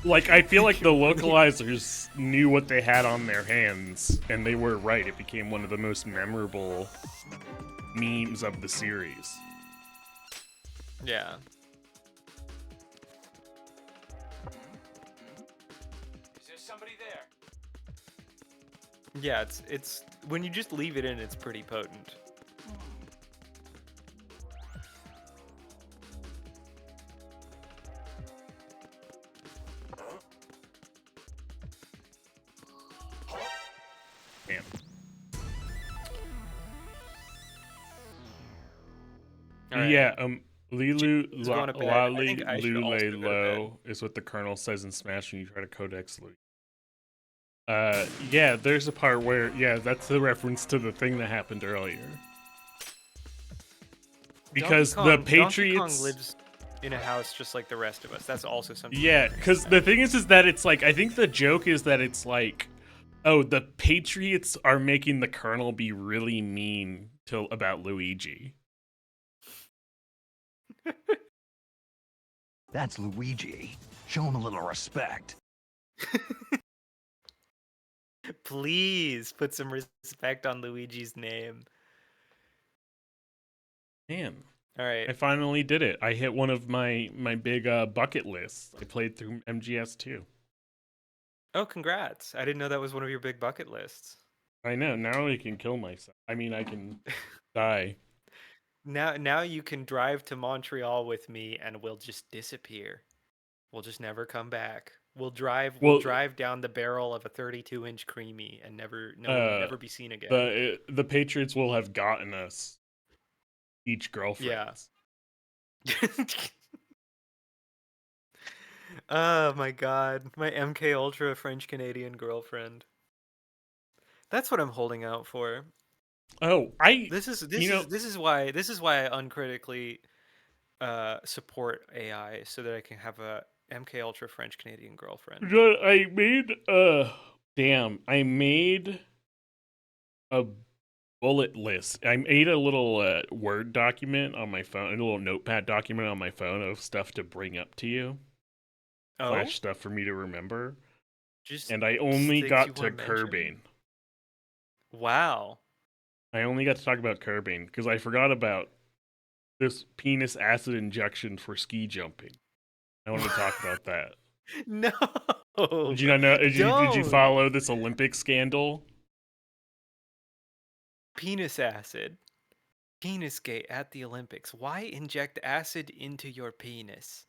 Like, I feel like the localizers knew what they had on their hands, and they were right. It became one of the most memorable memes of the series. Yeah. Is there somebody there? Yeah, it's when you just leave it in, it's pretty potent. Man. Alright. Yeah, Lilu Is going to bed. I Lali think I should also Lule go to Lo is what the colonel says in Smash when you try to codex Louis. Yeah, there's a part where, yeah, that's the reference to the thing that happened earlier. Because the Patriots... Donkey Kong lives in a house just like the rest of us. That's also something. Yeah, because the thing is that it's like, I think the joke is that it's like, oh, the Patriots are making the colonel be really mean about Luigi. That's Luigi. Show him a little respect. Please put some respect on Luigi's name. Man. All right. I finally did it. I hit one of my big bucket lists. I played through MGS2. Oh, congrats. I didn't know that was one of your big bucket lists. I know. Now I can kill myself. I mean, I can die. Now you can drive to Montreal with me and we'll just disappear. We'll just never come back. We'll drive down the barrel of a 32-inch creamy and never be seen again. The Patriots will have gotten us each girlfriends. Yeah. Oh my god, my MK Ultra French Canadian girlfriend. That's what I'm holding out for. Oh, this is why I uncritically support AI so that I can have a MK Ultra French Canadian girlfriend. I made I made a bullet list. I made a little Word document on my phone, a little notepad document on my phone of stuff to bring up to you. Flash stuff for me to remember. And I only got to Kerbane. Wow. I only got to talk about Kerbane because I forgot about this penis acid injection for ski jumping. I want to talk about that. No. Did you not know? Did you follow this Olympic scandal? Penis acid. Penis gate at the Olympics. Why inject acid into your penis?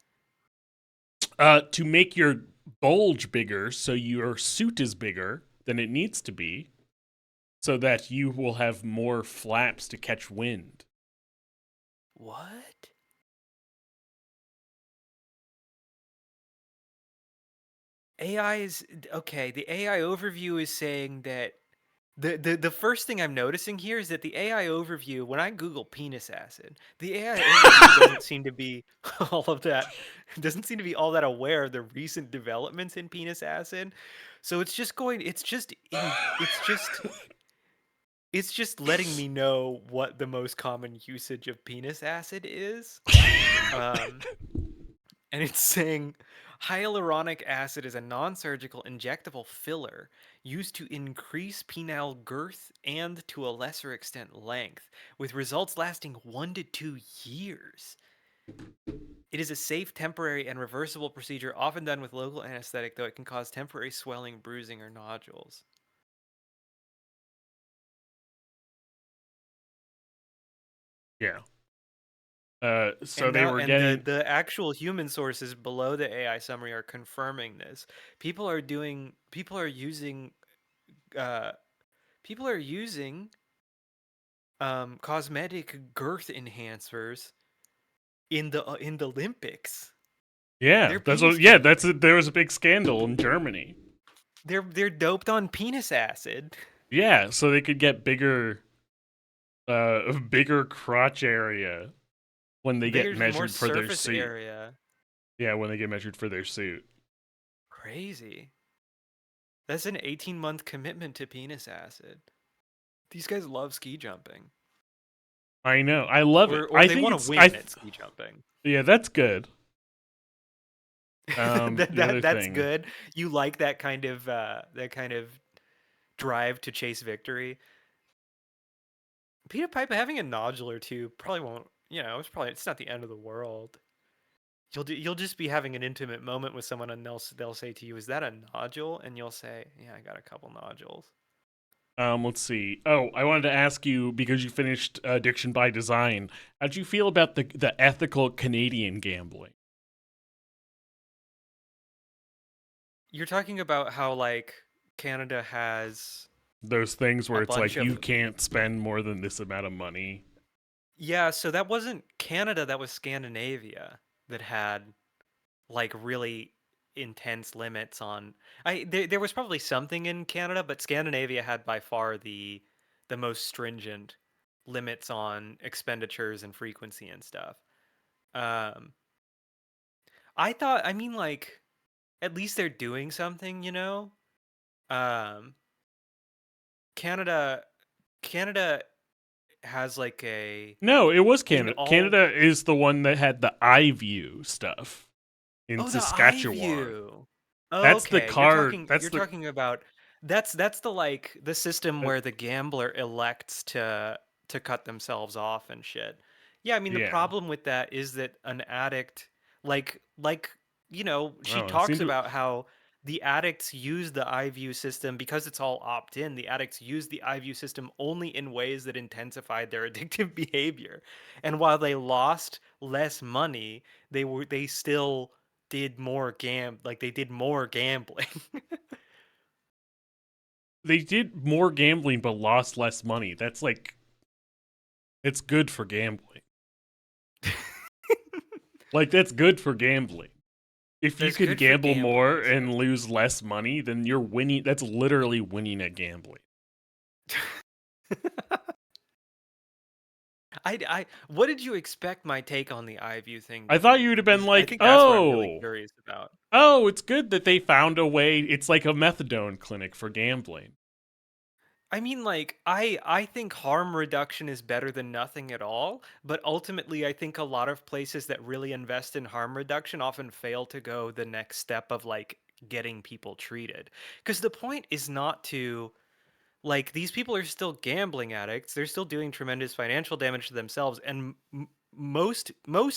To make your bulge bigger so your suit is bigger than it needs to be, so that you will have more flaps to catch wind. What? AI is okay. The AI overview is saying that the first thing I'm noticing here is that the AI overview, when I Google penis acid, the AI overview doesn't seem to be all of that. Doesn't seem to be all that aware of the recent developments in penis acid. So it's just it's just letting me know what the most common usage of penis acid is. And it's saying hyaluronic acid is a non-surgical injectable filler used to increase penile girth and, to a lesser extent, length, with results lasting 1 to 2 years. It is a safe, temporary, and reversible procedure, often done with local anesthetic, though it can cause temporary swelling, bruising, or nodules. Yeah. So And they now, were and getting. the actual human sources below the AI summary are confirming this. People are using, uh, people are using cosmetic girth enhancers in the Olympics. Yeah, They're that's penis what. Yeah, jumping. there was a big scandal in Germany. They're doped on penis acid. Yeah, so they could get bigger crotch area when they get More measured for their surface suit. area. Yeah, when they get measured for their suit. Crazy. That's an 18-month commitment to penis acid. These guys love ski jumping. I know. I love it. Or I they think want it's. to win at ski jumping. Yeah, that's good. The other That's thing. good. You like that kind of drive to chase victory. Peter Piper having a nodule or two probably won't. It's not the end of the world. You'll just be having an intimate moment with someone, and they'll say to you, "Is that a nodule?" And you'll say, "Yeah, I got a couple nodules." Let's see. Oh, I wanted to ask you because you finished Addiction by Design. How'd you feel about the ethical Canadian gambling? You're talking about how like Canada has Those things a where it's bunch like of you can't spend more than this amount of money. yeah. So that wasn't Canada. That was Scandinavia that had like really intense limits on. There was probably something in Canada, but Scandinavia had by far the most stringent limits on expenditures and frequency and stuff. Um, I mean, like, at least they're doing something, you know? Um, Canada, Canada has like No, it was in Canada. all. Canada is the one that had the iView stuff in Oh, the Saskatchewan. iView. Oh, That's the okay. card. That's You're the. talking about that's the like the system Uh, where the gambler elects to cut themselves off and shit. Yeah, I mean the yeah. problem with that is that an addict like she Oh, it talks seemed to. about how the addicts use the iView system because it's all opt-in. The addicts use the iView system only in ways that intensified their addictive behavior. And while they lost less money, they still did more they did more gambling. They did more gambling but lost less money. That's like. It's good for gambling. Like, that's good for gambling. If you That's can good for gamble more gambling. and lose less money, then you're winning. That's literally winning at gambling. What did you expect my take on the iView thing to I thought be? you would have been 'Cause I like, think that's what I'm really oh, curious about. oh, it's good that they found a way. It's like a methadone clinic for gambling. I mean, like, I think harm reduction is better than nothing at all, but ultimately, I think a lot of places that really invest in harm reduction often fail to go the next step of like getting people treated. Because the point is not to like these people are still gambling addicts. They're still doing tremendous financial damage to themselves, and most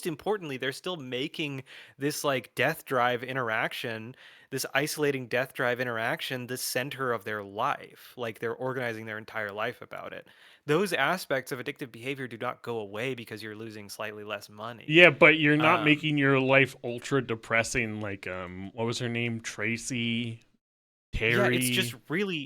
importantly, they're still making this like death drive interaction, this isolating death drive interaction, the center of their life. Like they're organizing their entire life about it. Those aspects of addictive behavior do not go away because you're losing slightly less money. Yeah, but you're not Um, making your life ultra depressing. Like, what was her name? Tracy yeah, Terry.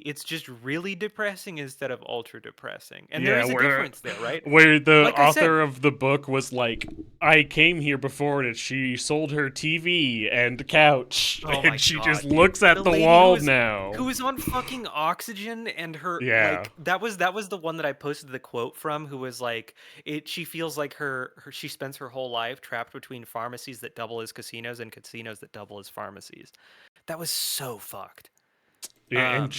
it's just really depressing instead of ultra depressing. And there Yeah, is a difference there, right? where the Like I said, author of the book was like, I came here before and she sold her TV and couch, oh my and she just god, dude. looks at The the lady wall now. who was on fucking oxygen and her Yeah. like that was the one that I posted the quote from who was like she feels like she spends her whole life trapped between pharmacies that double as casinos and casinos that double as pharmacies. That was so fucked. Yeah, and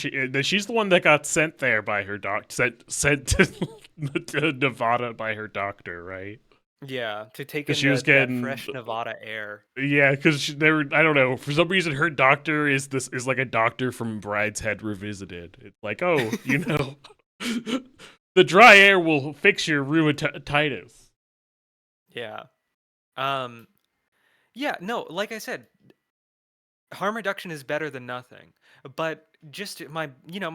she's the one that got sent there by her sent to Nevada by her doctor, right? Yeah, to take Because in she was that getting. fresh Nevada air. Yeah, because they were. I don't know. For some reason, her doctor is like a doctor from Brideshead Revisited. It's like, oh, the dry air will fix your rheumatism. Yeah. Um, yeah, no, like I said, harm reduction is better than nothing. But just my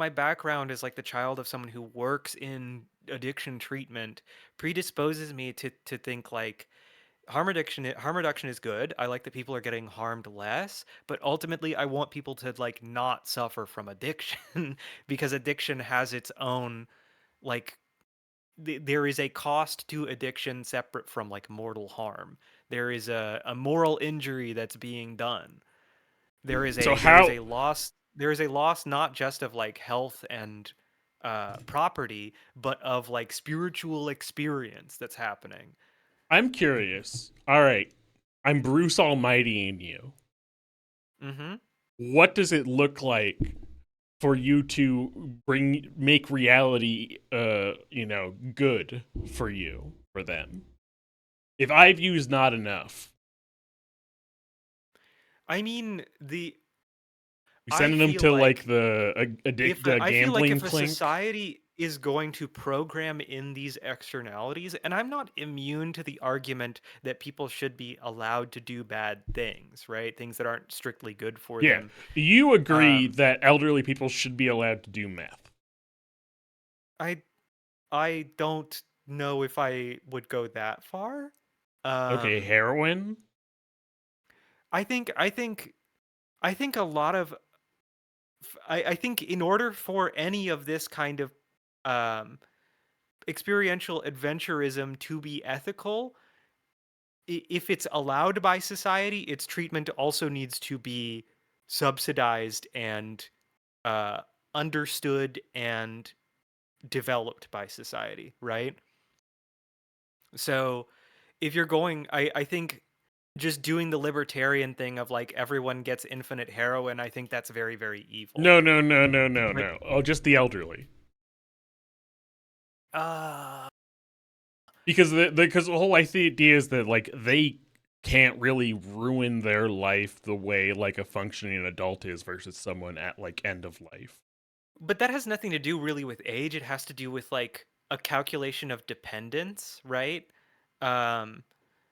background as like the child of someone who works in addiction treatment predisposes me to think like harm reduction is good. I like that people are getting harmed less, but ultimately I want people to like not suffer from addiction because addiction has its own like there is a cost to addiction separate from like mortal harm. There is a moral injury that's being done. So There is how a loss not just of like health and property, but of like spiritual experience that's happening. I'm curious. All right, I'm Bruce Almighty in you. Mm-hmm. What does it look like for you to make reality good for you, for them? If I've used not enough, I mean, the we I sending them feel to like like the I feel like gambling if a clink. society is going to program in these externalities, and I'm not immune to the argument that people should be allowed to do bad things, right? Things that aren't strictly good for Yeah, them. you agree Um, that elderly people should be allowed to do meth. I I don't know if I would go that far. Okay, Um, heroin. I think I think I think a lot of I think in order for any of this kind of um experiential adventurism to be ethical, if it's allowed by society, its treatment also needs to be subsidized and uh, understood and developed by society, right? So if you're going, I think just doing the libertarian thing of like everyone gets infinite heroin, I think that's very, very evil. No, no, no, no, no, Like, no. Oh, just the elderly. uh, Because the whole idea is that like they can't really ruin their life the way like a functioning adult is versus someone at like end of life. but that has nothing to do really with age. It has to do with like a calculation of dependence, right? Um,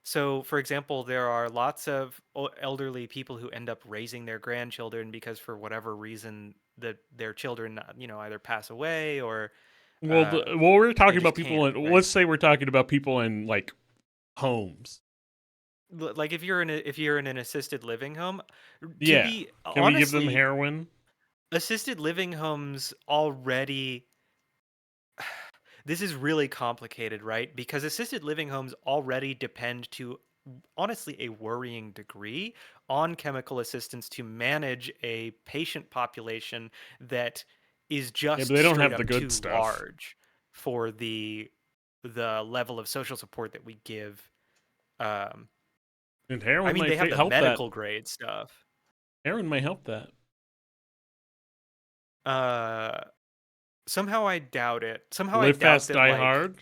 so, for example, there are lots of elderly people who end up raising their grandchildren because, for whatever reason, their children, either pass away or Well, we're they talking just about people can't, in. right? Let's say we're talking about people in like homes. Like if you're in an assisted living home, to Yeah, be can we give them honestly, heroin? assisted living homes already this is really complicated, right? Because assisted living homes already depend to honestly a worrying degree on chemical assistance to manage a patient population that is Yeah, but just they don't straight have the up good too stuff. large for the level of social support that we give. Um, And I heroin mean, they might have the help that. medical grade stuff. Heroin might help that. Uh, Somehow I doubt it. Somehow I Live doubt fast, die hard.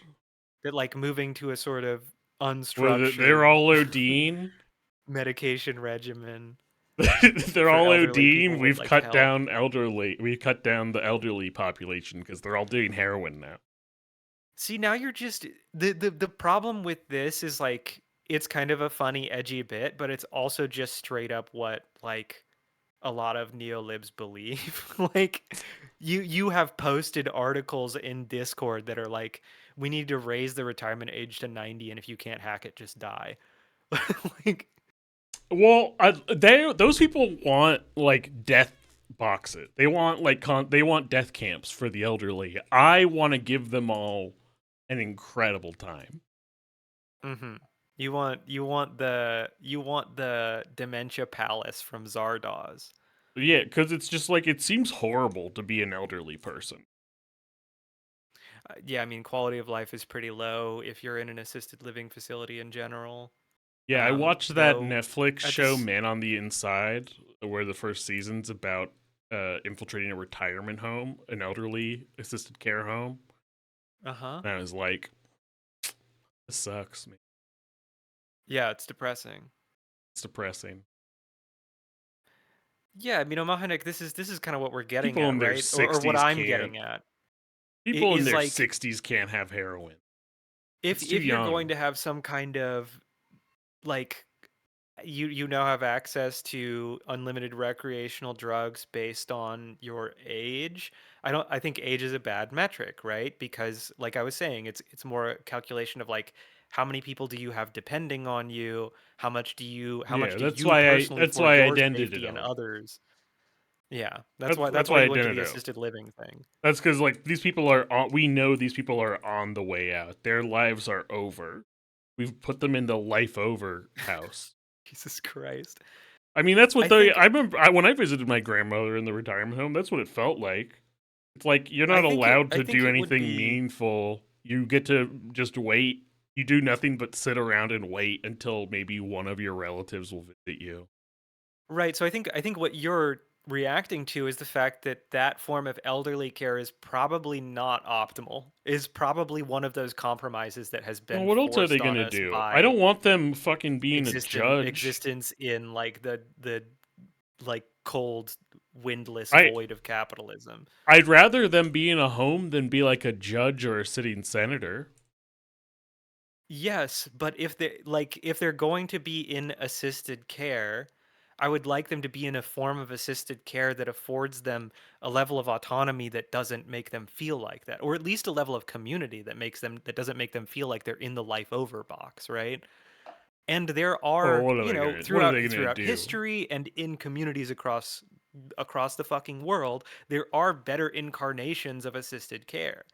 that like moving to a sort of Well, they're unstructured all ODing. medication regimen They're for all elderly people ODing. would We've like cut help. down elderly. We cut down the elderly population because they're all doing heroin now. See, now you're just the problem with this is like it's kind of a funny edgy bit, but it's also just straight up what like a lot of neolibs believe. Like you have posted articles in Discord that are like we need to raise the retirement age to 90 and if you can't hack it just die. Like Well, those people want like death boxes. They want like they want death camps for the elderly. I want to give them all an incredible time. mhm. You want the dementia palace from Zardoz. Yeah, because it's just like it seems horrible to be an elderly person. Yeah, I mean quality of life is pretty low if you're in an assisted living facility in general. Yeah, I watched that Though Netflix at show this Man on the Inside, where the first season's about infiltrating a retirement home, an elderly assisted care home. uh-huh. And I was like, this sucks, man. Yeah, it's depressing. It's depressing. Yeah, I mean Omahanek, this is kind of what we're getting People at, in their right? Or what 60s I'm can't. getting at People in is their like 60s can't have heroin. if It's too you're going young. to have some kind of like you now have access to unlimited recreational drugs based on your age. I think age is a bad metric, right? Because like I was saying, it's more a calculation of like how many people do you have depending on you? How much Yeah, do you personally that's for why I your dented it safety and out. others? Yeah, that's That's why why I you went to dented the it out. assisted living thing. That's because like these people are on. We know these people are on the way out. Their lives are over. We've put them in the life over house. Jesus Christ. I mean, that's what I think I remember when I visited my grandmother in the retirement home. That's what it felt like. It's like you're not allowed I to think do it would anything be meaningful. You get to just wait. You do nothing but sit around and wait until maybe one of your relatives will visit you. right. So I think what you're reacting to is the fact that that form of elderly care is probably not optimal. Is probably one of those compromises that has Well, been what else are they forced on gonna us do? I by don't want them fucking being a judge. existence in like the like cold windless I void of capitalism. I'd rather them be in a home than be like a judge or a sitting senator. Yes, but if they're going to be in assisted care, I would like them to be in a form of assisted care that affords them a level of autonomy that doesn't make them feel like that, or at least a level of community that doesn't make them feel like they're in the life over box, right? And there Oh, are, what are they gonna throughout do? history and in communities across the fucking world, there are better incarnations of assisted care.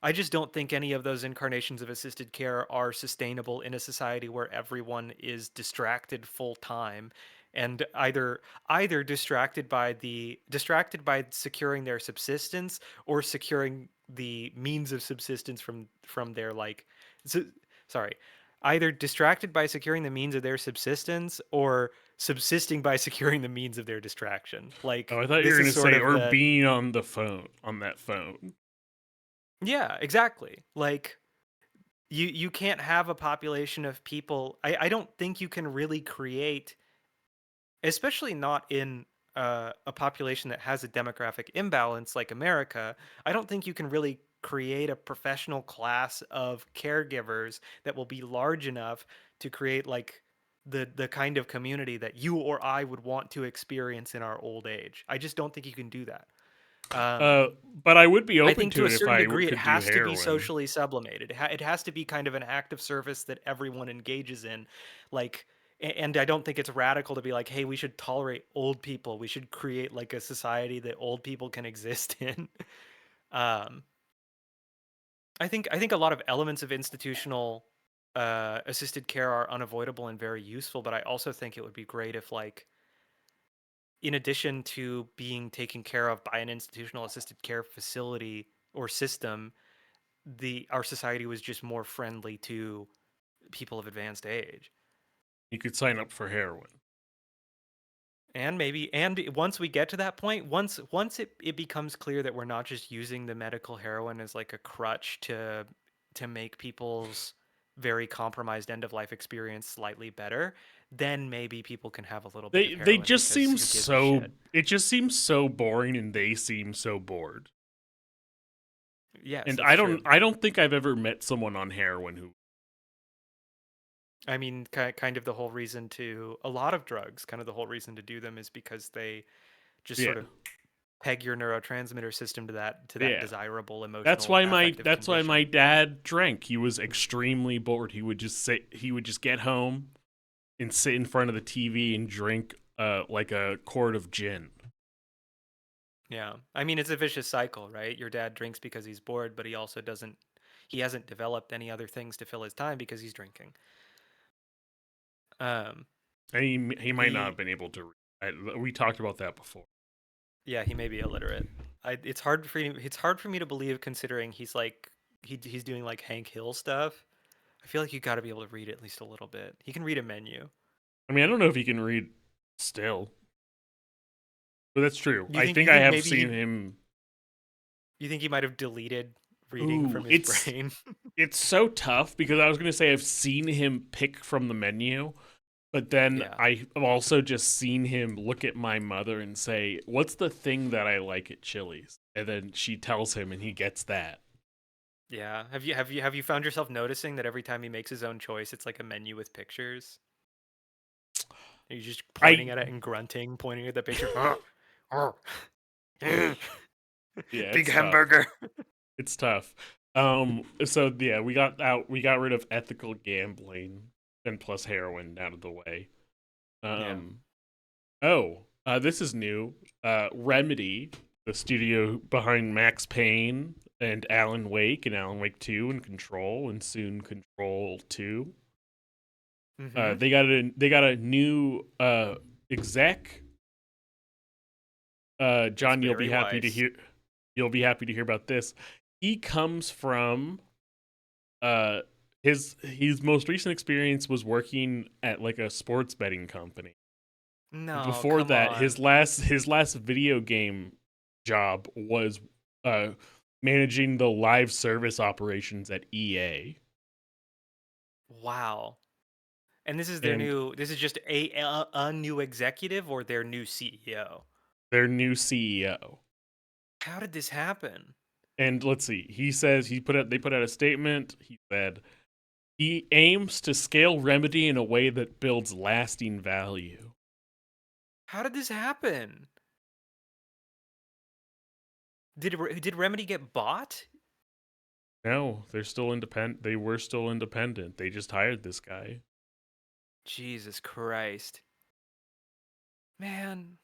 I just don't think any of those incarnations of assisted care are sustainable in a society where everyone is distracted full time and either distracted by securing their subsistence or securing the means of subsistence from their like so, sorry, either distracted by securing the means of their subsistence or subsisting by securing the means of their distraction. Oh, Like I thought you were this is gonna sort say of or the being on the phone on that phone. yeah, exactly. Like you can't have a population of people. I don't think you can really create, especially not in a population that has a demographic imbalance like America. I don't think you can really create a professional class of caregivers that will be large enough to create like the kind of community that you or I would want to experience in our old age. I just don't think you can do that. Um, Uh, but I would be I open think to to a it if certain I degree, it could do has to be heroin. socially sublimated. It has to be kind of an act of service that everyone engages in. Like, and I don't think it's radical to be like, hey, we should tolerate old people. We should create like a society that old people can exist in. Um, I think a lot of elements of institutional assisted care are unavoidable and very useful, but I also think it would be great if like in addition to being taken care of by an institutional assisted care facility or system, the our society was just more friendly to people of advanced age. You could sign up for heroin. And maybe once we get to that point, once it becomes clear that we're not just using the medical heroin as like a crutch to make people's very compromised end of life experience slightly better, then maybe people can have a little bit of They heroin just because seem who gives a shit? it just seems so boring and they seem so bored. Yes, And that's true. I don't think I've ever met someone on heroin who I mean, kind of the whole reason to a lot of drugs, kind of the whole reason to do them is because they just yeah. sort of peg your neurotransmitter system to that Yeah. desirable emotional affective That's why my condition. dad drank. He was extremely bored. He would just get home and sit in front of the TV and drink like a quart of gin. Yeah. I mean, it's a vicious cycle, right? Your dad drinks because he's bored, but he hasn't developed any other things to fill his time because he's drinking. Um And he might not have the been able to we talked about that before. Yeah, he may be illiterate. It's hard for me to believe considering he's doing like Hank Hill stuff. I feel like you got to be able to read at least a little bit. He can read a menu. I mean, I don't know if he can read still. But that's true. I think You I think have maybe seen him. you think he might have deleted reading Ooh, from his brain? it's so tough because I was going to say I've seen him pick from the menu, but then Yeah. I've also just seen him look at my mother and say, "What's the thing that I like at Chili's?" And then she tells him and he gets that. Yeah. Have you found yourself noticing that every time he makes his own choice, it's like a menu with pictures? Are you just pointing at it and grunting, pointing at the picture? Yeah, Big it's hamburger. Tough. It's tough. So yeah, we got rid of ethical gambling and plus heroin out of the way. Yeah. This is new. Remedy, the studio behind Max Payne and Alan Wake and Alan Wake 2 and Control and soon Control 2. Mm-hmm. They got a new exec. John, you'll be happy to hear. You'll be happy to hear about this. He comes from his most recent experience was working at like a sports betting company. No, Before come that, on. his last video game job was managing the live service operations at EA. Wow. And this is their this is just a new executive or their new CEO? Their new CEO. How did this happen? And let's see. He says they put out a statement. He said he aims to scale Remedy in a way that builds lasting value. How did this happen? Did Remedy get bought? No, they're still independent. They were still independent. They just hired this guy. Jesus Christ. Man.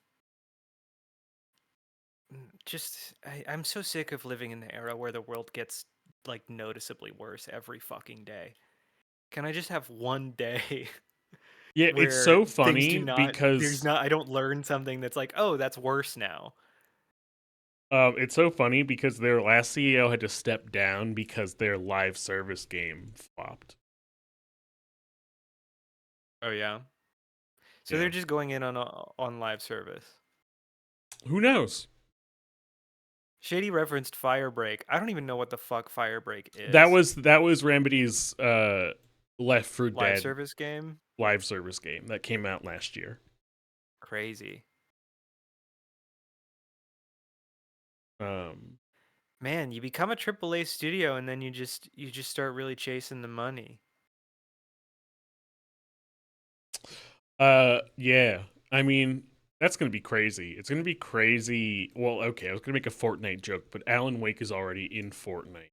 I'm so sick of living in the era where the world gets like noticeably worse every fucking day. Can I just have one day Yeah, where it's so things do funny not because I don't learn something that's like, oh, that's worse now. It's so funny because their last CEO had to step down because their live service game flopped. Oh yeah. So they're just going in on live service. Who knows? Shady referenced Firebreak. I don't even know what the fuck Firebreak is. That was Remedy's Left 4 Dead live service game that came out last year. Crazy. Man, you become a AAA studio and then you just start really chasing the money. Yeah. I mean, that's going to be crazy. It's going to be crazy. Well, okay, I was going to make a Fortnite joke, but Alan Wake is already in Fortnite.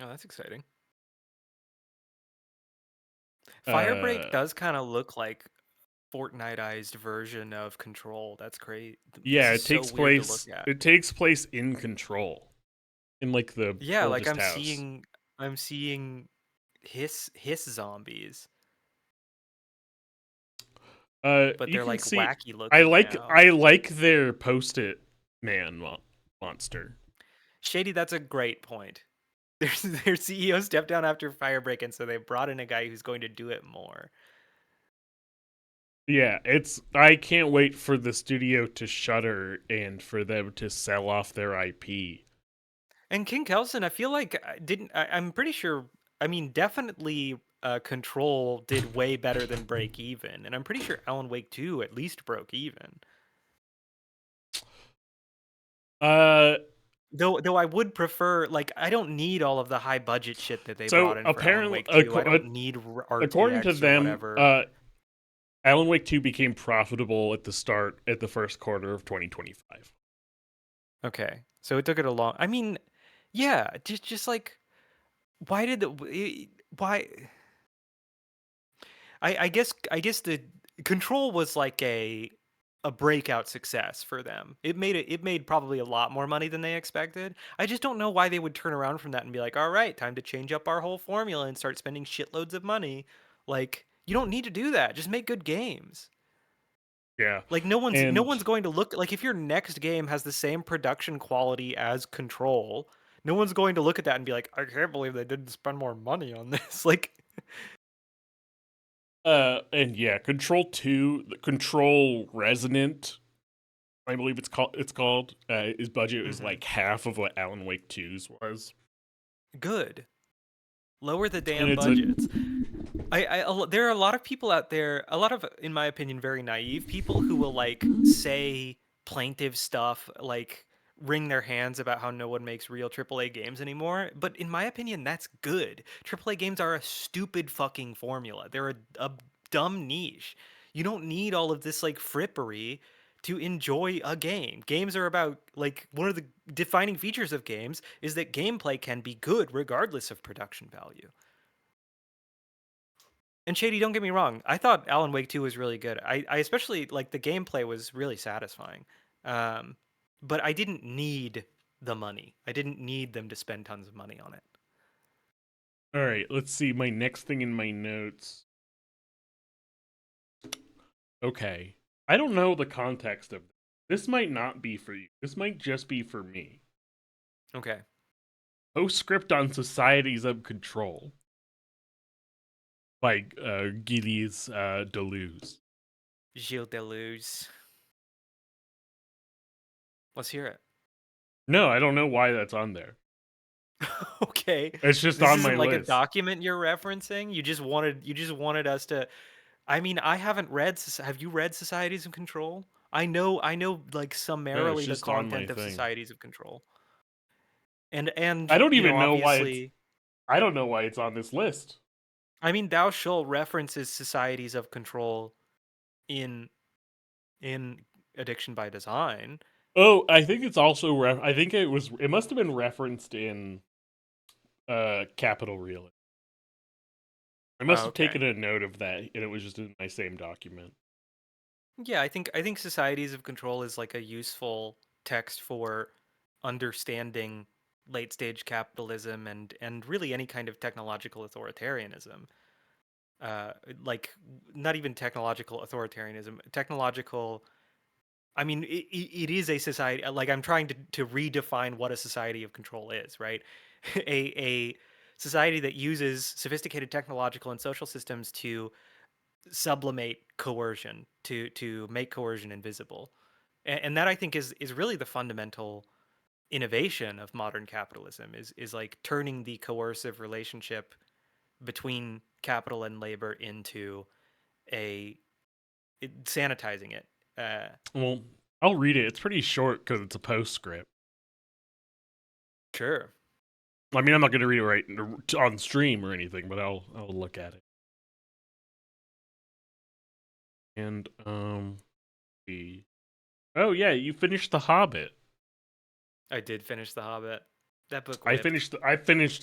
Oh, that's exciting. Firebreak does kind of look like Fortniteized version of Control. That's great. Yeah, it takes place. It takes place in Control, in like the like oldest house. I'm seeing hiss zombies. But they're like wacky looking. I like their Post-it Man monster. Shady, that's a great point. Their CEO stepped down after Firebreak, and so they brought in a guy who's going to do it more. Yeah, I can't wait for the studio to shutter and for them to sell off their IP. And King Kelson, I feel like I'm pretty sure. I mean, definitely, Control did way better than Break Even, and I'm pretty sure Alan Wake 2 at least broke even. Though I would prefer, like, I don't need all of the high budget shit that they brought in for Alan Wake 2. I don't need RTX according to them, or whatever. Alan Wake 2 became profitable at the first quarter of 2025. Okay, so it took it a long. I mean, yeah, just like, why did why? I guess the Control was like a breakout success for them. It made probably a lot more money than they expected. I just don't know why they would turn around from that and be like, all right, time to change up our whole formula and start spending shitloads of money. Like, you don't need to do that. Just make good games. Yeah. Like no one's going to look like if your next game has the same production quality as Control, no one's going to look at that and be like, I can't believe they didn't spend more money on this. Like and yeah, Control 2, Control Resonant, I believe it's called. His budget is like half of what Alan Wake 2's was. Good. Lower the damn budgets. There are a lot of people out there, a lot of, in my opinion, very naive people who will like say plaintive stuff like wring their hands about how no one makes real AAA games anymore, but in my opinion, that's good. AAA games are a stupid fucking formula. They're a dumb niche. You don't need all of this like frippery to enjoy a game. Games are about like one of the defining features of games is that gameplay can be good regardless of production value. And Shady, don't get me wrong. I thought Alan Wake 2 was really good. I especially like the gameplay was really satisfying. Um, but I didn't need the money. I didn't need them to spend tons of money on it. All right, let's see my next thing in my notes. Okay. I don't know the context of this. This might not be for you. This might just be for me. Okay. Postscript on Societies of Control by Gilles Deleuze. Gilles Deleuze. Let's hear it. No, I don't know why that's on there. Okay. It's just This on isn't my like list. a document you're referencing. You just wanted us to. I mean, I haven't read. Have you read Societies of Control? I know like No, it's summarily the just on my content of thing. Societies of Control. I don't you know, even know why obviously, I don't know why it's on this list. I mean, Thou Shall references Societies of Control in Addiction by Design. Oh, I think it's also I think it must have been referenced in Capital Realism. I must have Okay. taken a note of that, and it was just in my same document. Yeah, I think Societies of Control is like a useful text for understanding late stage capitalism and really any kind of technological authoritarianism. Like not even technological authoritarianism, technological. I mean, it is a society. Like I'm trying to redefine what a society of control is, right? A society that uses sophisticated technological and social systems to sublimate coercion, to make coercion invisible, and that I think is really the fundamental innovation of modern capitalism is like turning the coercive relationship between capital and labor into sanitizing it. Well, I'll read it. It's pretty short because it's a postscript. Sure. I mean, I'm not going to read it right on stream or anything, but I'll look at it. And oh yeah, you finished The Hobbit. I did finish The Hobbit. That book. I finished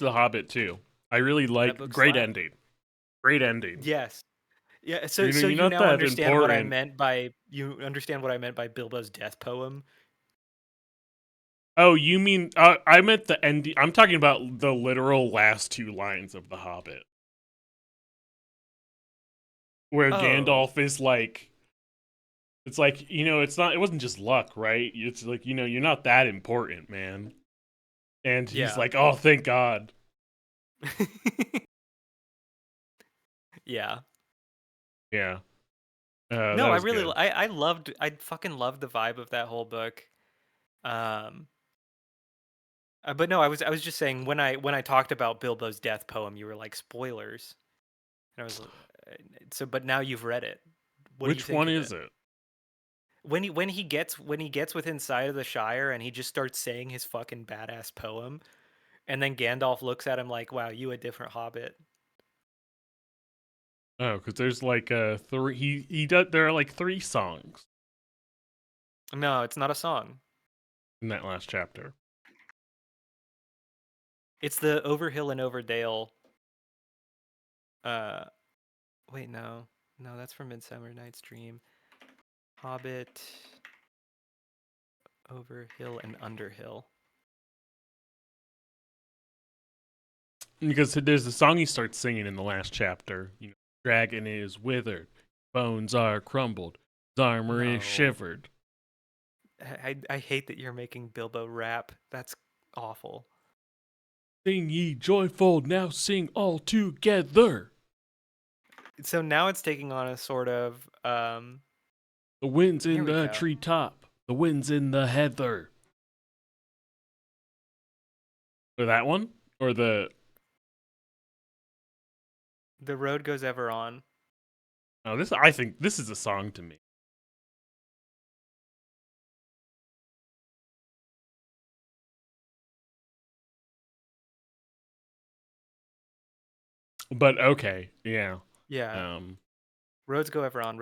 The Hobbit too. I really like. Great slapped. ending. Great ending. Yes. Yeah. So You're you not now that understand what I important. meant by Bilbo's death poem. Oh, you mean I meant the ending. I'm talking about the literal last two lines of The Hobbit, where Gandalf is like, it's like, it wasn't just luck, right? It's like, you're not that important, man. And he's like, oh, thank God. Yeah. Yeah. No, I fucking loved the vibe of that whole book. But no, I was just saying when I talked about Bilbo's death poem, you were like spoilers, and I was so. But now you've read it. What do you Which think one of is it? it? When he gets within sight of the Shire and he just starts saying his fucking badass poem, and then Gandalf looks at him like, "Wow, you a different Hobbit." Oh, because there's like three. He does. There are like 3 songs No, it's not a song. in that last chapter. It's the Over Hill and Over Dale. Wait, no, that's from Midsummer Night's Dream. Hobbit, Over Hill and Under Hill. Because there's the song he starts singing in the last chapter. Dragon is withered, bones are crumbled, his armor is shivered. I hate that you're making Bilbo rap. That's awful. Sing ye joyful, now sing all together. So now it's taking on a sort of the wind's in the treetop, the wind's in the heather. Or that one? Or the road goes ever on. Oh, I think this is a song to me. But okay, yeah. Yeah. Roads go ever on,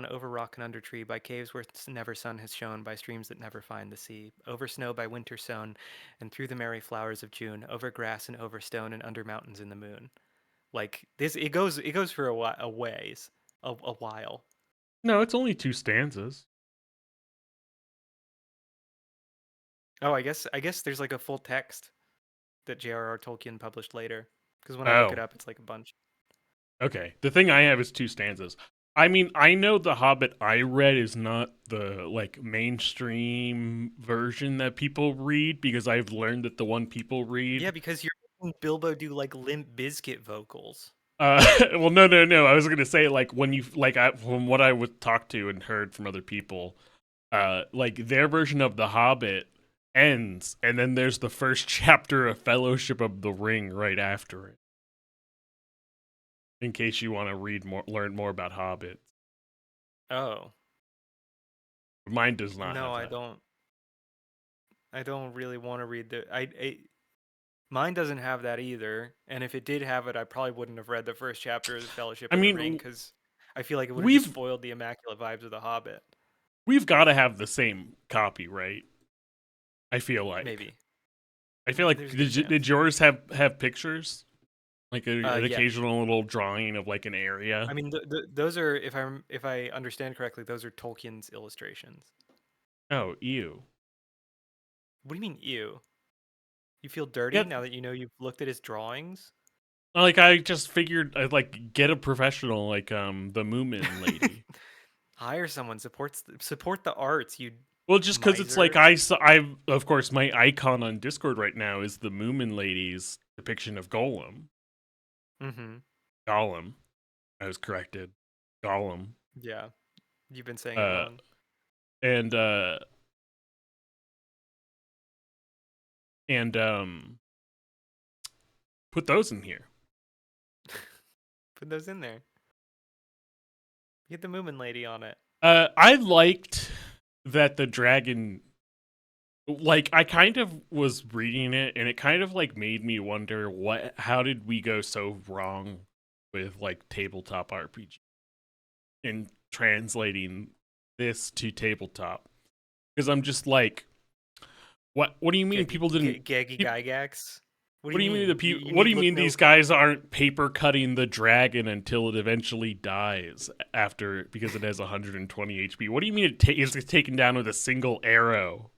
over rock and under tree, by caves where never sun has shone, by streams that never find the sea, over snow by winter sown, and through the merry flowers of June, over grass and over stone, and under mountains in the moon. Like this, it goes for a ways, a while. No, it's only 2 stanzas. Oh, I guess there's like a full text that J.R.R. Tolkien published later. Because when I look it Oh, up, it's like a bunch. okay. The thing I have is 2 stanzas. I mean, I know the Hobbit I read is not the like mainstream version that people read because I've learned that the one people read. Yeah, because you're making Bilbo do like Limp Bizkit vocals. Well, no. I was gonna say like when you like from what I would talk to and heard from other people, like their version of the Hobbit ends, and then there's the first chapter of Fellowship of the Ring right after it. In case you want to learn more about hobbits. Oh. Mine does not. No, have that. I don't really want to read mine doesn't have that either. And if it did have it, I probably wouldn't have read the first chapter of the Fellowship of the Ring because I feel like it would have just spoiled the immaculate vibes of the Hobbit. We've got to have the same copy, right? I feel like maybe. I feel like did yours have pictures? Like an occasional little drawing of like an area. I mean, those are if I understand correctly, those are Tolkien's illustrations. Oh, ew. What do you mean, ew? You feel dirty now that you know you've looked at his drawings? Like I just figured I'd like get a professional like the Moomin lady. Hire someone, support the arts, you. Well, just because it's like of course my icon on Discord right now is the Moomin lady's depiction of Golem. Mm-hmm. Gollum. I was corrected. Gollum. Yeah. You've been saying it wrong. And put those in here. Put those in there. Get the Moomin lady on it. I liked that the dragon, like I kind of was reading it and it kind of like made me wonder how did we go so wrong with like tabletop RPG and translating this to tabletop, because I'm just like, what do you mean people didn't Gygax? What do you mean what do you mean these guys aren't paper cutting the dragon until it eventually dies because it has 120 HP? What do you mean it's taken down with a single arrow?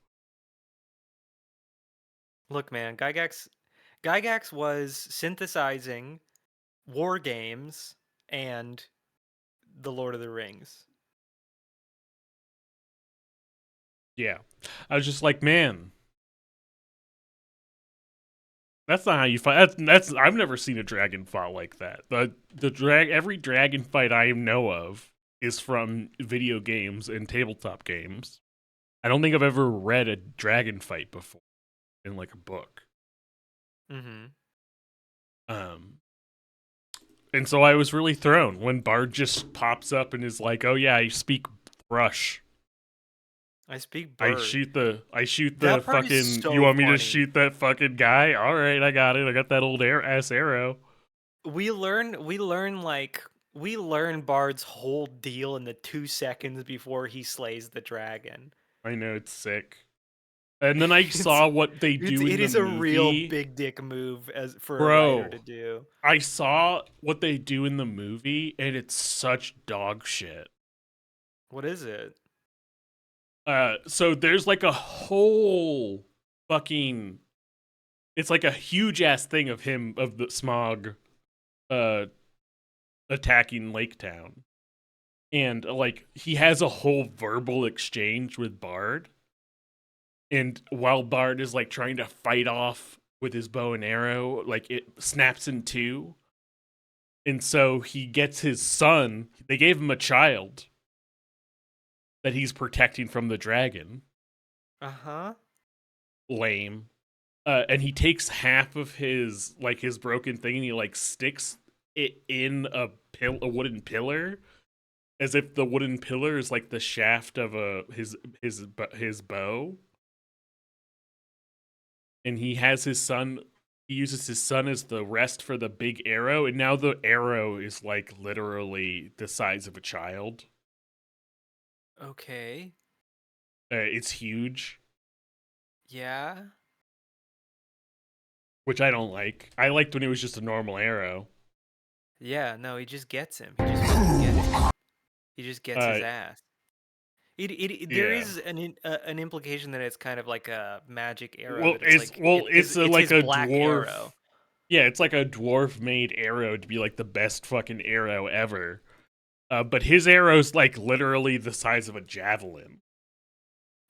Look, man, Gygax was synthesizing war games and the Lord of the Rings. Yeah. I was just like, man, that's not how you fight. That's I've never seen a dragon fight like that. Every dragon fight I know of is from video games and tabletop games. I don't think I've ever read a dragon fight before in like a book. Mm-hmm. And so I was really thrown when Bard just pops up and is like, "Oh yeah, I speak Rush. I speak bird. I shoot the fucking. So you want me to shoot that fucking guy? All right, I got it. I got that old ass arrow." We learn Bard's whole deal in the 2 seconds before he slays the dragon. I know, it's sick. And then I saw what they do in the movie. It is a real big dick move for a writer to do. I saw what they do in the movie, and it's such dog shit. What is it? So there's like a whole fucking... It's like a huge ass thing of the Smog, attacking Lake Town. And like, he has a whole verbal exchange with Bard. And while Bard is like trying to fight off with his bow and arrow, like it snaps in two. And so he gets his son. They gave him a child that he's protecting from the dragon. Uh-huh. Lame. And he takes half of his broken thing and he like sticks it in a wooden pillar, as if the wooden pillar is like the shaft of his bow. And he has his son he uses his son as the rest for the big arrow, and now the arrow is like literally the size of a child. Okay. It's huge, Yeah. which I don't like. I liked when it was just a normal arrow. Yeah, no, he just gets him. He just fucking gets him. He just gets his Uh, ass. There yeah. is an implication that it's kind of like a magic arrow, Well, that it's like it's it's like his a black dwarf. arrow. Yeah, it's like a dwarf made arrow to be like the best fucking arrow ever. But his arrow's like literally the size of a javelin.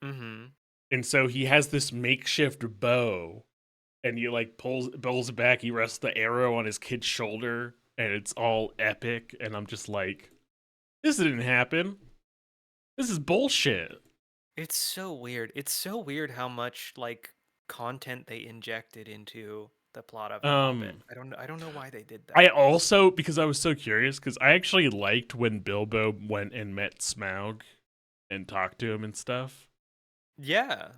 Mm-hmm. And so he has this makeshift bow, and he like pulls it back. He rests the arrow on his kid's shoulder, and it's all epic. And I'm just like, this didn't happen. This is bullshit. It's so weird. It's so weird how much like content they injected into the plot of The Hobbit. I don't know why they did that. I also, because I was so curious, because I actually liked when Bilbo went and met Smaug and talked to him and stuff. Yeah.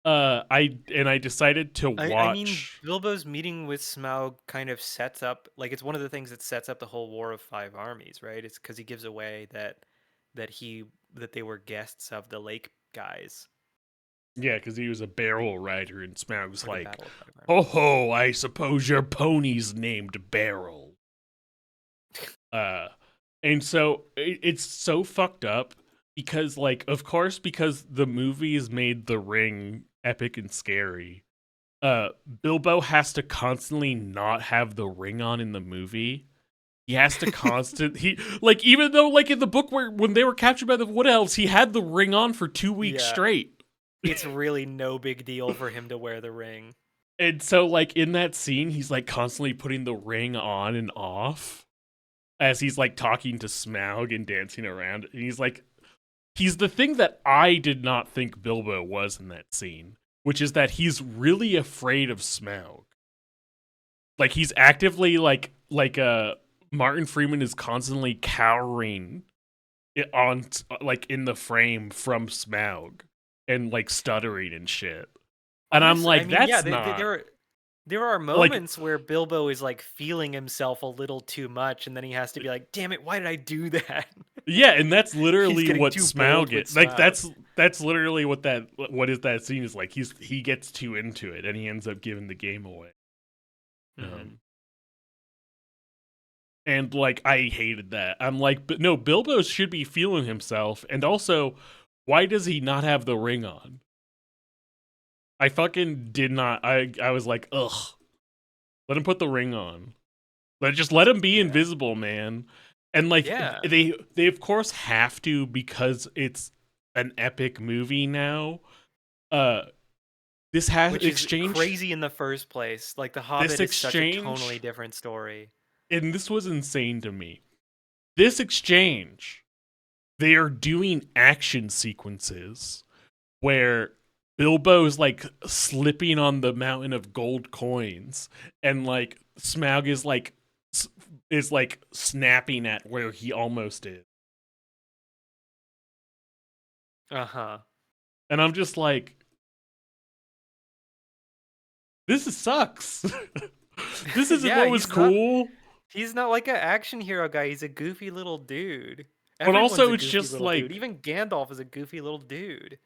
I decided to watch. I mean, Bilbo's meeting with Smaug kind of sets up, like, it's one of the things that sets up the whole War of Five Armies, right? It's because he gives away that they were guests of the Lake guys. Yeah, because he was a barrel rider, and Smaug was For the like, Battle of Five "Ho Armies. ho! I suppose your pony's named Barrel." And so it's so fucked up because, like, of course, because the movies made The Ring epic and scary. Bilbo has to constantly not have the ring on in the movie. He has to even though like in the book when they were captured by the Wood Elves, he had the ring on for 2 weeks Yeah. straight. It's really no big deal for him to wear the ring. And so like in that scene, he's like constantly putting the ring on and off as he's like talking to Smaug and dancing around. And he's the thing that I did not think Bilbo was in that scene, which is that he's really afraid of Smaug. Like he's actively like Martin Freeman is constantly cowering on like in the frame from Smaug and like stuttering and shit. And I'm Honestly, like, I mean, that's not. There are moments where Bilbo is like feeling himself a little too much, and then he has to be like, "Damn it, why did I do that?" Yeah, and that's He's literally getting what too bold Smaug with is. Like Smaug. that's literally what is that scene is like. He gets too into it and he ends up giving the game away. Mhm. And like I hated that. I'm like, but no, Bilbo should be feeling himself. And also, why does he not have the ring on? I fucking did not. I was like, ugh. Let him put the ring on. Just let him be invisible, man. And like they of course have to because it's an epic movie now. This has Which exchange is crazy in the first place. Like The Hobbit is such a totally different story. And this was insane to me. This exchange, they are doing action sequences where Bilbo's like slipping on the mountain of gold coins, and like Smaug is like snapping at where he almost is. Uh-huh. And I'm just like, this sucks. This isn't what was cool. He's not like an action hero guy. He's a goofy little dude. But also, Everyone's a it's goofy just little like dude. Even Gandalf is a goofy little dude.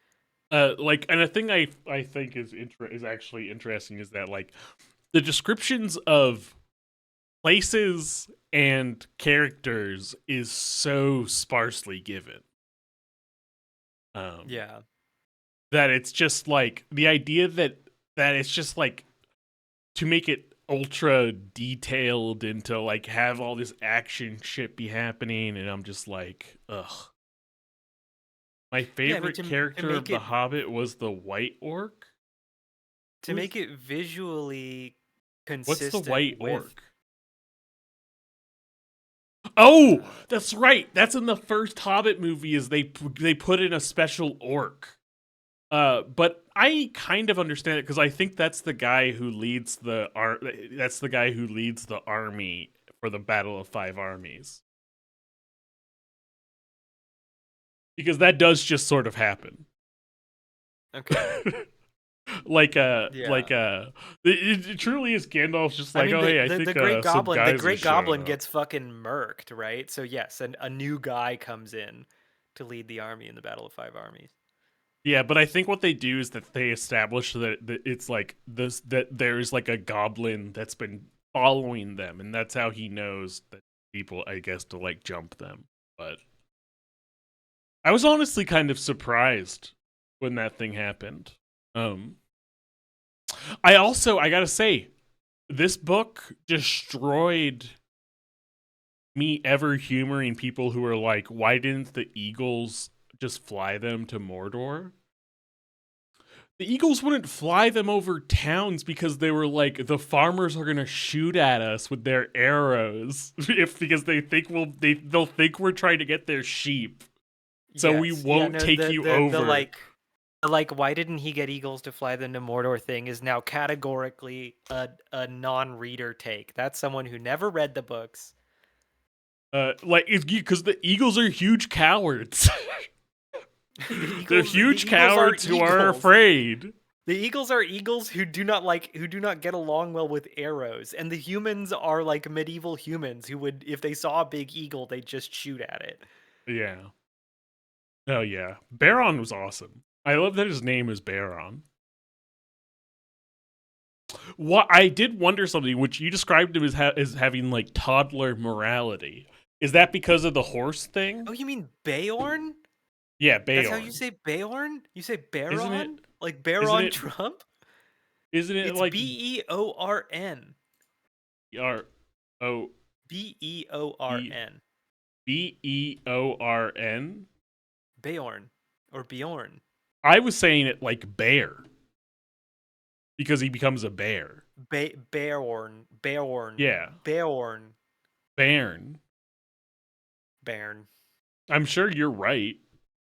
And a thing I think is actually interesting is that like the descriptions of places and characters is so sparsely given. Yeah. That it's just like the idea that it's just like to make it ultra detailed and to like have all this action shit be happening, and I'm just like, ugh. My favorite character of The Hobbit was the White Orc. To make it visually consistent. What's the White Orc? Oh, that's right. That's in the first Hobbit movie. Is they put in a special orc. But I kind of understand it because I think that's the guy who leads the army for the Battle of Five Armies. Because that does just sort of happen. Okay. like it truly is Gandalf just I like, mean, oh hey, I think the Great some Goblin, guys are showing up. gets fucking murked, right? So yes, a new guy comes in to lead the army in the Battle of Five Armies. Yeah, but I think what they do is that they establish that it's like this, that there's like a goblin that's been following them, and that's how he knows that people, I guess, to like jump them. But I was honestly kind of surprised when that thing happened. I gotta say, this book destroyed me ever humoring people who are like, why didn't the Eagles just fly them to Mordor? The Eagles wouldn't fly them over towns because they were like, the farmers are gonna shoot at us with their arrows because they think they'll think we're trying to get their sheep, so we won't take you over. Like, why didn't he get Eagles to fly them to Mordor thing is now categorically a non-reader take. That's someone who never read the books. Like, it's because the Eagles are huge cowards. They're huge cowards who are afraid. The Eagles are eagles who do not get along well with arrows, and the humans are like medieval humans who would, if they saw a big eagle, they'd just shoot at it. Yeah. Oh yeah, Baron was awesome. I love that his name is Baron. What I did wonder something, which you described him as having like toddler morality. Is that because of the horse thing? Oh, you mean Beorn? Yeah, Beorn. That's how you say Beorn? You say Baron? Isn't it, like Baron Trump? Isn't it it's like Beorn? B-E-O-R-N. B-E-O-R-N? Beorn. Or Bjorn. I was saying it like bear. Because he becomes a bear. Beorn. Yeah. Beorn. Bairn. I'm sure you're right.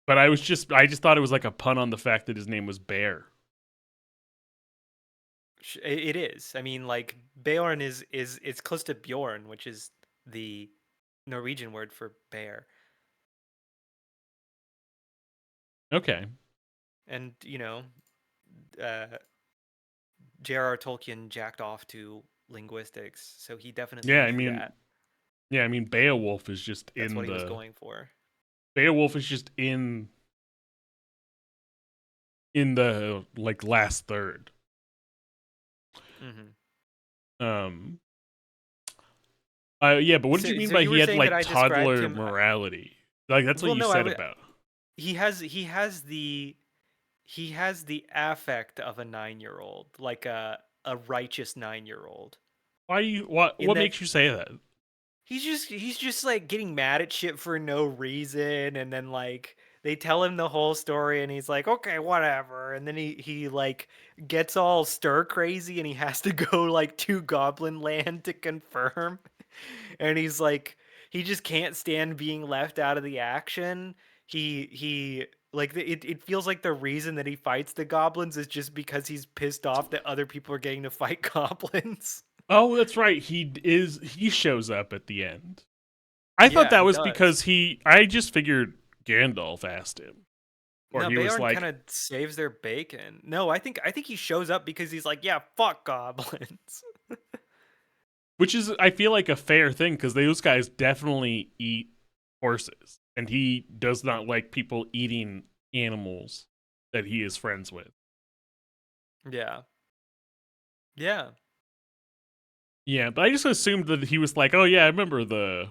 But I just thought it was like a pun on the fact that his name was Bear. It is. I mean, like, Beorn is it's close to Bjorn, which is the Norwegian word for bear. Okay. And, you know, J.R.R. Tolkien jacked off to linguistics, so he definitely knew that. Yeah, I mean, Beowulf is just That's what he was going for. Beowulf is just in the like last third. Mm-hmm. Yeah, but what did you mean by he had like toddler morality? Like that's what you said about. He has the affect of a 9-year-old, like a righteous 9-year-old. What makes you say that? He's just like getting mad at shit for no reason, and then like they tell him the whole story and he's like, okay, whatever, and then he like gets all stir crazy and he has to go like to Goblin Land to confirm, and he's like, he just can't stand being left out of the action. He like it feels like the reason that he fights the goblins is just because he's pissed off that other people are getting to fight goblins. Oh, that's right. He shows up at the end. I thought that was because I just figured Gandalf asked him. Or he was like, kind of saves their bacon. No, I think he shows up because he's like, yeah, fuck goblins. Which is, I feel like, a fair thing, because those guys definitely eat horses. And he does not like people eating animals that he is friends with. Yeah. Yeah. Yeah, but I just assumed that he was like, oh yeah, I remember the...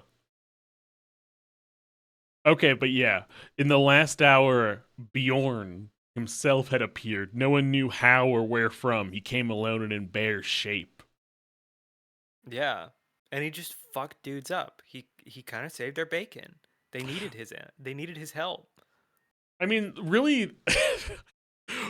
Okay, but yeah, in the last hour, Bjorn himself had appeared. No one knew how or where from. He came alone and in bear shape. Yeah, and he just fucked dudes up. He kind of saved their bacon. They needed his help. I mean, really...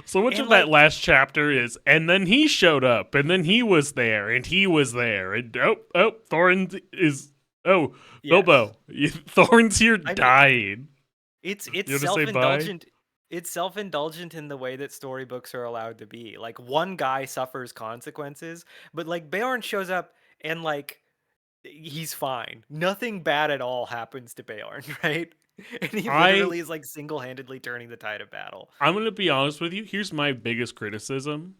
So much of that last chapter is, and then he showed up, and then he was there, and he was there, and Thorin is, Bilbo, Thorin's here dying. It's self-indulgent. It's self-indulgent in the way that storybooks are allowed to be. Like, one guy suffers consequences, but like Beorn shows up and like he's fine. Nothing bad at all happens to Beorn, right? And he literally is like single-handedly turning the tide of battle. I'm going to be honest with you. Here's my biggest criticism.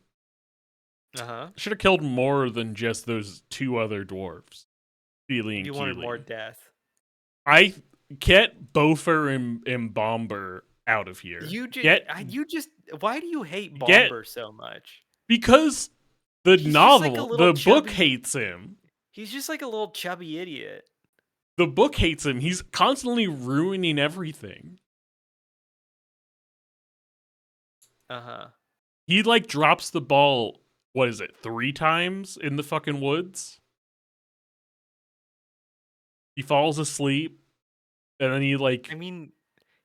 Should have killed more than just those 2 other dwarves, Feely and You Keely. wanted more death. I get Bofer and Bomber out of here. You just why do you hate Bomber so much? Because the He's just like a novel, little the book chubby- hates him. He's just like a little chubby idiot. The book hates him. He's constantly ruining everything. He like drops the ball, what is it, 3 times in the fucking woods? He falls asleep, and then he like... I mean,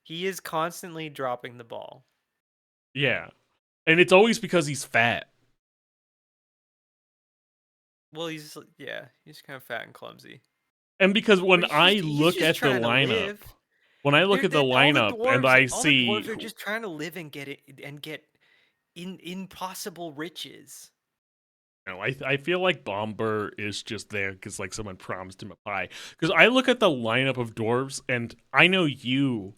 he is constantly dropping the ball. Yeah. And it's always because he's fat. Well, he's kind of fat and clumsy. And because when I he's look just at the trying to lineup, live. when I look at the lineup and I see... all the dwarves are just trying to live and get impossible riches. No, I feel like Bomber is just there because like someone promised him a pie. Because I look at the lineup of dwarves, and I know you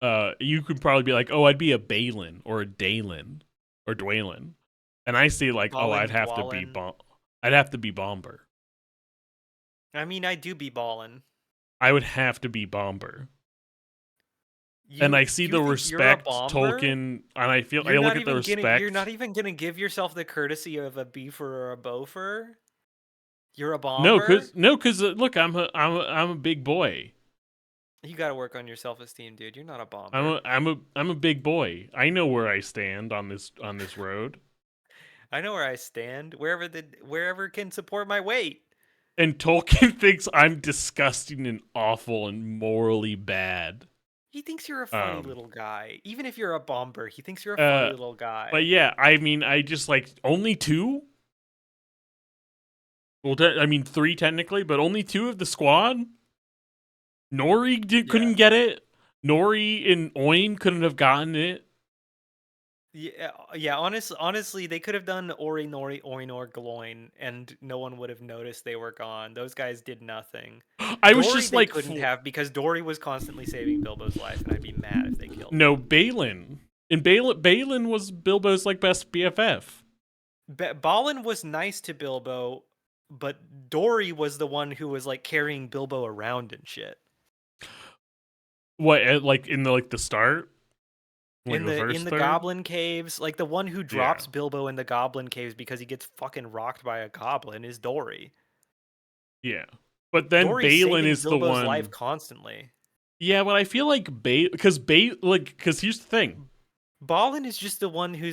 could probably be like, oh, I'd be a Balin or a Dalen or Dwaylen, and I see like, oh, I'd have to be Bomber. I mean, I do be ballin'. I would have to be Bomber. And I see the respect Tolkien, and I look at the respect. You're not even gonna give yourself the courtesy of a beefer or a bofer. You're a bomber. No, because look, I'm a big boy. You got to work on your self-esteem, dude. You're not a bomber. I'm a big boy. I know where I stand on this road. I know where I stand. Wherever can support my weight. And Tolkien thinks I'm disgusting and awful and morally bad. He thinks you're a funny little guy. Even if you're a bomber, he thinks you're a funny little guy. But yeah, I mean, I just like only 2. Well, I mean 3 technically, but only 2 of the squad. Nori couldn't get it. Nori and Oin couldn't have gotten it. Yeah. Honestly, they could have done Ori, Nori, Oinor, Gloin, and no one would have noticed they were gone. Those guys did nothing. Dory couldn't have because Dory was constantly saving Bilbo's life, and I'd be mad if they killed him. No, Balin. And Balin was Bilbo's like best BFF. Balin was nice to Bilbo, but Dory was the one who was like carrying Bilbo around and shit. What, like in the start? Like in the goblin caves, like the one who drops Bilbo in the goblin caves because he gets fucking rocked by a goblin is Dory. Yeah, but then Balin is Bilbo's the one life constantly. Yeah, but I feel like because here's the thing. Balin is just the one who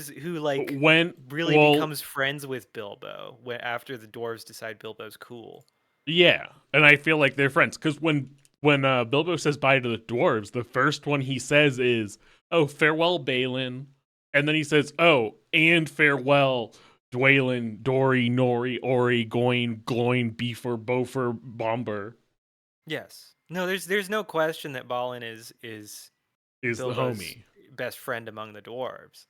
becomes friends with Bilbo after the dwarves decide Bilbo's cool. Yeah, and I feel like they're friends because when Bilbo says bye to the dwarves, the first one he says is, "Oh, farewell, Balin," and then he says, "Oh, and farewell, Dwaylen, Dory, Nori, Ori, Goin, Gloin, Beefer, Bofer, Bomber." Yes. No, there's no question that Balin is the homie, best friend among the dwarves.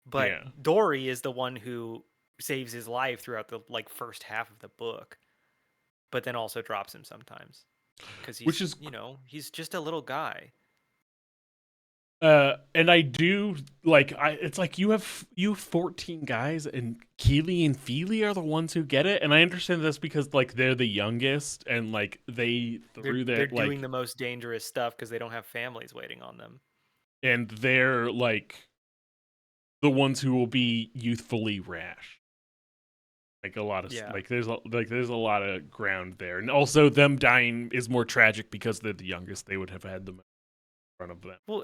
But Dory is the one who saves his life throughout the first half of the book, but then also drops him sometimes because he's just a little guy. And I do it's like you have 14 guys, and Keely and Feely are the ones who get it, and I understand that's because they're the youngest, and they're doing the most dangerous stuff because they don't have families waiting on them, and they're the ones who will be youthfully rash. Like a lot of there's a lot of ground there, and also them dying is more tragic because they're the youngest. They would have had them in front of them. Well.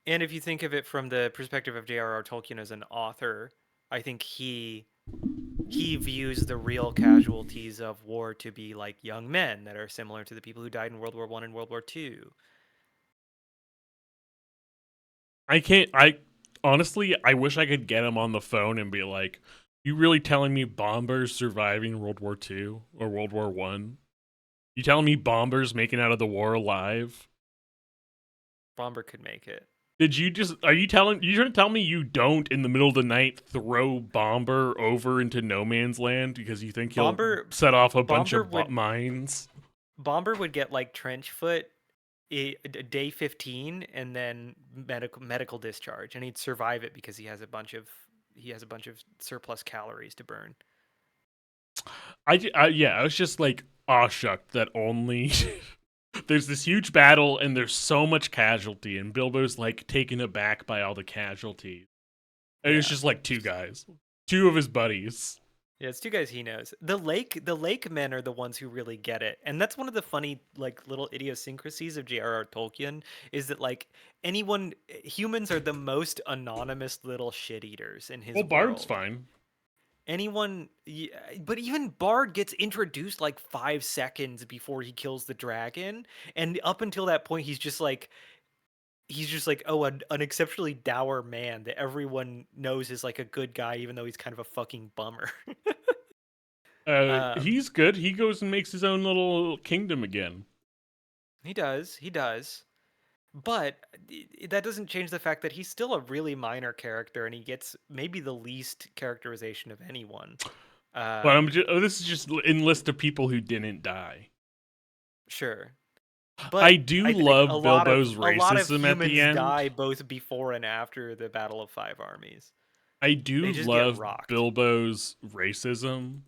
And if you think of it from the perspective of J.R.R. Tolkien as an author, I think he views the real casualties of war to be like young men that are similar to the people who died in World War I and World War II. Honestly, I wish I could get him on the phone and be like, "You really telling me bombers surviving World War II or World War I? You telling me bombers making out of the war alive?" Bomber could make it. Are you trying to tell me you don't, in the middle of the night, throw Bomber over into no man's land because you think he'll set off a bunch of mines? Bomber would get trench foot day 15 and then medical discharge, and he'd survive it because he has a bunch of he has a bunch of surplus calories to burn. I was just like awe-shucked that only there's this huge battle and there's so much casualty, and Bilbo's like taken aback by all the casualties. And it's just like two guys, two of his buddies. Yeah, it's two guys he knows. The lake men are the ones who really get it. And that's one of the funny like little idiosyncrasies of J.R.R. Tolkien is that like humans are the most anonymous little shit eaters in his Well, Bard's world. fine. But even Bard gets introduced like 5 seconds before he kills the dragon, and up until that point he's just like, oh, an exceptionally dour man that everyone knows is like a good guy, even though he's kind of a fucking bummer. He's good. He goes and makes his own little kingdom again. He does. But that doesn't change the fact that he's still a really minor character, and he gets maybe the least characterization of anyone. But this is just in list of people who didn't die. Sure. But I do love Bilbo's racism a lot of humans at the end. die both before and after the Battle of Five Armies. I do They just love get rocked. Bilbo's racism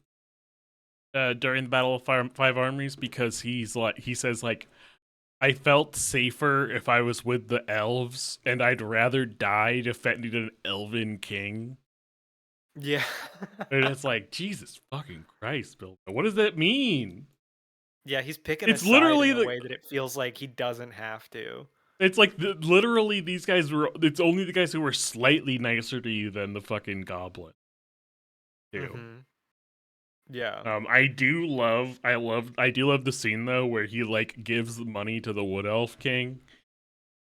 during the Battle of Five Armies, because he says like, I felt safer if I was with the elves, and I'd rather die defending an elven king. Yeah. And it's like, Jesus fucking Christ, Bilbo. What does that mean? Yeah, he's picking It's a side literally in a way that it feels like he doesn't have to. It's like literally these guys were. It's only the guys who were slightly nicer to you than the fucking goblin. Mm-hmm. Yeah. I do love the scene though where he like gives the money to the Wood Elf King,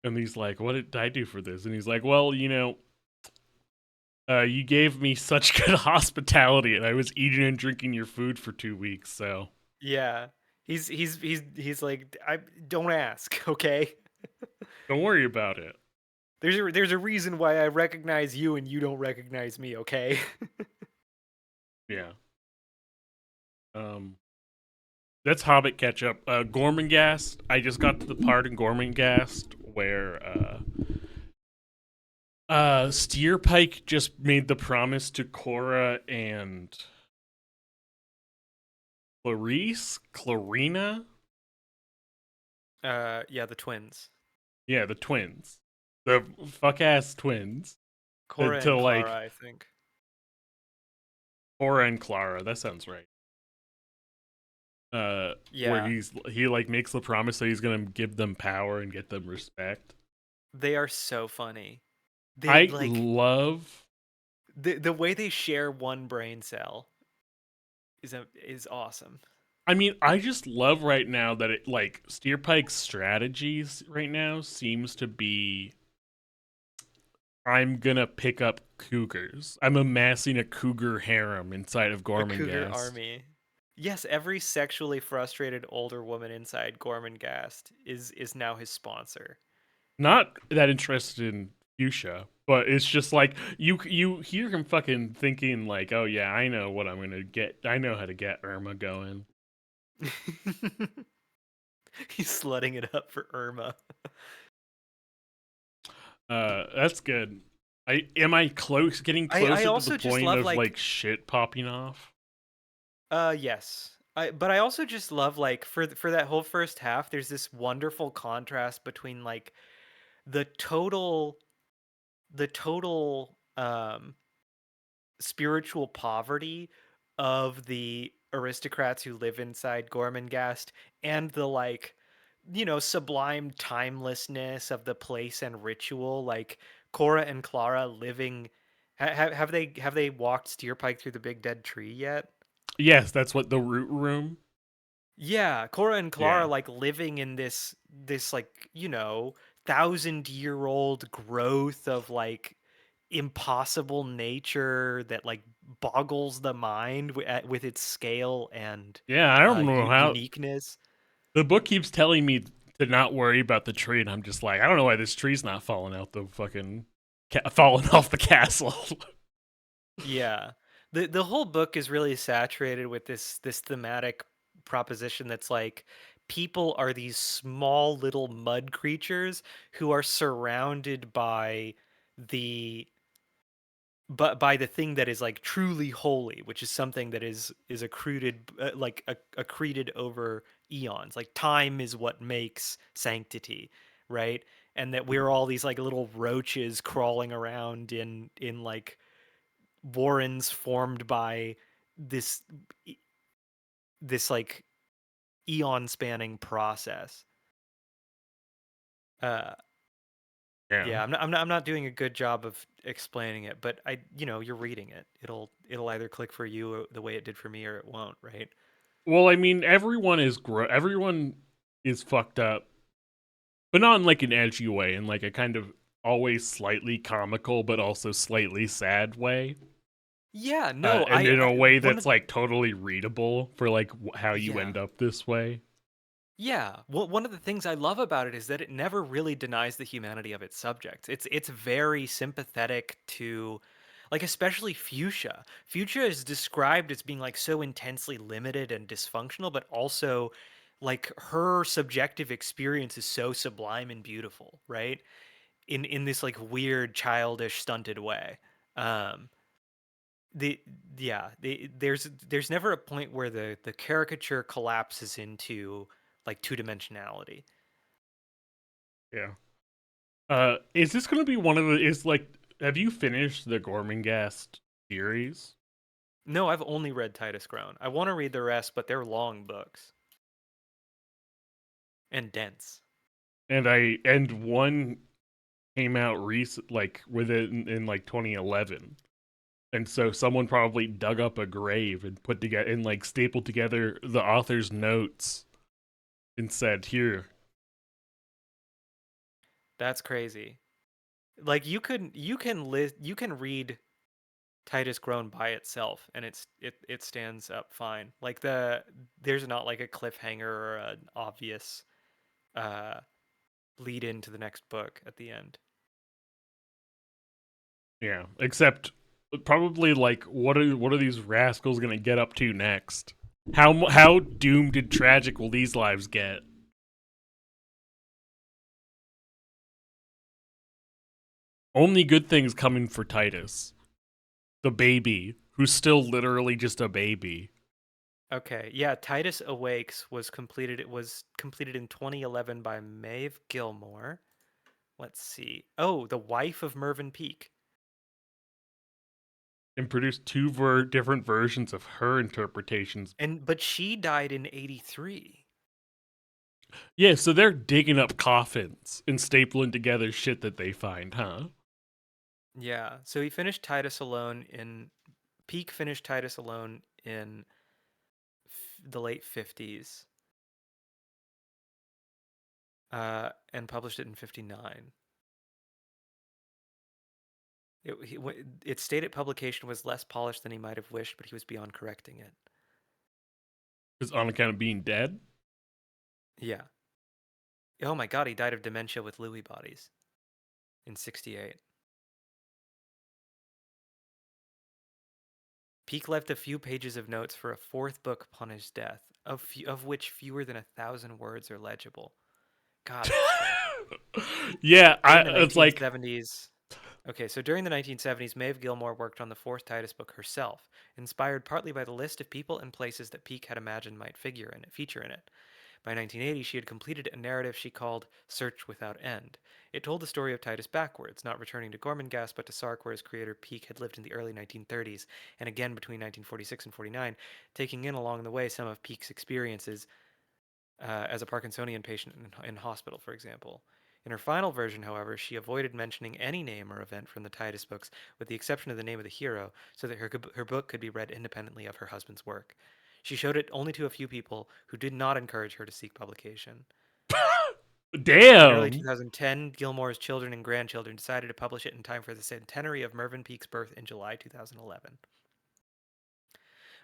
and he's like, "What did I do for this?" And he's like, "Well, you gave me such good hospitality, and I was eating and drinking your food for 2 weeks, so." Yeah. He's like, I don't ask, okay? Don't worry about it. There's a reason why I recognize you and you don't recognize me, okay? Yeah. That's Hobbit catch up. Gormenghast. I just got to the part in Gormenghast where Steerpike just made the promise to Cora and Clarina. Yeah, the twins. Yeah, the twins. The fuck ass twins. Cora and Clara, I think. Cora and Clara, that sounds right. Yeah. Where he like makes the promise that he's gonna give them power and get them respect. They are so funny. I love the way they share one brain cell is awesome. I mean, I just love right now that it like Steerpike's strategies right now seems to be, I'm gonna pick up cougars. I'm amassing a cougar harem inside of Gormenghast. A cougar army. Yes, every sexually frustrated older woman inside Gormenghast is now his sponsor. Not that interested in Fuchsia, but it's just like you hear him fucking thinking like, oh yeah, I know what I'm gonna get. I know how to get Irma going. He's slutting it up for Irma. That's good. Am I getting closer to the point of like shit popping off? Yes. But I also just love like for that whole first half, there's this wonderful contrast between like the total spiritual poverty of the aristocrats who live inside Gormenghast and the like, sublime timelessness of the place and ritual. Like Cora and Clara living. Have they walked Steerpike through the big dead tree yet? Yes, that's what the root room. Yeah, Cora and Clara like living in this like 1,000-year-old growth of like impossible nature that like boggles the mind with its scale and I don't know how uniqueness. The book keeps telling me to not worry about the tree, and I'm just like, I don't know why this tree's not falling out the fucking falling off the castle. Yeah, the whole book is really saturated with this thematic proposition that's like people are these small little mud creatures who are surrounded by the but by the thing that is like truly holy, which is something that is accreted accreted over eons. Like time is what makes sanctity, right? And that we're all these like little roaches crawling around in like warrens formed by this this like eon spanning process. Uh, yeah, I'm not doing a good job of explaining it, but you're reading it. It'll either click for you the way it did for me, or it won't, right? Well, I mean, everyone is fucked up, but not in like an edgy way, in like a kind of always slightly comical but also slightly sad way. Yeah, no, And in a way one that's of like totally readable for like how you yeah. end up this way. Yeah, well, one of the things I love about it is that it never really denies the humanity of its subjects. It's very sympathetic to, like, especially Fuchsia. Fuchsia is described as being like so intensely limited and dysfunctional, but also like her subjective experience is so sublime and beautiful, right? In this like weird, childish, stunted way. Um, the yeah, there's never a point where the caricature collapses into like two-dimensionality. Yeah. Is this gonna be one of the? Is like, have you finished the Gormenghast series? No, I've only read Titus Grown. I want to read the rest, but they're long books and dense. And one came out like within in like 2011, and so someone probably dug up a grave and put together and like stapled together the author's notes and said, "Here." That's crazy. Like you can read Titus Grown by itself, and it stands up fine. Like there's not like a cliffhanger or an obvious uh lead into the next book at the end. Yeah, except probably like what are these rascals gonna get up to next? How doomed and tragic will these lives get? Only good things coming for Titus, the baby, who's still literally just a baby. Okay, yeah, Titus Awakes was completed. It was completed in 2011 by Maeve Gilmore. Let's see. Oh, the wife of Mervyn Peake. And produced two different versions of her interpretations. But she died in 83. Yeah, so they're digging up coffins and stapling together shit that they find, huh? Yeah, so he finished Titus Alone in Peake finished Titus Alone in the late 50s. And published it in 59. Its stated publication was less polished than he might have wished, but he was beyond correcting it. Is on account of being dead? Yeah. Oh my god, he died of dementia with Lewy bodies in 68. Peake left a few pages of notes for a fourth book upon his death, of which fewer than 1,000 words are legible. God, that's tragic. Yeah, it's like 1970s. Okay, so during the 1970s, Maeve Gilmore worked on the fourth Titus book herself, inspired partly by the list of people and places that Peake had imagined might feature in it. By 1980, she had completed a narrative she called Search Without End. It told the story of Titus backwards, not returning to Gormenghast, but to Sark, where his creator Peake had lived in the early 1930s, and again between 1946 and 49, taking in along the way some of Peake's experiences as a Parkinsonian patient in hospital, for example. In her final version, however, she avoided mentioning any name or event from the Titus books, with the exception of the name of the hero, so that her book could be read independently of her husband's work. She showed it only to a few people who did not encourage her to seek publication. In early damn. 2010, Gilmore's children and grandchildren decided to publish it in time for the centenary of Mervyn Peake's birth in July 2011.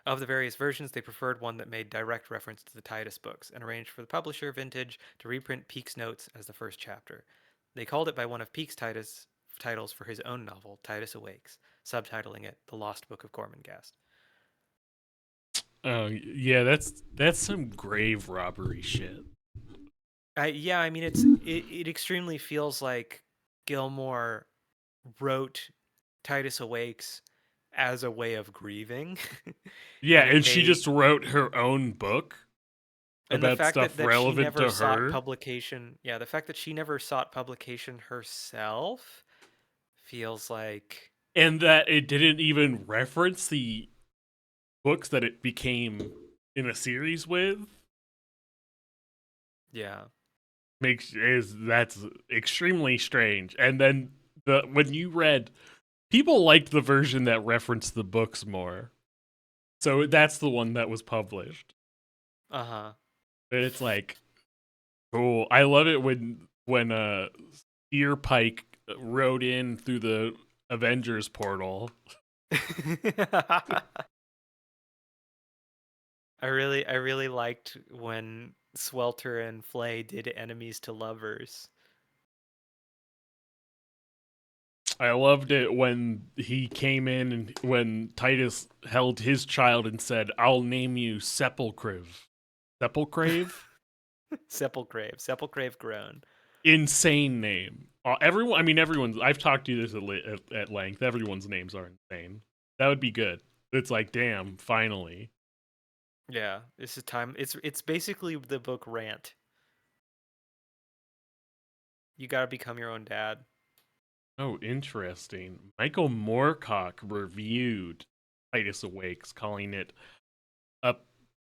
Of the various versions, they preferred one that made direct reference to the Titus books and arranged for the publisher, Vintage, to reprint Peake's notes as the first chapter. They called it by one of Peake's titles for his own novel, Titus Awakes, subtitling it The Lost Book of Gormenghast. Oh yeah, that's some grave robbery shit. Yeah, I mean it extremely feels like Gilmore wrote Titus Awakes as a way of grieving. Yeah, and it and she may just wrote her own book and the about fact stuff that she relevant never to sought her. publication, yeah, the fact that she never sought publication herself feels like And that it didn't even reference the books that it became in a series with. yeah. That's extremely strange. And then when you read, people liked the version that referenced the books more. So that's the one that was published. Uh-huh. And it's like, cool. I love it when Spear Pike rode in through the Avengers portal. I really liked when Swelter and Flay did enemies to lovers. I loved it when he came in and when Titus held his child and said, "I'll name you Sepulchrave." Sepulchrave? Sepulchrave groan. Insane name. Everyone, I mean, everyone's. I've talked to you this at length. Everyone's names are insane. That would be good. It's like, damn, finally. Yeah, this is time. It's basically the book Rant. You got to become your own dad. Oh, interesting. Michael Moorcock reviewed Titus Awakes, calling it a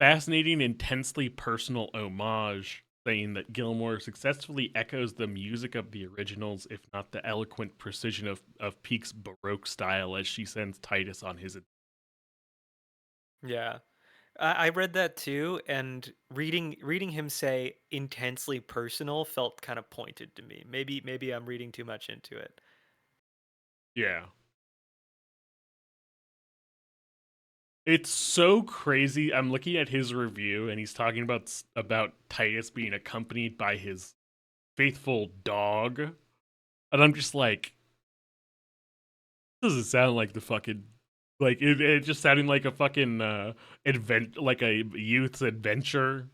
fascinating, intensely personal homage, saying that Gilmore successfully echoes the music of the originals, if not the eloquent precision of Peake's Baroque style as she sends Titus on his. Yeah. I read that too, and reading him say intensely personal felt kind of pointed to me. Maybe I'm reading too much into it. Yeah. It's so crazy. I'm looking at his review, and he's talking about Titus being accompanied by his faithful dog, and I'm just like, doesn't sound like the fucking like it just sounding like a fucking like a youth's adventure.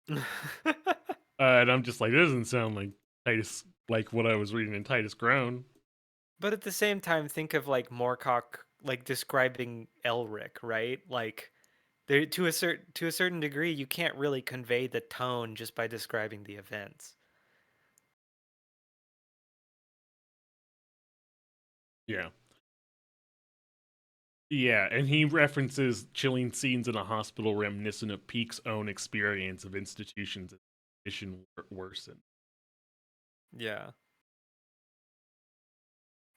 And I'm just like, it doesn't sound like Titus, like what I was reading in Titus Grown. But at the same time, think of like Moorcock like describing Elric, right? Like there to a certain degree, you can't really convey the tone just by describing the events. Yeah. Yeah, and he references chilling scenes in a hospital reminiscent of Peake's own experience of institutions as condition worsen. Yeah.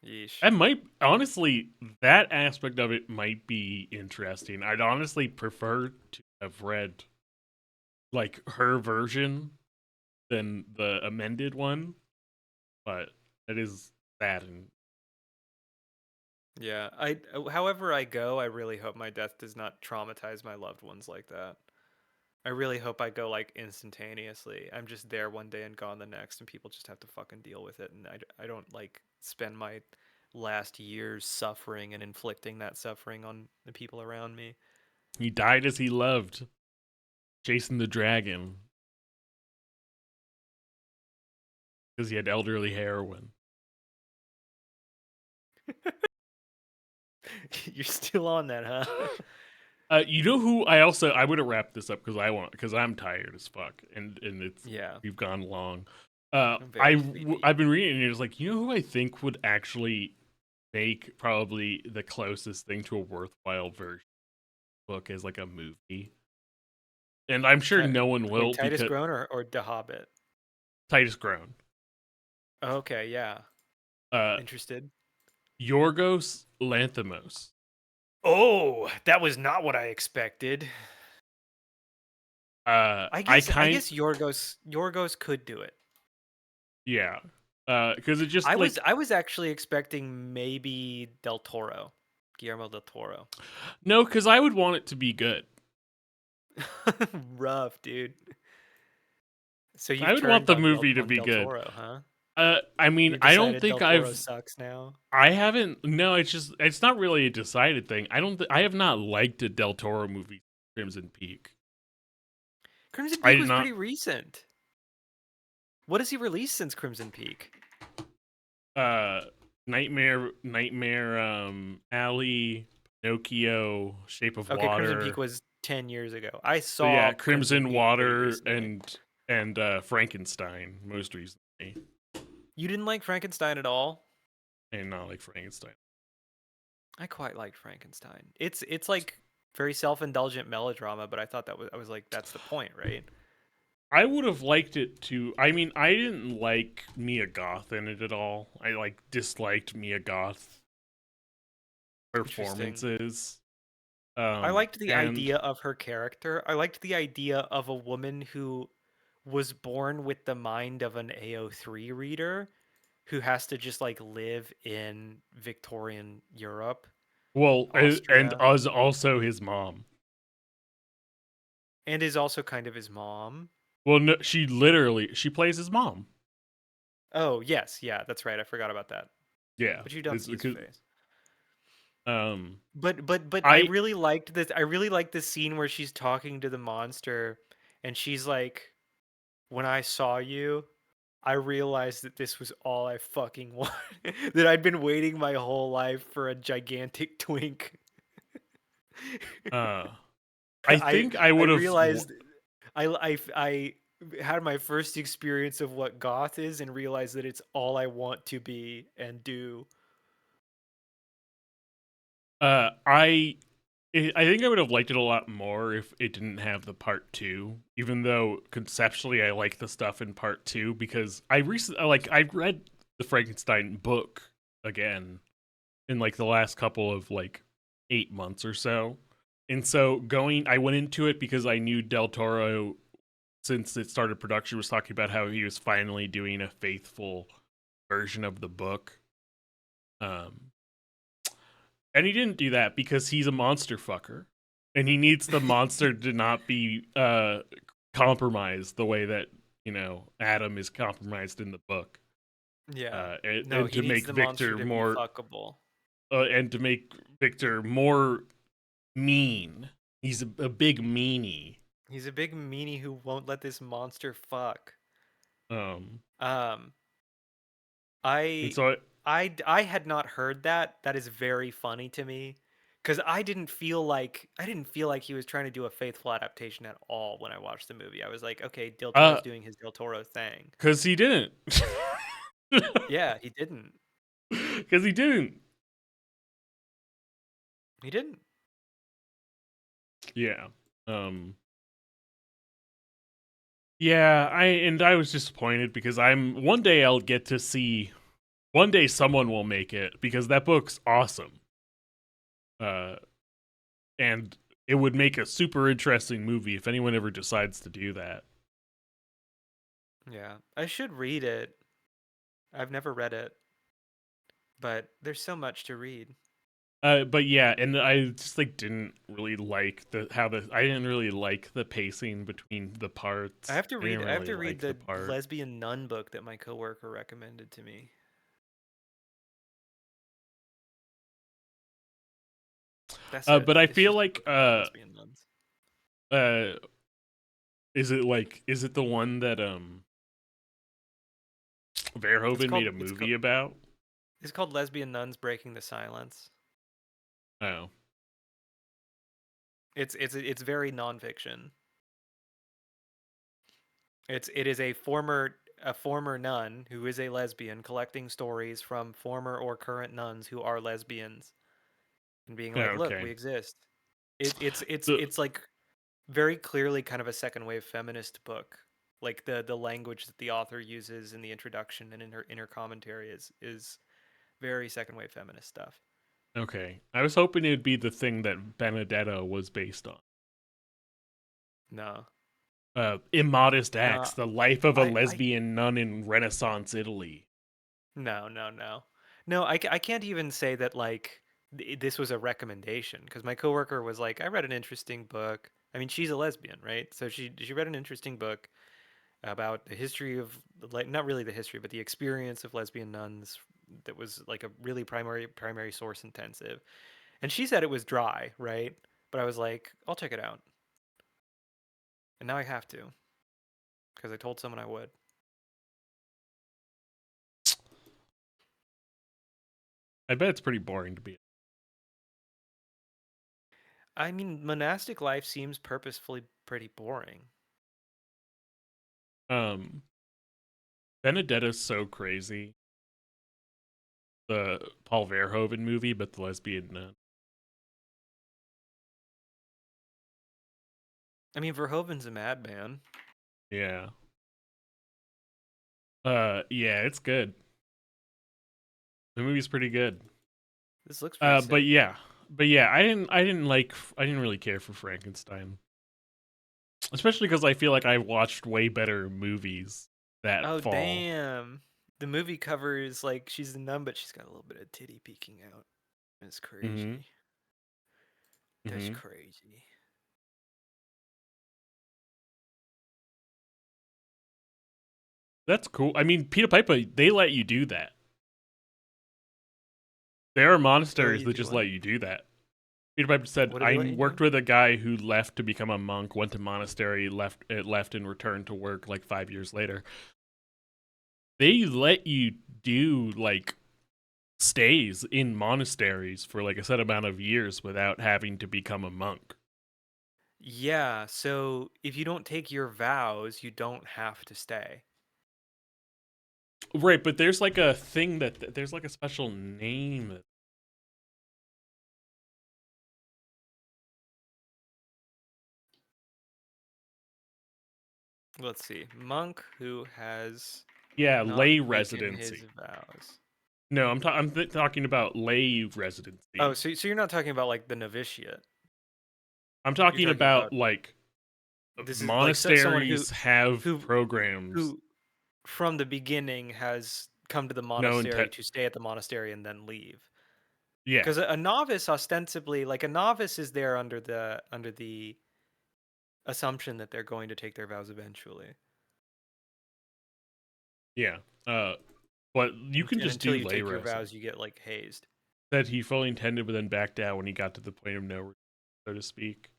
Yeesh. That might honestly, that aspect of it might be interesting. I'd honestly prefer to have read like her version than the amended one, but that is sad. And Yeah. However I go, I really hope my death does not traumatize my loved ones like that. I really hope I go like instantaneously. I'm just there one day and gone the next, and people just have to fucking deal with it. And I don't like spend my last years suffering and inflicting that suffering on the people around me. he died as he loved, chasing the dragon because he had elderly heroin. You're still on that, huh? You know who I would have wrapped this up because I'm tired as fuck and it's Yeah. we've gone long. Very I've been reading and it's like, you know who I think would actually make probably the closest thing to a worthwhile version book as like a movie, and I'm sure no one will. Wait, Titus because Grown or The Hobbit? Titus Grown. Okay, yeah. Uh, Interested. Yorgos Lanthimos. Oh, that was not what I expected. I guess Yorgos could do it. Yeah. Because it just I was actually expecting maybe Guillermo del Toro. No, because I would want it to be good. Rough, dude. So I would want the movie to be good. Toro, huh? I mean, I don't think Del Toro sucks now. I haven't. No, it's not really a decided thing. I have not liked a Del Toro movie, Crimson Peak. Crimson Peak was pretty recent. What has he released since Crimson Peak? Nightmare Alley, Pinocchio, Shape of Okay, Crimson Peak Water. was 10 years ago. I So yeah, saw Crimson Crimson Peak pretty Water recently. and Frankenstein most recently. You didn't like Frankenstein at all? And not like Frankenstein. I quite liked Frankenstein. It's like very self-indulgent melodrama, but I was like, that's the point, right? I would have liked it to. I mean, I didn't like Mia Goth in it at all. I like disliked Mia Goth Interesting. performances. I liked the And idea of her character. I liked the idea of a woman who was born with the mind of an AO3 reader who has to just like live in Victorian Europe, well, and Austria, us also his mom. and is also kind of his mom. Well, no, she plays his mom. Oh, yes, yeah, that's right. I forgot about that. Yeah, But you don't it's see his because face. um But I I really liked this. I really liked this scene where she's talking to the monster and she's like, "When I saw you, I realized that this was all I fucking wanted. That I'd been waiting my whole life for a gigantic twink." uh I I think I I would have. realized I had my first experience of what goth is and realized that it's all I want to be and do. I think I would have liked it a lot more if it didn't have the part two. Even though conceptually I like the stuff in part two because I read the Frankenstein book again in like the last couple of like 8 months or so, and so I went into it because I knew Del Toro since it started production was talking about how he was finally doing a faithful version of the book. Um, And he didn't do that because he's a monster fucker. And he needs the monster to not be compromised the way that, Adam is compromised in the book. Yeah. And, No, and he to needs make the monster Victor to be more fuckable. mean. He's a big meanie. He's a big meanie who won't let this monster fuck. Um Um, and I so I had not heard that. That is very funny to me because I didn't feel like he was trying to do a faithful adaptation at all when I watched the movie. I was like, okay, Del Toro's doing his Del Toro thing. cuz he didn't. Yeah, he didn't. Cuz he didn't. He didn't. Yeah. Yeah, I was disappointed because one day I'll get to see one day someone will make it because that book's awesome. And it would make a super interesting movie if anyone ever decides to do that. Yeah, I should read it. I've never read it, but there's so much to read. But yeah, and I just like didn't really like I didn't really like the pacing between the parts. I didn't I have really to read like the the part. lesbian nun book that my coworker recommended to me. That's it. But I It's feel just a like book about lesbian nuns. uh is it the one that Verhoeven made a movie about? It's called Lesbian Nuns Breaking the Silence. Oh. It's very nonfiction. It is a former nun who is a lesbian collecting stories from former or current nuns who are lesbians and being Yeah, like, look, okay. we exist. It's The like very clearly kind of a second wave feminist book. Like the language that the author uses in the introduction and in her inner commentary is very second wave feminist stuff. Okay. I was hoping it'd be the thing that Benedetta was based on. No. Immodest No. Acts, the life of a I lesbian nun in Renaissance Italy. No, no, no. No, I can't even say that like this was a recommendation because my coworker was like, I read an interesting book. I mean, she's a lesbian, right? So she read an interesting book about the history of like not really the history, but the experience of lesbian nuns that was like a really primary source intensive. And she said it was dry, right? But I was like, I'll check it out. And now I have to because I told someone I would. I bet it's pretty boring to be. I mean, monastic life seems purposefully pretty boring. Benedetta's so crazy. The Paul Verhoeven movie, but the lesbian nun. I mean, Verhoeven's a madman. Yeah. Yeah, it's good. The movie's pretty good. This looks pretty sick. But yeah, I didn't really care for Frankenstein, especially because I feel like I watched way better movies that Oh, fall. damn. The movie cover is like she's a nun, but she's got a little bit of titty peeking out. It's crazy. That's Mhm. crazy. That's cool. I mean, Peter Piper, they let you do that. There are monasteries you that do just what? let you do that. Peter Piper said, What do they "I let you worked do? with a guy who left to become a monk, went to monastery, left and returned to work like 5 years later." They let you do like stays in monasteries for like a set amount of years without having to become a monk. Yeah, so if you don't take your vows, you don't have to stay. Right, but there's like a thing that there's like a special name. Let's see. Monk who has Yeah, not lay taken his residency. vows. No, I'm talking about lay residency. Oh, so you're not talking about like the novitiate. I'm You're talking talking about about like this is like someone monasteries have who programs. who from the beginning has come to the known monastery to to stay at the monastery and then leave. Yeah. Because a novice ostensibly, like a novice is there under the assumption that they're going to take their vows eventually. Yeah. But you can And just until do you lay take your resin. vows, you get like hazed. That he fully intended, but then backed down when he got to the point of no return, so to speak.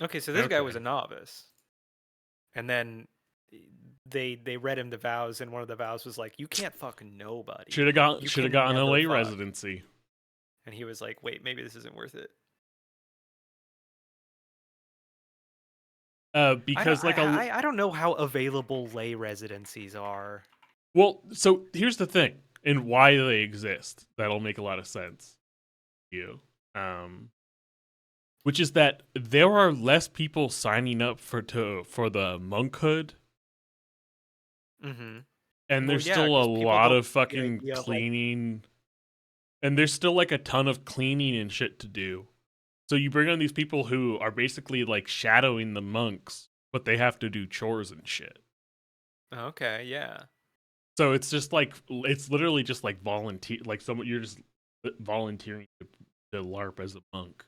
Okay, so this guy was a novice, and then they read him the vows, and one of the vows was like, "You can't fuck nobody. Should have You gotten can a never lay fuck." residency. And he was like, "Wait, maybe this isn't worth it." Because I don't know how available lay residencies are. Well, so here's the thing, and why they exist. That'll make a lot of sense to you. Which is that there are less people signing up for the monkhood. Mm-hmm. And there's Well, yeah, still a 'cause people lot don't of like the fucking idea of, like, cleaning. And there's still like a ton of cleaning and shit to do. So you bring on these people who are basically like shadowing the monks, but they have to do chores and shit. Okay, yeah. So it's just like it's literally just like volunteer, like someone you're just volunteering to LARP as a monk.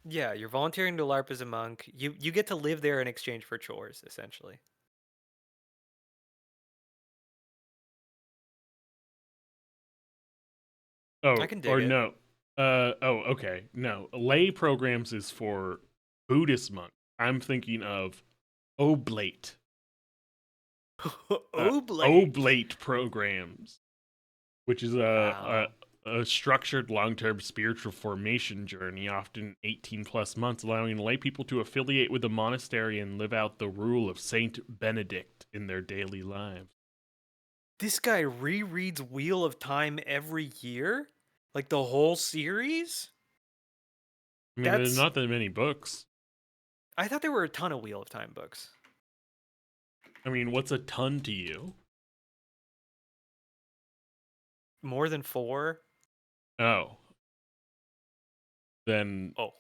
Yeah, you're volunteering to LARP as a monk. You get to live there in exchange for chores, essentially. I Oh, can dig or it. no. Okay. No. Lay programs is for Buddhist monks. I'm thinking of oblate. Oblate programs, which is Wow. a structured long-term spiritual formation journey, often 18 plus months, allowing lay people to affiliate with the monastery and live out the rule of Saint Benedict in their daily lives. This guy rereads Wheel of Time every year? Like the whole series? I mean, there's That's not that many books. I thought there were a ton of Wheel of Time books. I mean, what's a ton to you? More than 4? Oh. Then Oh.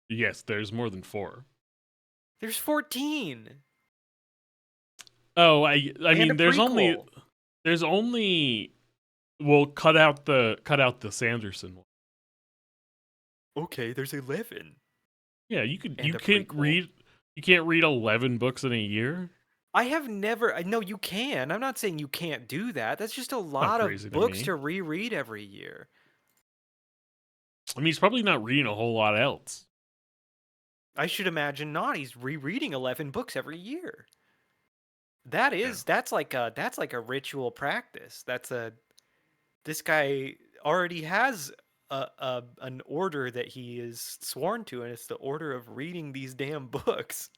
Yes, there's more than 4. There's 14. Oh, I And mean a there's prequel. only well, cut out the Sanderson one. Okay, there's 11. Yeah, And you a can't prequel. read 11 books in a year? I have never. No, you can. I'm not saying you can't do that. That's just a Not lot crazy of to books me. to reread every year. I mean, he's probably not reading a whole lot else. I should imagine not. He's rereading 11 books every year. That's like a ritual practice. This guy already has an order that he is sworn to, and it's the order of reading these damn books.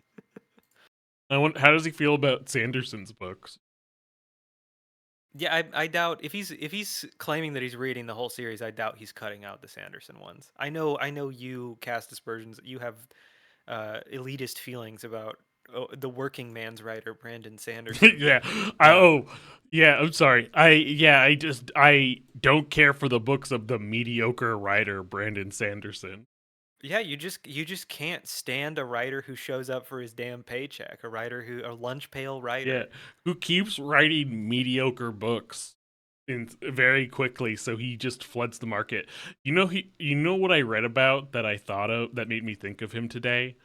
How does he feel about Sanderson's books? Yeah, I doubt if he's claiming that he's reading the whole series, I doubt he's cutting out the Sanderson ones. I know you cast aspersions. You have elitist feelings about the working man's writer Brandon Sanderson. Yeah. Uh, Yeah, I'm sorry. I don't care for the books of the mediocre writer Brandon Sanderson. Yeah, you just can't stand a writer who shows up for his damn paycheck. A lunch pail Yeah, writer. who keeps writing mediocre books very quickly, so he just floods the market. You know what I read about that I thought of that made me think of him today?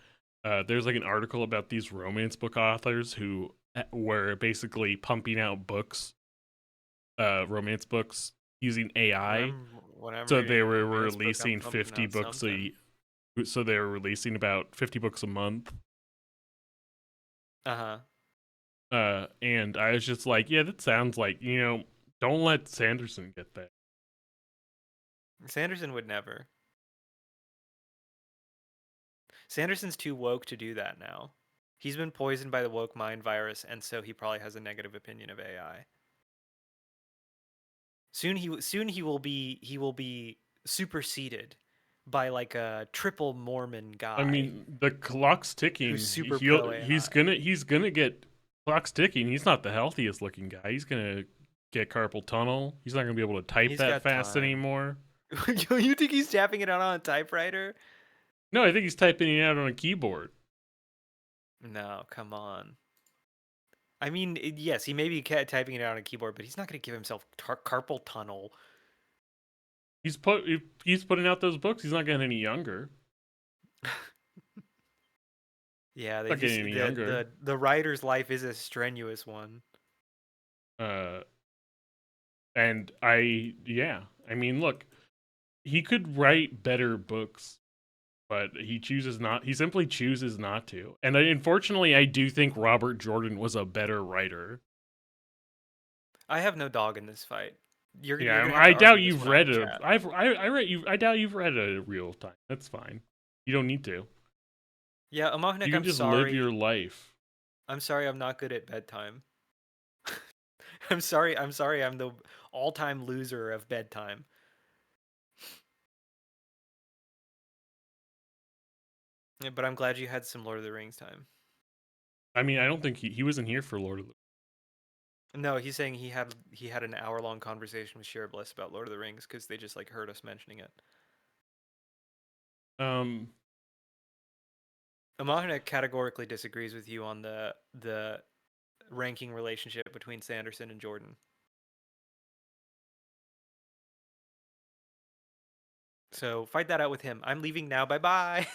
There's like an article about these romance book authors who were basically pumping out books, romance books using AI. When I'm So they reading a were romance book, I'm releasing pumping 50 out books something. so they were releasing about 50 books a month. Uh-huh. And I was just like, yeah, that sounds like, don't let Sanderson get that. Sanderson would never. Sanderson's too woke to do that now. He's been poisoned by the woke mind virus, and so he probably has a negative opinion of AI. Soon he will be superseded by like a triple Mormon I guy mean, the clock's who's ticking. super pro AI. He's gonna get clock's ticking. He's not the healthiest looking guy. He's gonna get carpal tunnel. He's not gonna be able to type He's that got fast time. anymore. You think he's tapping it out on a typewriter? No, I think he's typing it out on a keyboard. No, come on. I mean, yes, he may be typing it out on a keyboard, but he's not going to give himself carpal tunnel. If he's putting out those books, he's not getting any younger. Yeah, they Not just getting any younger. the writer's life is a strenuous one. And I mean, look, he could write better books, but he simply chooses not to. And unfortunately, I do think Robert Jordan was a better writer. I have no dog in this fight. You're Yeah, gonna have I to doubt argue this you've one out read in it. chat. I read you. I doubt you've read it real time. That's fine. You don't need to. Yeah, You Amahnek, can I'm just live sorry. your life. I'm sorry I'm not good at bedtime. I'm sorry I'm the all-time loser of bedtime. Yeah, but I'm glad you had some Lord of the Rings time. I mean, I don't think he wasn't here for Lord of the. No, he's saying he had an hour-long conversation with Shira Bliss about Lord of the Rings because they just like heard us mentioning it. Amahnek categorically disagrees with you on the ranking relationship between Sanderson and Jordan. So fight that out with him. I'm leaving now. Bye bye.